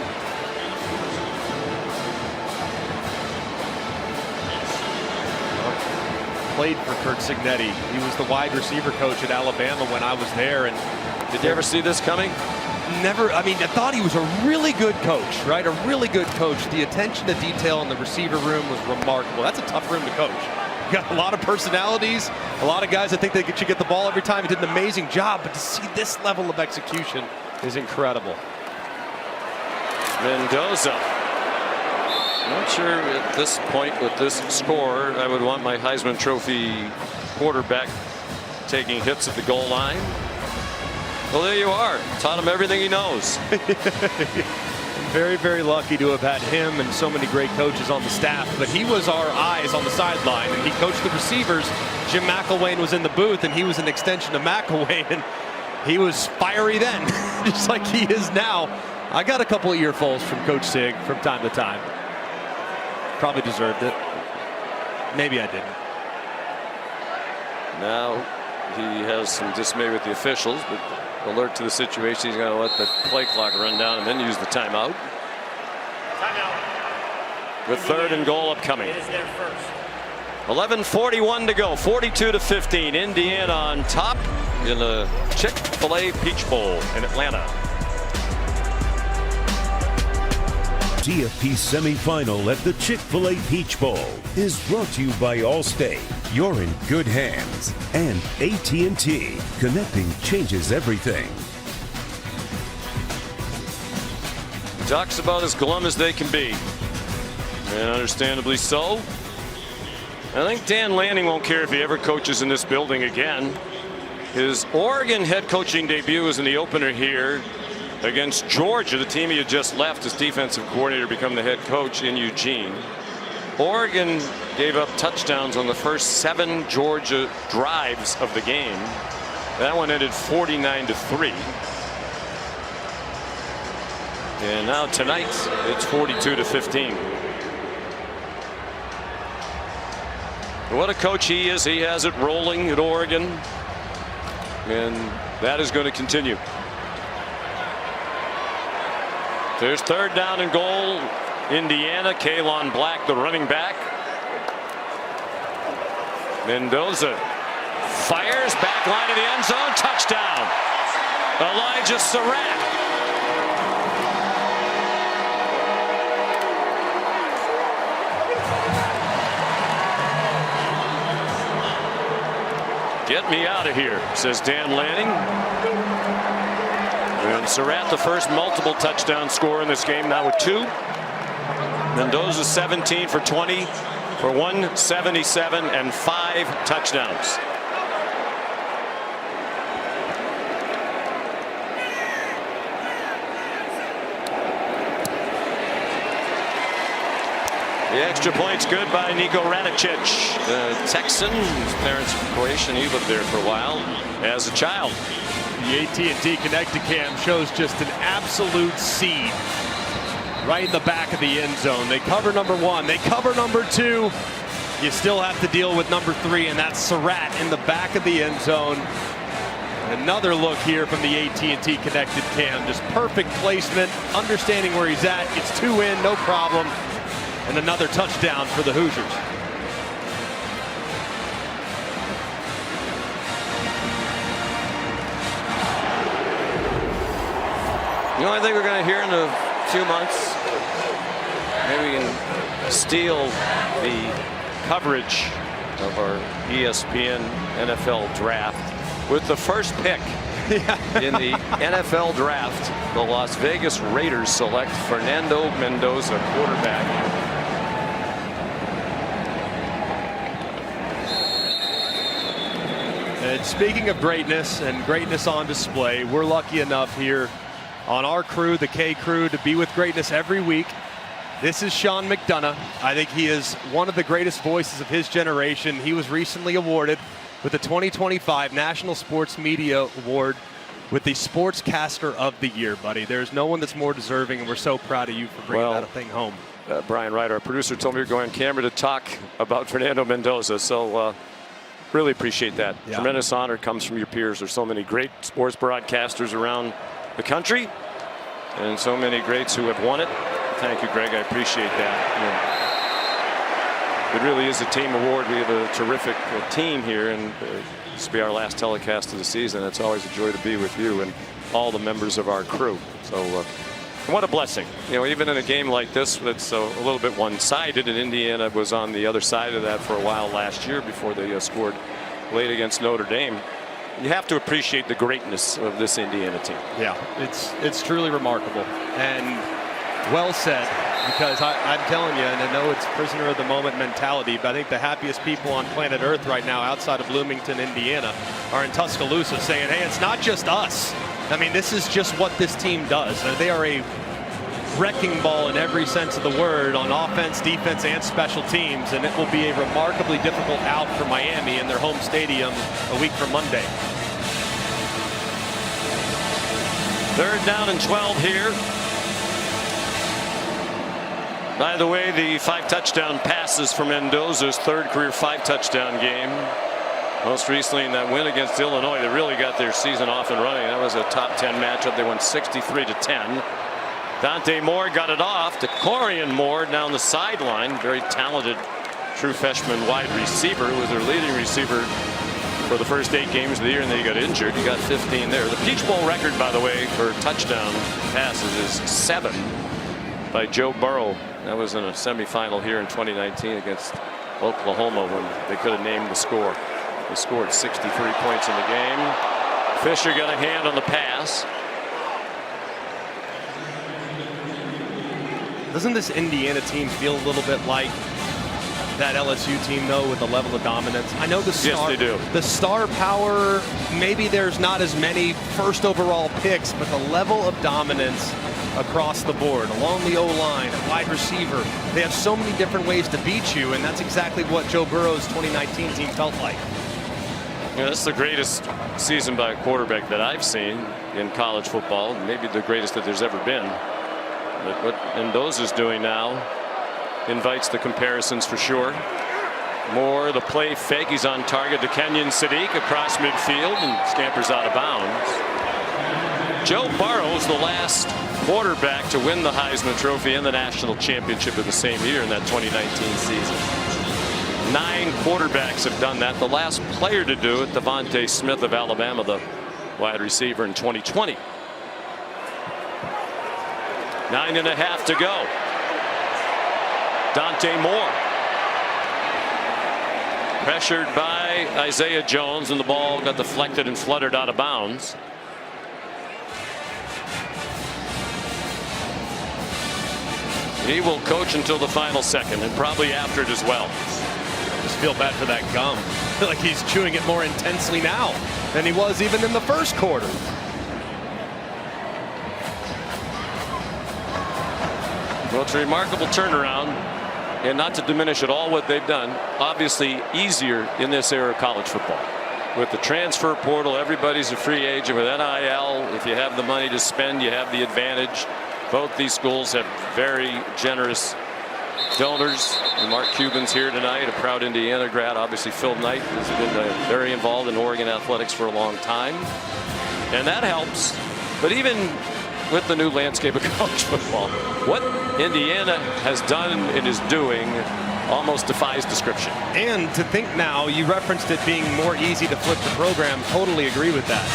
Played for Curt Cignetti. He was the wide receiver coach at Alabama when I was there. And did you ever see this coming? Never. I mean, I thought he was a really good coach, right? A really good coach. The attention to detail in the receiver room was remarkable. That's a tough room to coach. You got a lot of personalities, a lot of guys that think they should get the ball every time. He did an amazing job, but to see this level of execution is incredible. Mendoza. Not sure at this point with this score I would want my Heisman Trophy quarterback taking hits at the goal line. Well, there you are. Taught him everything he knows. Very, very lucky to have had him and so many great coaches on the staff. But he was our eyes on the sideline, and he coached the receivers. Jim McElwain was in the booth, and he was an extension of McElwain. And he was fiery then, just like he is now. I got a couple of earfuls from Coach Sig from time to time. Probably deserved it. Maybe I didn't. Now he has some dismay with the officials, but alert to the situation. He's going to let the play clock run down and then use the timeout. with 3rd and goal upcoming. It is their first. 11:41 to go. 42-15. Indiana on top in the Chick-fil-A Peach Bowl in Atlanta. CFP semifinal at the Chick-fil-A Peach Bowl is brought to you by Allstate. You're in good hands. And AT&T. Connecting changes everything. Talks about as glum as they can be. And understandably so. I think Dan Lanning won't care if he ever coaches in this building again. His Oregon head coaching debut is in the opener here against Georgia, the team he had just left as defensive coordinator, become the head coach in Eugene. Oregon gave up touchdowns on the first 7 Georgia drives of the game. That one ended 49-3. And now tonight it's 42-15. What a coach he is. He has it rolling at Oregon, and that is going to continue. There's 3rd down and goal. Indiana. Kalon Black, the running back. Mendoza fires, back line of the end zone, touchdown. Elijah Surratt. Get me out of here, says Dan Lanning. And Surratt, the first multiple touchdown scorer in this game, now with 2. Mendoza 17 for 20 for 177 and 5 touchdowns. The extra point's good by Niko Radicic, the Texan. His parents from Croatia, and he lived there for a while as a child. The AT&T Connected Cam shows just an absolute seed right in the back of the end zone. They cover number 1. They cover number 2. You still have to deal with number 3, and that's Surratt in the back of the end zone. Another look here from the AT&T Connected Cam. Just perfect placement, understanding where he's at. Gets 2 in, no problem. And another touchdown for the Hoosiers. The only thing we're going to hear in a few months, maybe we can steal the coverage of our ESPN NFL draft with the first pick in the NFL draft. The Las Vegas Raiders select Fernando Mendoza, quarterback. And speaking of greatness and greatness on display, we're lucky enough here on our crew, the K Crew, to be with greatness every week. This is Sean McDonough. I think he is one of the greatest voices of his generation. He was recently awarded with the 2025 National Sports Media Award with the Sportscaster of the Year, buddy. There's no one that's more deserving, and we're so proud of you for bringing that thing home. Brian Wright, our producer, told me you're going on camera to talk about Fernando Mendoza, so really appreciate that. Yeah. Tremendous honor comes from your peers. There's so many great sports broadcasters around the country and so many greats who have won it. Thank you, Greg. I appreciate that. It really is a team award. We have a terrific team here, and this will be our last telecast of the season. It's always a joy to be with you and all the members of our crew. So what a blessing. You know, even in a game like this that's a little bit one-sided, and Indiana was on the other side of that for a while last year before they scored late against Notre Dame. You have to appreciate the greatness of this Indiana team. Yeah, it's truly remarkable and well said, because I'm telling you, and I know it's prisoner of the moment mentality, but I think the happiest people on planet Earth right now outside of Bloomington, Indiana, are in Tuscaloosa saying, hey, it's not just us. I mean, this is just what this team does. They are a wrecking ball in every sense of the word on offense, defense, and special teams, and it will be a remarkably difficult out for Miami in their home stadium a week from Monday. 3rd down and 12 here. By the way, the 5 touchdown passes for Mendoza's 3rd career 5 touchdown game. Most recently in that win against Illinois, they really got their season off and running. That was a top 10 matchup. They won 63-10. Dante Moore got it off to Corian Moore down the sideline. Very talented true freshman wide receiver. Was their leading receiver for the first 8 games of the year, and then he got injured. He got 15 there. The Peach Bowl record, by the way, for touchdown passes is 7 by Joe Burrow. That was in a semifinal here in 2019 against Oklahoma when they could have named the score. They scored 63 points in the game. Fisher got a hand on the pass. Doesn't this Indiana team feel a little bit like that LSU team, though, with the level of dominance? I know the star, yes, they do. The star power, maybe there's not as many first overall picks, but the level of dominance across the board, along the O-line, wide receiver, they have so many different ways to beat you, and that's exactly what Joe Burrow's 2019 team felt like. Yeah, that's the greatest season by a quarterback that I've seen in college football, maybe the greatest that there's ever been. But what Mendoza's doing now invites the comparisons for sure. Moore, the play fake, he's on target to Kenyon Sadiq across midfield and scampers out of bounds. Joe Burrow's the last quarterback to win the Heisman Trophy and the national championship in the same year in that 2019 season. 9 quarterbacks have done that. The last player to do it, Devontae Smith of Alabama, the wide receiver in 2020. 9.5 to go. Dante Moore pressured by Isaiah Jones, and the ball got deflected and fluttered out of bounds. He will coach until the final second, and probably after it as well. I just feel bad for that gum. I feel like he's chewing it more intensely now than he was even in the first quarter. Well, it's a remarkable turnaround, and not to diminish at all what they've done. Obviously easier in this era of college football. With the transfer portal, everybody's a free agent. With NIL, if you have the money to spend, you have the advantage. Both these schools have very generous donors. And Mark Cuban's here tonight, a proud Indiana grad. Obviously, Phil Knight has been very involved in Oregon athletics for a long time, and that helps. But even with the new landscape of college football, what Indiana has done and is doing almost defies description. And to think now, you referenced it being more easy to flip the program. Totally agree with that.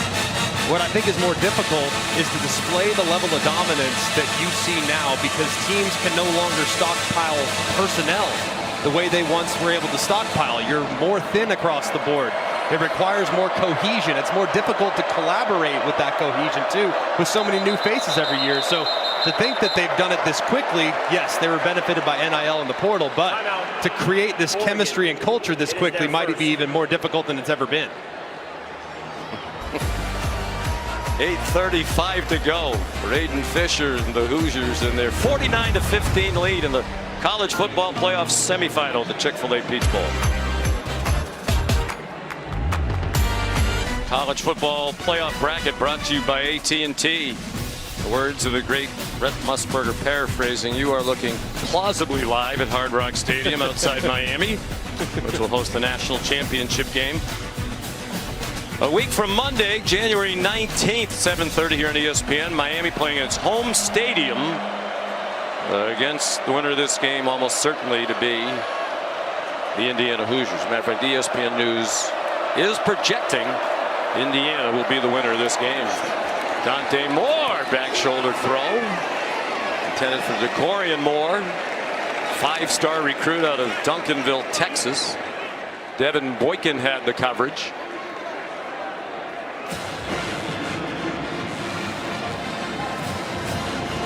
What I think is more difficult is to display the level of dominance that you see now, because teams can no longer stockpile personnel the way they once were able to stockpile. You're more thin across the board. It requires more cohesion. It's more difficult to collaborate with that cohesion too, with so many new faces every year. So to think that they've done it this quickly, yes, they were benefited by NIL and the portal, but to create this chemistry and culture this quickly might be even more difficult than it's ever been. 8:35 to go for Aiden Fisher and the Hoosiers in their 49-15 lead in the college football playoff semifinal of the Chick-fil-A Peach Bowl. College football playoff bracket brought to you by AT&T. The words of the great Brett Musburger paraphrasing, you are looking plausibly live at Hard Rock Stadium outside Miami, which will host the national championship game. A week from Monday, January 19th, 7:30 here on ESPN. Miami playing its home stadium against the winner of this game, almost certainly to be the Indiana Hoosiers. As a matter of fact, ESPN News is projecting Indiana will be the winner of this game. Dante Moore, back shoulder throw. Intended for DeCorian Moore. 5-star recruit out of Duncanville, Texas. Devin Boykin had the coverage.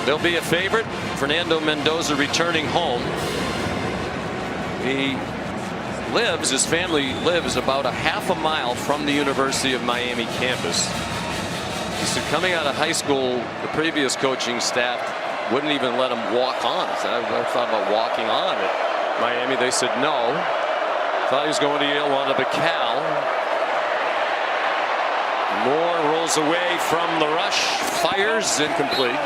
There'll be a favorite. Fernando Mendoza returning home. His family lives about a half a mile from the University of Miami campus. He said coming out of high school, the previous coaching staff wouldn't even let him walk on. I thought about walking on at Miami. They said no. Thought he was going to Yale, wound up at Cal. Moore rolls away from the rush, fires, incomplete.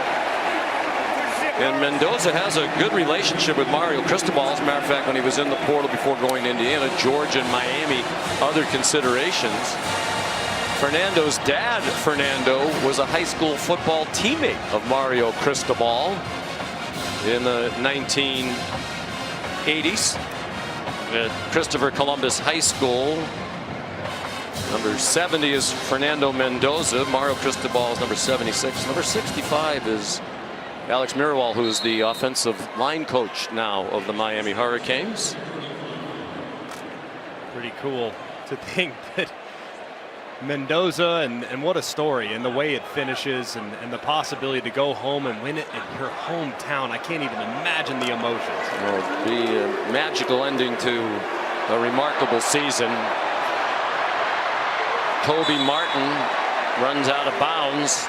And Mendoza has a good relationship with Mario Cristobal. As a matter of fact, when he was in the portal before going to Indiana, Georgia and Miami, other considerations Fernando's dad, Fernando, was a high school football teammate of Mario Cristobal in the 1980s at Christopher Columbus High School. Number 70 is Fernando Mendoza. Mario Cristobal is number 76. Number 65 is Alex Mirwal, who's the offensive line coach now of the Miami Hurricanes. Pretty cool to think that Mendoza, and what a story, and the way it finishes, and the possibility to go home and win it in your hometown. I can't even imagine the emotions. Well, it'll be a magical ending to a remarkable season. Kobe Martin runs out of bounds.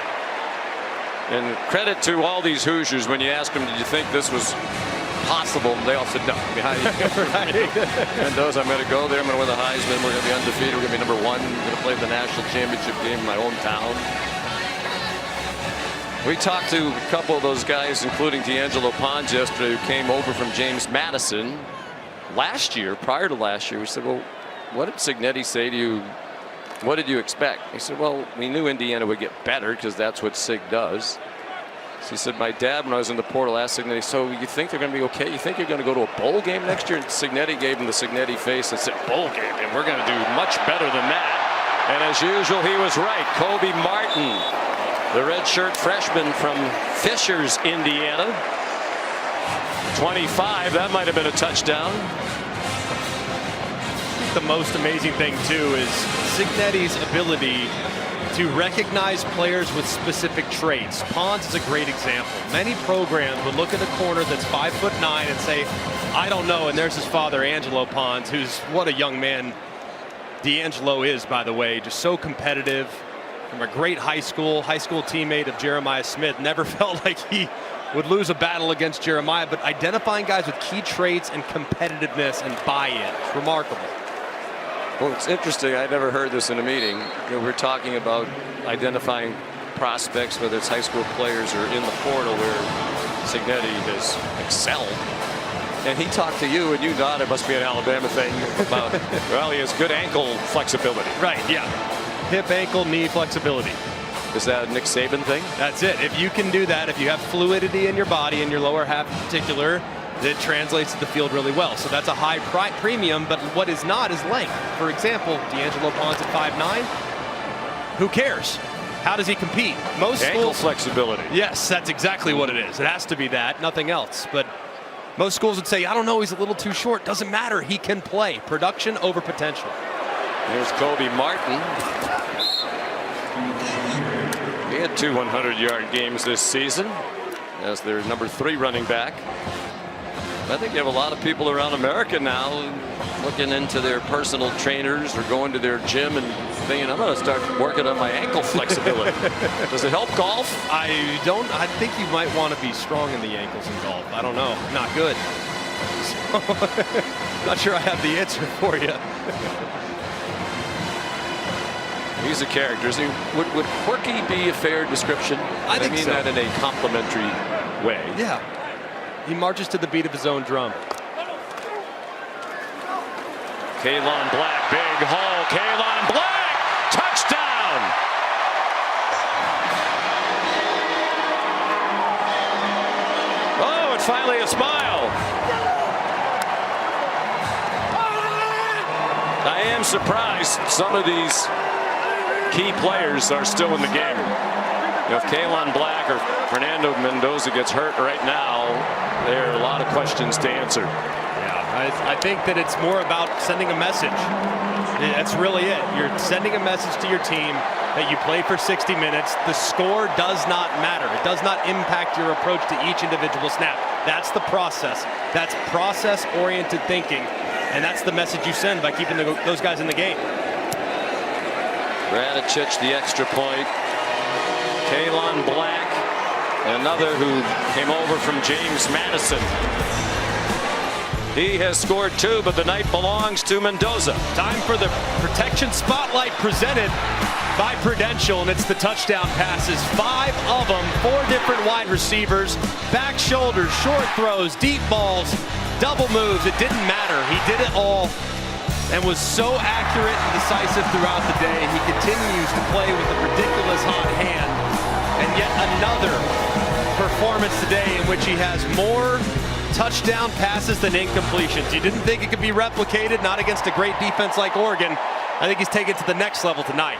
And credit to all these Hoosiers, when you ask them, did you think this was possible? They all said no. Mendoza, I'm going to go there. I'm going to win the Heisman. We're going to be undefeated. We're going to be number one. We're going to play the national championship game in my hometown. We talked to a couple of those guys, including D'Angelo Pons yesterday, who came over from James Madison last year, prior to last year. We said, well, what did Cignetti say to you? What did you expect? He said, well, we knew Indiana would get better because that's what Sig does. So he said, my dad, when I was in the portal, asked Cignetti, so you think they're going to be okay? You think you're going to go to a bowl game next year? And Cignetti gave him the Cignetti face and said, bowl game, and we're going to do much better than that. And as usual, he was right. Kobe Martin, the redshirt freshman from Fishers, Indiana. 25, that might have been a touchdown. The most amazing thing too is Cignetti's ability to recognize players with specific traits. Pons is a great example. Many programs would look at a corner that's 5'9" and say, I don't know. And there's his father, Angelo Pons, who's what a young man D'Angelo is, by the way, just so competitive. From a great high school teammate of Jeremiah Smith. Never felt like he would lose a battle against Jeremiah, but identifying guys with key traits and competitiveness and buy-in. It's remarkable. Well, it's interesting. I never heard this in a meeting. We're talking about identifying prospects, whether it's high school players or in the portal, where Cignetti has excelled. And he talked to you, and you thought it must be an Alabama thing about, well, he has good ankle flexibility. Right, yeah. Hip, ankle, knee flexibility. Is that a Nick Saban thing? That's it. If you can do that, if you have fluidity in your body, in your lower half in particular, that translates to the field really well. So that's a high premium, but what is not is length. For example, D'Angelo Pons at 5'9". Who cares? How does he compete? Most ankle schools, flexibility. Yes, that's exactly what it is. It has to be that, nothing else. But most schools would say, I don't know, he's a little too short. Doesn't matter. He can play. Production over potential. Here's Kobe Martin. He had 2 100-yard games this season as their number 3 running back. I think you have a lot of people around America now looking into their personal trainers or going to their gym and thinking, I'm going to start working on my ankle flexibility. Does it help golf? I think you might want to be strong in the ankles in golf. I don't know. Not good. So, not sure I have the answer for you. He's a character. Would quirky be a fair description? I think mean so. that in a complimentary way. Yeah. He marches to the beat of his own drum. Kalon Black, big haul. Kalon Black, touchdown! Oh, and finally a smile. I am surprised some of these key players are still in the game. If Kalon Black or Fernando Mendoza gets hurt right now, there are a lot of questions to answer. Yeah, I think that it's more about sending a message. That's really it. You're sending a message to your team that you play for 60 minutes. The score does not matter. It does not impact your approach to each individual snap. That's the process. That's process-oriented thinking. And that's the message you send by keeping those guys in the game. Radicic, the extra point. Kalon Black, another who came over from James Madison. He has scored 2, but the night belongs to Mendoza. Time for the protection spotlight presented by Prudential, and it's the touchdown passes. 5 of them, 4 different wide receivers, back shoulders, short throws, deep balls, double moves. It didn't matter. He did it all. and was so accurate and decisive throughout the day. He continues to play with a ridiculous hot hand. And yet another performance today in which he has more touchdown passes than incompletions. You didn't think it could be replicated, not against a great defense like Oregon. I think he's taken it to the next level tonight.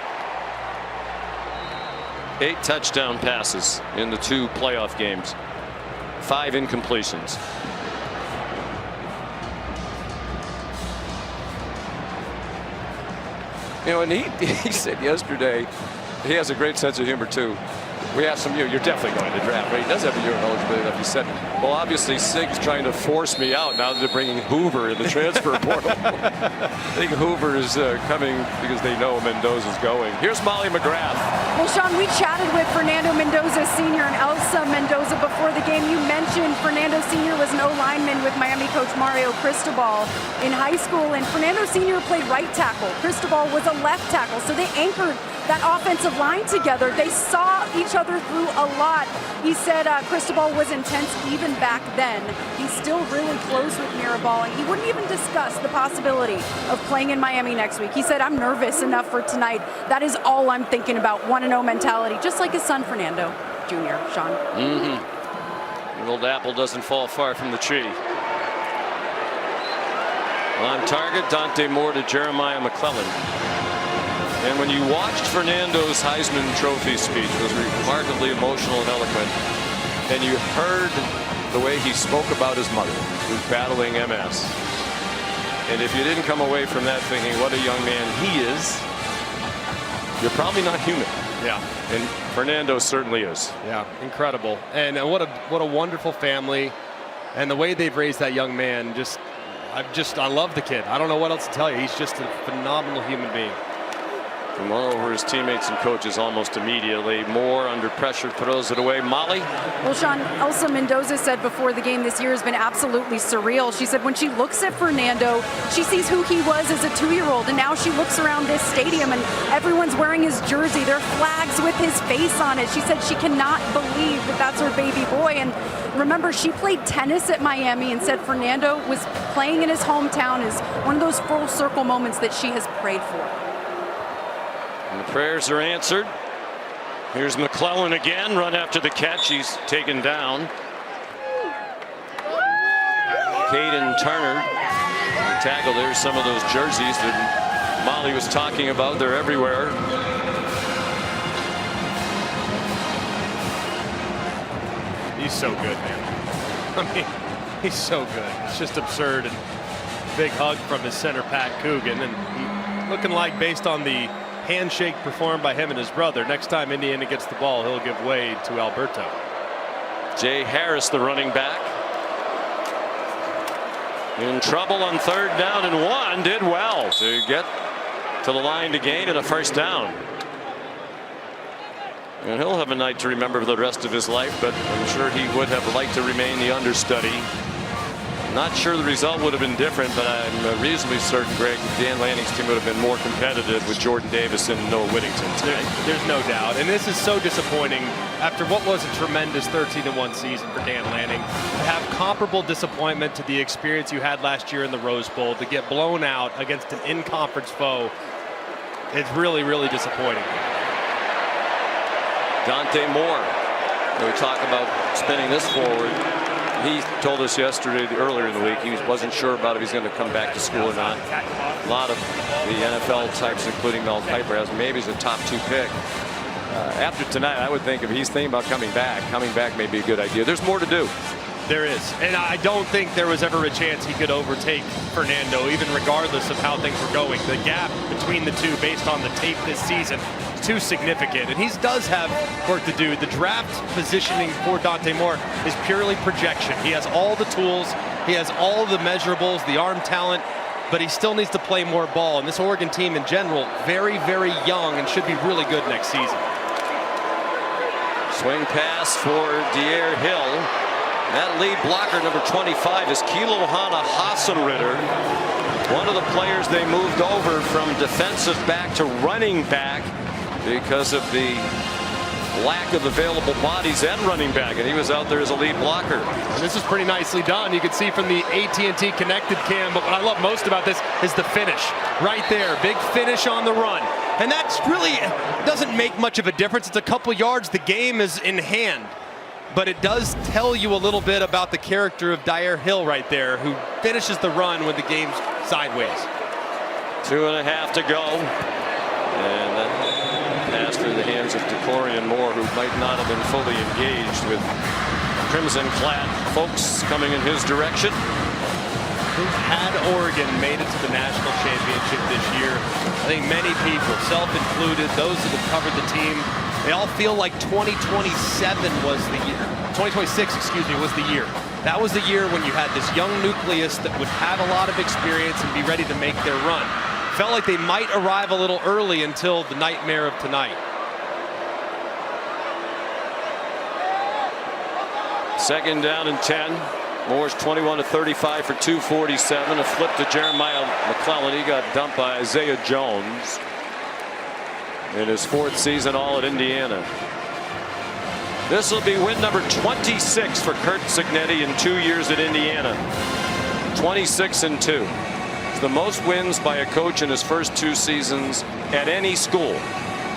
8 touchdown passes in the 2 playoff games. 5 incompletions. You know, and he said yesterday, he has a great sense of humor too. We asked him, you're definitely going to draft, right? He does have a year of eligibility left. He said, well, obviously Sig's trying to force me out now that they're bringing Hoover in the transfer portal. I think Hoover is coming because they know Mendoza's going. Here's Molly McGrath. Well, Sean, we chatted with Fernando Mendoza Sr. and Elsa Mendoza before the game. You mentioned Fernando Sr. was an O-lineman with Miami coach Mario Cristobal in high school, and Fernando Sr. played right tackle. Cristobal was a left tackle, so they anchored that offensive line together. They saw each other through a lot. He said Cristobal was intense even back then. He's still really close with Mirabal, and he wouldn't even discuss the possibility of playing in Miami next week. He said, I'm nervous enough for tonight. That is all I'm thinking about, 1-0 mentality, just like his son Fernando Jr., Sean. The old apple doesn't fall far from the tree. On target, Dante Moore to Jeremiah McClellan. And when you watched Fernando's Heisman Trophy speech, it was remarkably emotional and eloquent, and you heard the way he spoke about his mother, who's battling MS. And if you didn't come away from that thinking, what a young man he is, you're probably not human. Yeah. And Fernando certainly is. Yeah, incredible. And what a wonderful family. And the way they've raised that young man, I love the kid. I don't know what else to tell you. He's just a phenomenal human being. And won over his teammates and coaches almost immediately. Moore under pressure throws it away. Molly? Well, Sean, Elsa Mendoza said before the game this year has been absolutely surreal. She said when she looks at Fernando, she sees who he was as a 2-year-old, and now she looks around this stadium and everyone's wearing his jersey. There are flags with his face on it. She said she cannot believe that that's her baby boy. And remember, she played tennis at Miami and said Fernando was playing in his hometown is one of those full circle moments that she has prayed for. And the prayers are answered. Here's McClellan again, run after the catch. He's taken down. Caden Turner tackle. There's some of those jerseys that Molly was talking about. They're everywhere. He's so good, man. I mean, he's so good. It's just absurd. And big hug from his center, Pat Coogan. And he, looking like, based on the handshake performed by him and his brother, next time Indiana gets the ball, he'll give way to Alberto. Jay Harris, the running back, in trouble on 3rd down and 1. Did well to get to the line to gain and a 1st down. And he'll have a night to remember for the rest of his life, but I'm sure he would have liked to remain the understudy. Not sure the result would have been different, but I'm reasonably certain, Greg, Dan Lanning's team would have been more competitive with Jordan Davis and Noah Whittington tonight. There's no doubt. And this is so disappointing after what was a tremendous 13-1 season for Dan Lanning. To have comparable disappointment to the experience you had last year in the Rose Bowl, to get blown out against an in-conference foe, it's really, really disappointing. Dante Moore. We talk about spinning this forward. He told us earlier in the week, he wasn't sure about if he's going to come back to school or not. A lot of the NFL types, including Mel Kiper, has maybe he's a top 2 pick. After tonight, I would think if he's thinking about coming back may be a good idea. There's more to do. There is. And I don't think there was ever a chance he could overtake Fernando, even regardless of how things were going. The gap between the two, based on the tape this season, is too significant. And he does have work to do. The draft positioning for Dante Moore is purely projection. He has all the tools. He has all the measurables, the arm talent, but he still needs to play more ball. And this Oregon team in general, very, very young and should be really good next season. Swing pass for De'Air Hill. That lead blocker, number 25, is Kilohana Hassenritter, one of the players they moved over from defensive back to running back because of the lack of available bodies and running back, and he was out there as a lead blocker. And this is pretty nicely done. You can see from the AT&T connected cam, but what I love most about this is the finish. Right there, big finish on the run. And that's really doesn't make much of a difference. It's a couple yards. The game is in hand. But it does tell you a little bit about the character of Dyer Hill right there, who finishes the run when the game's sideways. 2.5 to go. And that pass through the hands of DeCorian Moore, who might not have been fully engaged with crimson clad folks coming in his direction. Who had Oregon made it to the national championship this year? I think many people, self-included, those that have covered the team, they all feel like 2027 was the year. 2026, excuse me, was the year. That was the year when you had this young nucleus that would have a lot of experience and be ready to make their run. Felt like they might arrive a little early until the nightmare of tonight. Second down and 10. Moore's 21 to 35 for 247. A flip to Jeremiah McClellan. He got dumped by Isaiah Jones in his 4th season all at Indiana. This will be win number 26 for Curt Cignetti in 2 years at Indiana. 26-2. It's the most wins by a coach in his first 2 seasons at any school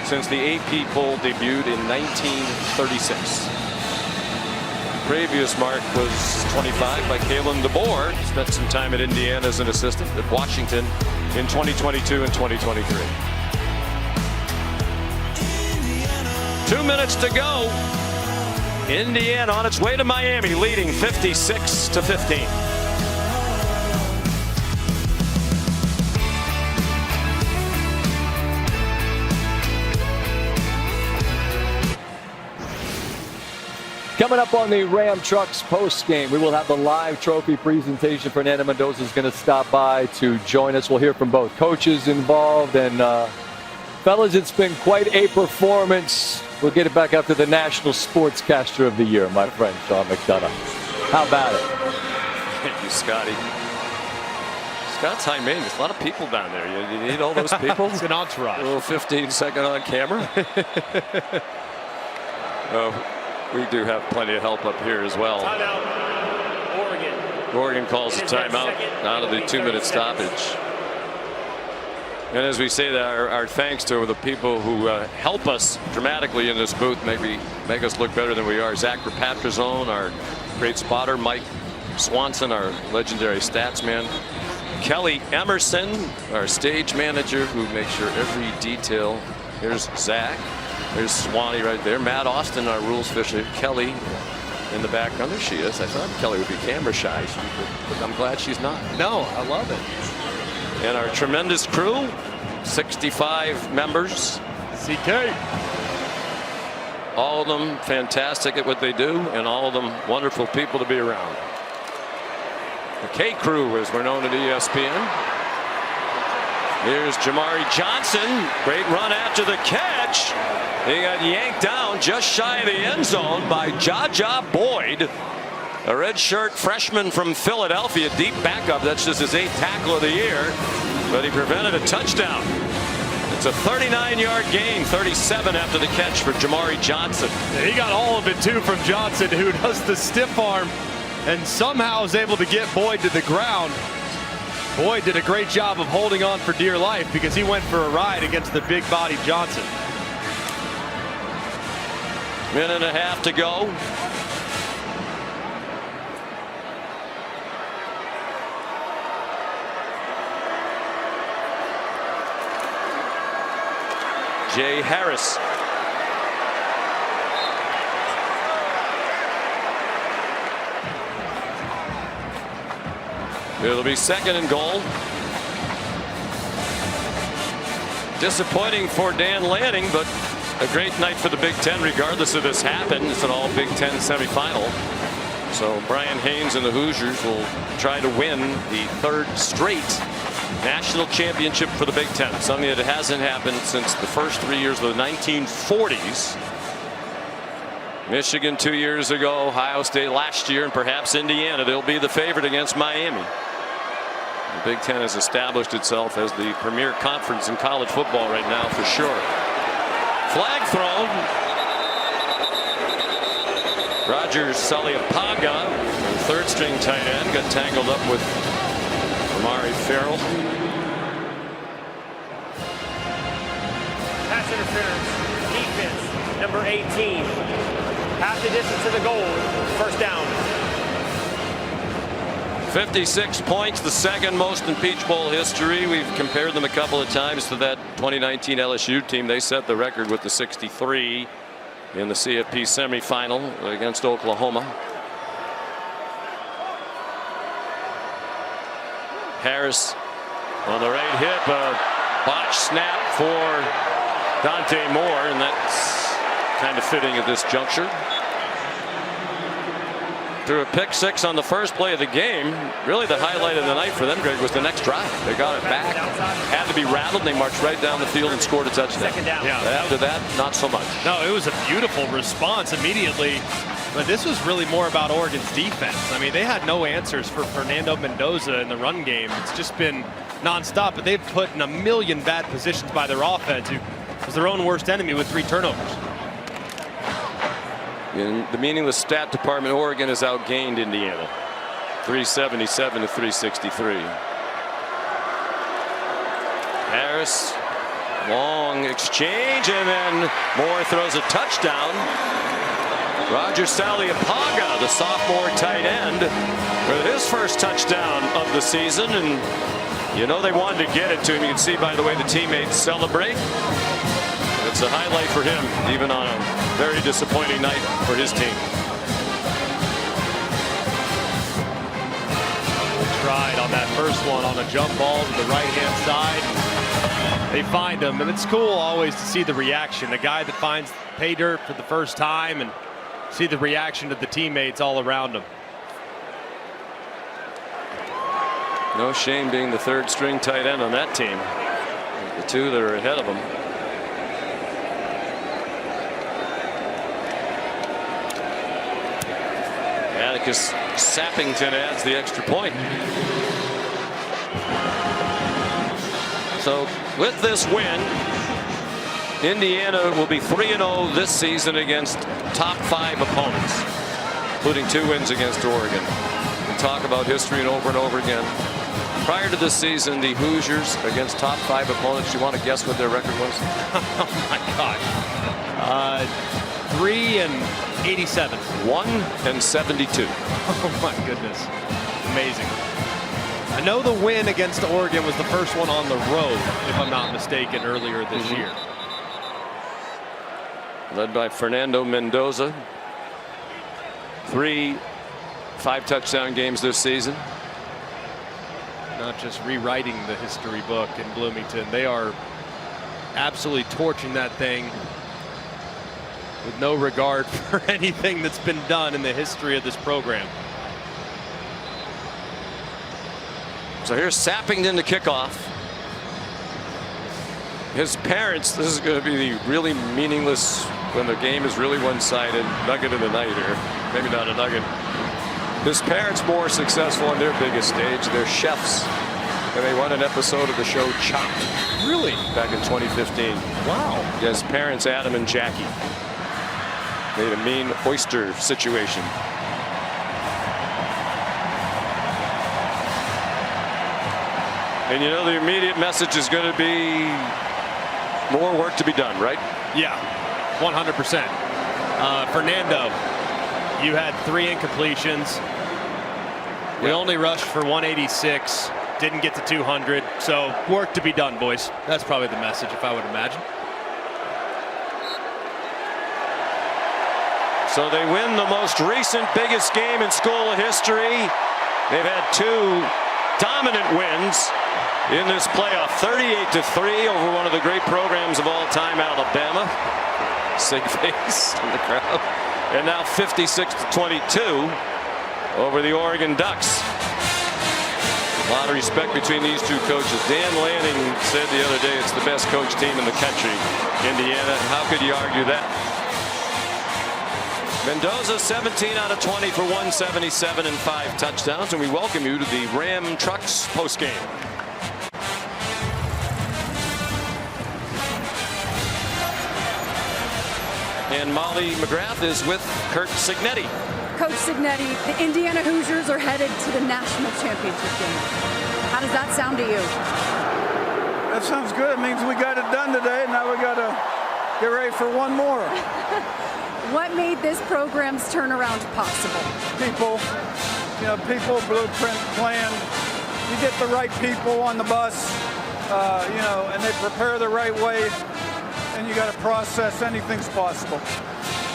since the AP poll debuted in 1936. Previous mark was 25 by Kalen DeBoer. Spent some time at Indiana as an assistant at Washington in 2022 and 2023. 2 minutes to go. Indiana on its way to Miami, leading 56-15. Coming up on the Ram Trucks post game, we will have the live trophy presentation. Fernando Mendoza is going to stop by to join us. We'll hear from both coaches involved. And fellas, it's been quite a performance. We'll get it back up to the National Sportscaster of the Year, my friend Sean McDonough. How about it? Thank you, Scotty. Scott's high maintenance. A lot of people down there. You need all those people. It's an entourage. A little 15-second on camera. We do have plenty of help up here as well. Timeout, Oregon. Oregon calls a timeout out of the 2-minute stoppage. And as we say that, our thanks to the people who help us dramatically in this booth, make us look better than we are. Zach Rapatrazone, our great spotter. Mike Swanson, our legendary stats man. Kelly Emerson, our stage manager, who makes sure every detail. Here's Zach. There's Swanee right there. Matt Austin, our rules official. Kelly in the background. There she is. I thought Kelly would be camera shy, but I'm glad she's not. No, I love it. And our tremendous crew, 65 members. CK. All of them fantastic at what they do, and all of them wonderful people to be around. The K crew, as we're known at ESPN. Here's Jamari Johnson. Great run after the catch. He got yanked down just shy of the end zone by Jaja Boyd, a redshirt freshman from Philadelphia, deep backup. That's just his 8th tackle of the year, but he prevented a touchdown. It's a 39-yard gain, 37 after the catch for Jamari Johnson. He got all of it too from Johnson, who does the stiff arm and somehow is able to get Boyd to the ground. Boyd did a great job of holding on for dear life because he went for a ride against the big body Johnson. Minute and a half to go. Jay Harris. It'll be 2nd and goal. Disappointing for Dan Lanning, but a great night for the Big Ten regardless of this happened. It's an all Big Ten semifinal. So Brian Haynes and the Hoosiers will try to win the 3rd straight national championship for the Big Ten. Something that hasn't happened since the first 3 years of the 1940s. Michigan 2 years ago, Ohio State last year, and perhaps Indiana. They'll be the favorite against Miami. The Big Ten has established itself as the premier conference in college football right now for sure. Flag thrown. Roger Saliapaga, the third string tight end, got tangled up with Amari Farrell. Pass interference, defense, number 18. Half the distance to the goal, first down. 56 points, the second most in Peach Bowl history. We've compared them a couple of times to that 2019 LSU team. They set the record with the 63 in the CFP semifinal against Oklahoma. Harris on the right hip, a botch snap for Dante Moore, and that's kind of fitting at this juncture. Threw a pick six on the first play of the game. Really the highlight of the night for them, Greg, was the next drive. They got it back, had to be rattled, and they marched right down the field and scored a touchdown. Yeah. But after that, not so much. No, it was a beautiful response immediately. But this was really more about Oregon's defense. I mean, they had no answers for Fernando Mendoza in the run game. It's just been nonstop, but they've put in a million bad positions by their offense, who was their own worst enemy with 3 turnovers. In the meaningless stat department, Oregon has outgained Indiana, 377 to 363. Harris, long exchange, and then Moore throws a touchdown. Roger Saliapaga, the sophomore tight end, with his first touchdown of the season, and you know they wanted to get it to him. You can see by the way the teammates celebrate. It's a highlight for him, even on a very disappointing night for his team. Tried on that first one on a jump ball to the right-hand side. They find him, and it's cool always to see the reaction. A guy that finds pay dirt for the first time and see the reaction of the teammates all around him. No shame being the third string tight end on that team. The two that are ahead of him. Atticus Sappington adds the extra point. So with this win, Indiana will be 3-0 this season against top 5 opponents, including 2 wins against Oregon. We talk about history and over again. Prior to this season, the Hoosiers against top 5 opponents, you want to guess what their record was? Oh my gosh. 3-87. 1-72. Oh my goodness. Amazing. I know the win against Oregon was the first one on the road, if I'm not mistaken, earlier this year. Led by Fernando Mendoza. 3 5-touchdown games this season. Not just rewriting the history book in Bloomington. They are absolutely torching that thing with no regard for anything that's been done in the history of this program. So here's Sappington to kick off. His parents, this is going to be the really meaningless, when the game is really one-sided, nugget of the night here. Maybe not a nugget. His parents more successful on their biggest stage. They're chefs, and they won an episode of the show Chopped. Really? Back in 2015. Wow. His parents, Adam and Jackie, made a mean oyster situation. And you know the immediate message is going to be more work to be done, right? Yeah, 100%. Fernando, you had 3 incompletions. We only rushed for 186, didn't get to 200, so work to be done, boys. That's probably the message, if I would imagine. So they win the most recent biggest game in school history. They've had 2 dominant wins in this playoff, 38-3 over one of the great programs of all time, Alabama. Sig face in the crowd. And now 56-22 over the Oregon Ducks. A lot of respect between these 2 coaches. Dan Lanning said the other day it's the best coach team in the country, Indiana. How could you argue that? Mendoza 17 out of 20 for 177 and 5 touchdowns, and we welcome you to the Ram Trucks postgame. And Molly McGrath is with Kurt Signetti. Coach Signetti, the Indiana Hoosiers are headed to the national championship game. How does that sound to you? That sounds good. It means we got it done today. Now we got to get ready for one more. What made this program's turnaround possible? People, people, blueprint, plan. You get the right people on the bus, and they prepare the right way, and you got to process anything's possible.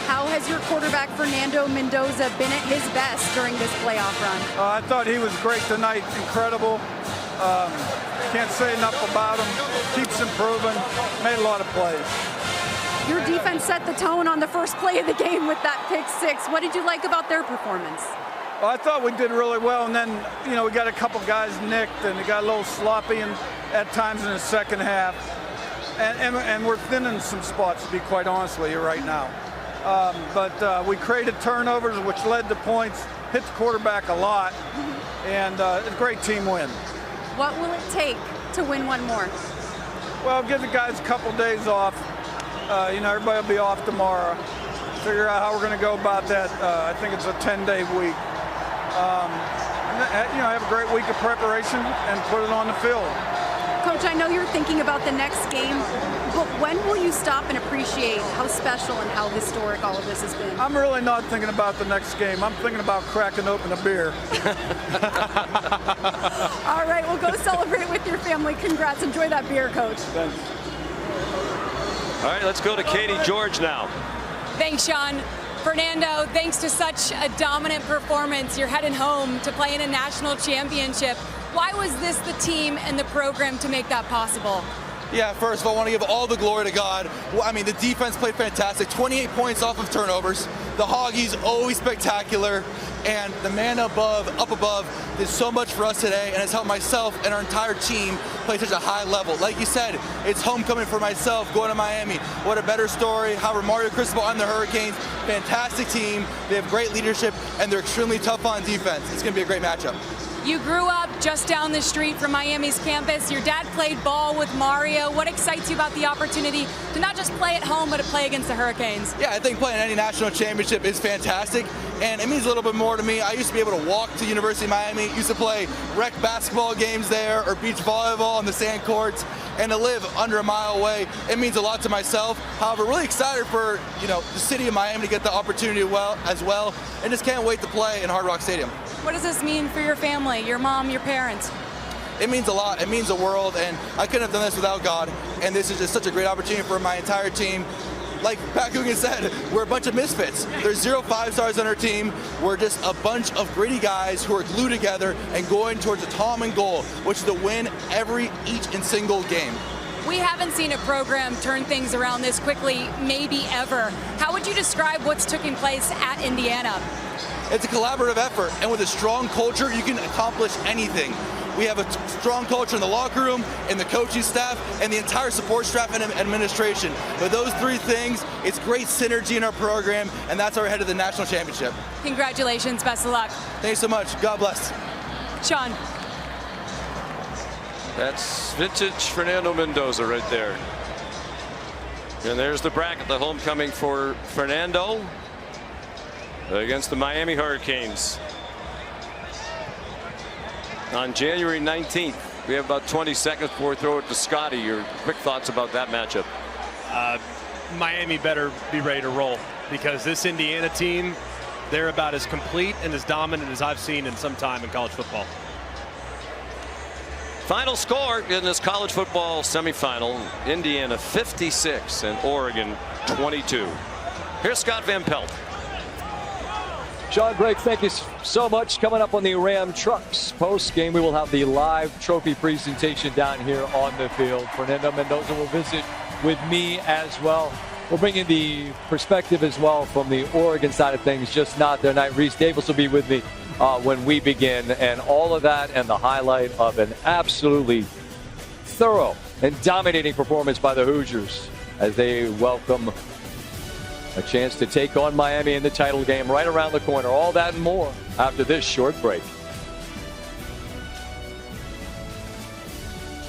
How has your quarterback Fernando Mendoza been at his best during this playoff run? I thought he was great tonight, incredible. Can't say enough about him. Keeps improving, made a lot of plays. Your defense set the tone on the first play of the game with that pick six. What did you like about their performance? Well, I thought we did really well, and then, we got a couple guys nicked, and it got a little sloppy at times in the second half. And we're thinning some spots, to be quite honest with you, right now. But we created turnovers, which led to points, hit the quarterback a lot, and a great team win. What will it take to win one more? Well, give the guys a couple days off. Everybody will be off tomorrow. Figure out how we're going to go about that. I think it's a 10-day week. Have a great week of preparation and put it on the field. Coach, I know you're thinking about the next game, but when will you stop and appreciate how special and how historic all of this has been? I'm really not thinking about the next game. I'm thinking about cracking open a beer. All right, well, go celebrate with your family. Congrats. Enjoy that beer, Coach. Thanks. All right, let's go to Katie George now. Thanks, Sean. Fernando, thanks to such a dominant performance, you're heading home to play in a national championship. Why was this the team and the program to make that possible? Yeah, first of all, I want to give all the glory to God. I mean, the defense played fantastic. 28 points off of turnovers. The Hoggies, always spectacular. And the man up above did so much for us today and has helped myself and our entire team play such a high level. Like you said, it's homecoming for myself going to Miami. What a better story. However, Mario Cristobal and the Hurricanes, fantastic team. They have great leadership and they're extremely tough on defense. It's going to be a great matchup. You grew up just down the street from Miami's campus. Your dad played ball with Mario. What excites you about the opportunity to not just play at home, but to play against the Hurricanes? Yeah, I think playing any national championship is fantastic, and it means a little bit more to me. I used to be able to walk to University of Miami, used to play rec basketball games there or beach volleyball on the sand courts, and to live under a mile away, it means a lot to myself. However, really excited for the city of Miami to get the opportunity as well, and just can't wait to play in Hard Rock Stadium. What does this mean for your family, your mom, your parents? It means a lot. It means the world, and I couldn't have done this without God. And this is just such a great opportunity for my entire team. Like Pat Coogan said, we're a bunch of misfits. There's 0 5-stars on our team. We're just a bunch of gritty guys who are glued together and going towards a common goal, which is to win each and single game. We haven't seen a program turn things around this quickly, maybe ever. How would you describe what's taking place at Indiana? It's a collaborative effort, and with a strong culture, you can accomplish anything. We have a strong culture in the locker room, in the coaching staff, and the entire support staff and administration. With those three things, it's great synergy in our program, and that's our head of the national championship. Congratulations, best of luck. Thanks so much. God bless. Sean. That's vintage Fernando Mendoza right there. And there's the bracket, the homecoming for Fernando against the Miami Hurricanes. On January 19th, we have about 20 seconds before we throw it to Scotty. Your quick thoughts about that matchup? Miami better be ready to roll, because this Indiana team, they're about as complete and as dominant as I've seen in some time in college football. Final score in this college football semifinal: Indiana 56 and Oregon 22. Here's Scott Van Pelt. Sean, Greg, thank you so much. Coming up on the Ram Trucks post game, we will have the live trophy presentation down here on the field. Fernando Mendoza will visit with me as well. We'll bring in the perspective as well from the Oregon side of things, just not their night. Reese Davis will be with me when we begin, and all of that and the highlight of an absolutely thorough and dominating performance by the Hoosiers as they welcome a chance to take on Miami in the title game right around the corner. All that and more after this short break.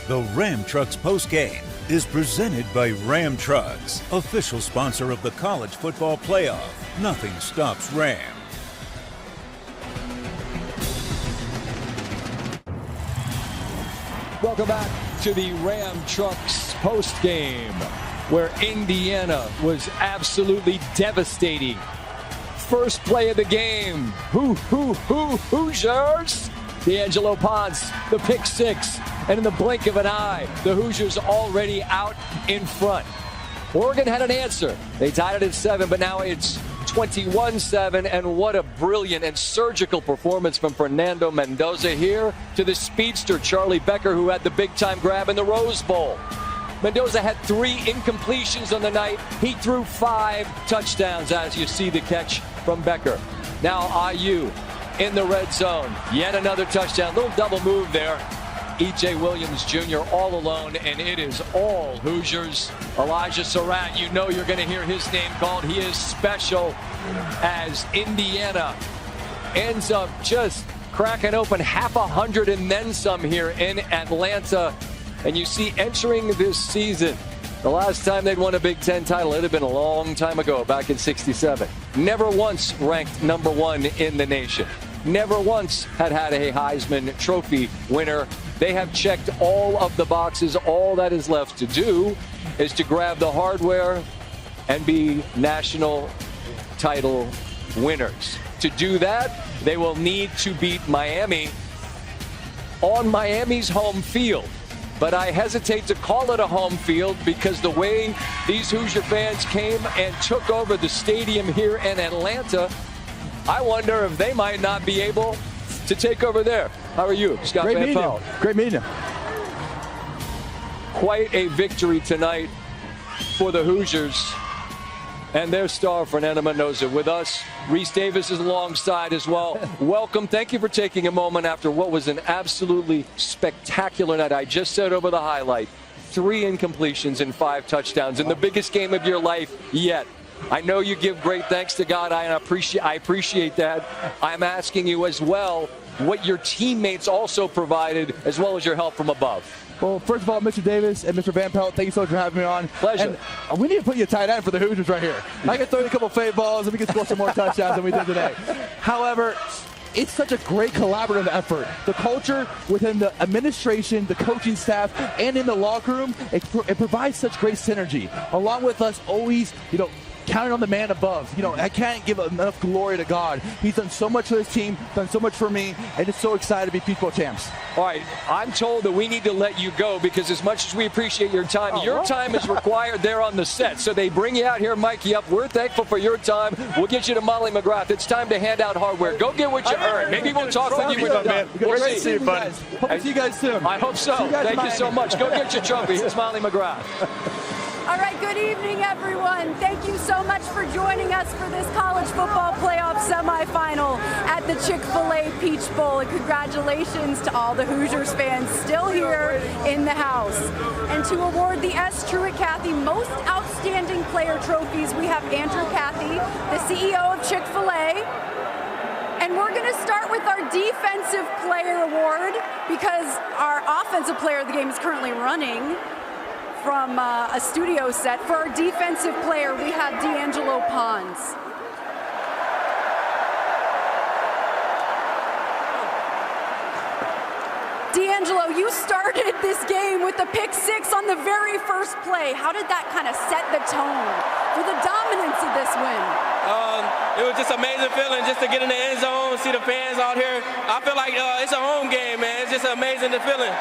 The Ram Trucks postgame is presented by Ram Trucks, official sponsor of the College Football Playoff. Nothing stops Ram. Welcome back to the Ram Trucks postgame, where Indiana was absolutely devastating. First play of the game. Hoosiers! D'Angelo Ponce, the pick six. And in the blink of an eye, the Hoosiers already out in front. Oregon had an answer. They tied it at 7, but now it's 21-7. And what a brilliant and surgical performance from Fernando Mendoza here to the speedster Charlie Becker, who had the big-time grab in the Rose Bowl. Mendoza had 3 incompletions on the night. He threw 5 touchdowns, as you see the catch from Becker. Now IU in the red zone. Yet another touchdown. Little double move there. E.J. Williams Jr. all alone, and it is all Hoosiers. Elijah Surratt, you know you're going to hear his name called. He is special as Indiana ends up just cracking open half 100 and then some here in Atlanta. And you see, entering this season, the last time they'd won a Big Ten title, it had been a long time ago, back in '67. Never once ranked number 1 in the nation. Never once had a Heisman Trophy winner. They have checked all of the boxes. All that is left to do is to grab the hardware and be national title winners. To do that, they will need to beat Miami on Miami's home field. But I hesitate to call it a home field because the way these Hoosier fans came and took over the stadium here in Atlanta, I wonder if they might not be able to take over there. How are you, Scott Van Pelt? Great meeting. Quite a victory tonight for the Hoosiers and their star, Fernando Mendoza. With us, Reese Davis is alongside as well. Welcome. Thank you for taking a moment after what was an absolutely spectacular night. I just said over the highlight, 3 incompletions and 5 touchdowns in the biggest game of your life yet. I know you give great thanks to God. I appreciate that. I'm asking you as well what your teammates also provided, as well as your help from above. Well, first of all, Mr. Davis and Mr. Van Pelt, thank you so much for having me on. Pleasure. And we need to put you a tight end for the Hoosiers right here. I can throw you a couple fade balls and we can score some more touchdowns than we did today. However, it's such a great collaborative effort. The culture within the administration, the coaching staff, and in the locker room, it provides such great synergy. Along with us always, counting on the man above. I can't give enough glory to God. He's done so much for this team, done so much for me, and just so excited to be Peach Bowl champs. All right, I'm told that we need to let you go because as much as we appreciate your time, your time is required there on the set. So they bring you out here, mic you up. We're thankful for your time. We'll get you to Molly McGrath. It's time to hand out hardware. Go get what you earned. Maybe we'll talk with you. We'll see you, buddy. Hope to see you guys soon. I hope so. Thank you so much. Go get your trophy. Here's Molly McGrath. All right, good evening, everyone. Thank you so much for joining us for this college football playoff semifinal at the Chick-fil-A Peach Bowl. And congratulations to all the Hoosiers fans still here in the house. And to award the S. Truett Cathy Most Outstanding Player trophies, we have Andrew Cathy, the CEO of Chick-fil-A. And we're going to start with our Defensive Player Award because our Offensive Player of the game is currently running from a studio set. For our defensive player, we have D'Angelo Ponce. D'Angelo, you started this game with the pick six on the very first play. How did that kind of set the tone for the dominance of this win? It was just an amazing feeling just to get in the end zone, see the fans out here. I feel like it's a home game, man. It's just amazing feeling.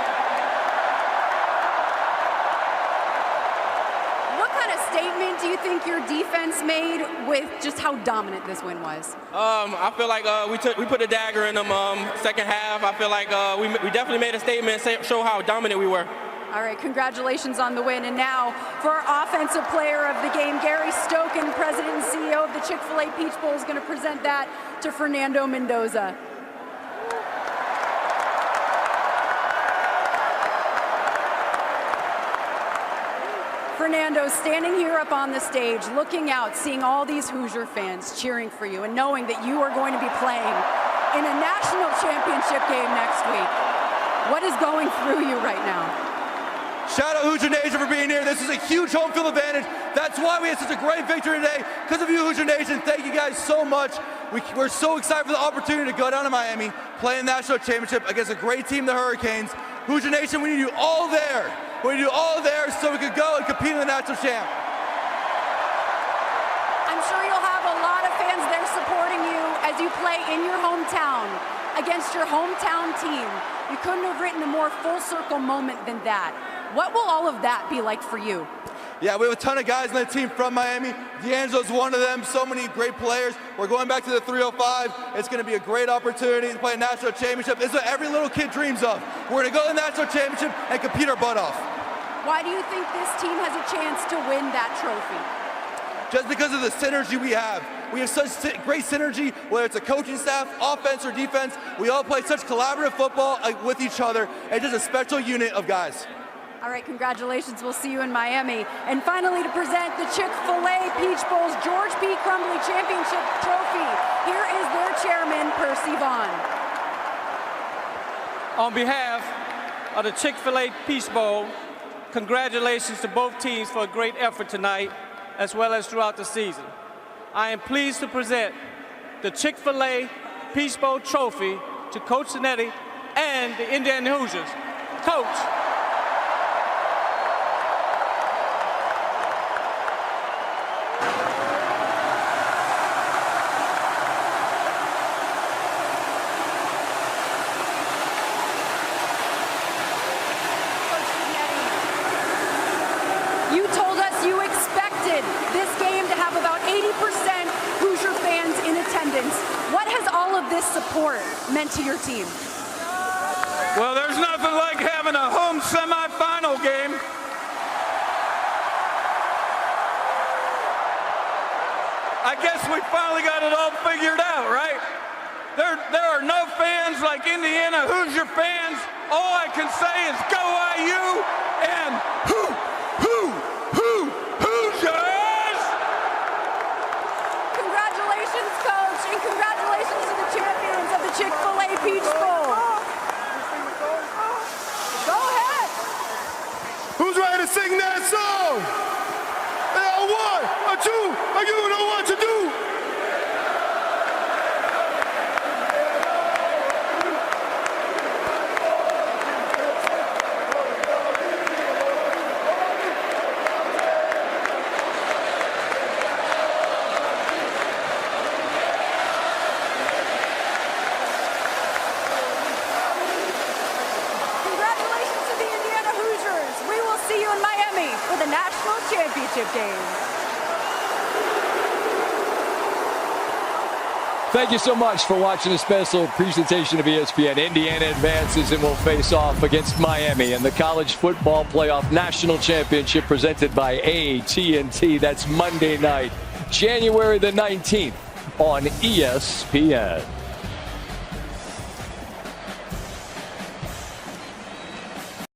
Statement do you think your defense made with just how dominant this win was? I feel like we put a dagger in them second half. I feel like we definitely made a statement, show how dominant we were. All right, congratulations on the win. And now for our offensive player of the game, Gary Stoken, President and CEO of the Chick-fil-A Peach Bowl, is going to present that to Fernando Mendoza. Fernando, standing here up on the stage, looking out, seeing all these Hoosier fans cheering for you and knowing that you are going to be playing in a national championship game next week. What is going through you right now? Shout out Hoosier Nation for being here. This is a huge home field advantage. That's why we had such a great victory today, because of you, Hoosier Nation. Thank you guys so much. We're so excited for the opportunity to go down to Miami, play in the national championship against a great team, the Hurricanes. Hoosier Nation, we need you all there. We need you all there so we could go and compete in the national champ. I'm sure you'll have a lot of fans there supporting you as you play in your hometown against your hometown team. You couldn't have written a more full circle moment than that. What will all of that be like for you? Yeah, we have a ton of guys on the team from Miami. D'Angelo's one of them. So many great players. We're going back to the 305. It's going to be a great opportunity to play a national championship. This is what every little kid dreams of. We're going to go to the national championship and compete our butt off. Why do you think this team has a chance to win that trophy? Just because of the synergy we have. We have such great synergy, whether it's a coaching staff, offense, or defense. We all play such collaborative football with each other. It's just a special unit of guys. All right, congratulations. We'll see you in Miami. And finally, to present the Chick-fil-A Peach Bowl's George P. Crumbly Championship Trophy, here is their chairman, Percy Vaughn. On behalf of the Chick-fil-A Peach Bowl, congratulations to both teams for a great effort tonight, as well as throughout the season. I am pleased to present the Chick-fil-A Peach Bowl Trophy to Coach Zanetti and the Indiana Hoosiers. Coach. You told us you expected this game to have about 80% Hoosier fans in attendance. What has all of this support meant to your team? Well, there's nothing like having a home semifinal game. I guess we finally got it all figured out, right? There are no fans like Indiana Hoosier fans. All I can say is go IU and Hoosiers! Congratulations, Coach, and congratulations to the champions of the Chick-fil-A Peach Bowl. Go ahead. Who's ready to sing that song? And a one, a two, a you know what to do. Congratulations to the Indiana Hoosiers. We will see you in Miami for the national championship game. Thank you so much for watching a special presentation of ESPN. Indiana advances and will face off against Miami in the College Football Playoff National Championship presented by AT&T. That's Monday night, January the 19th on ESPN.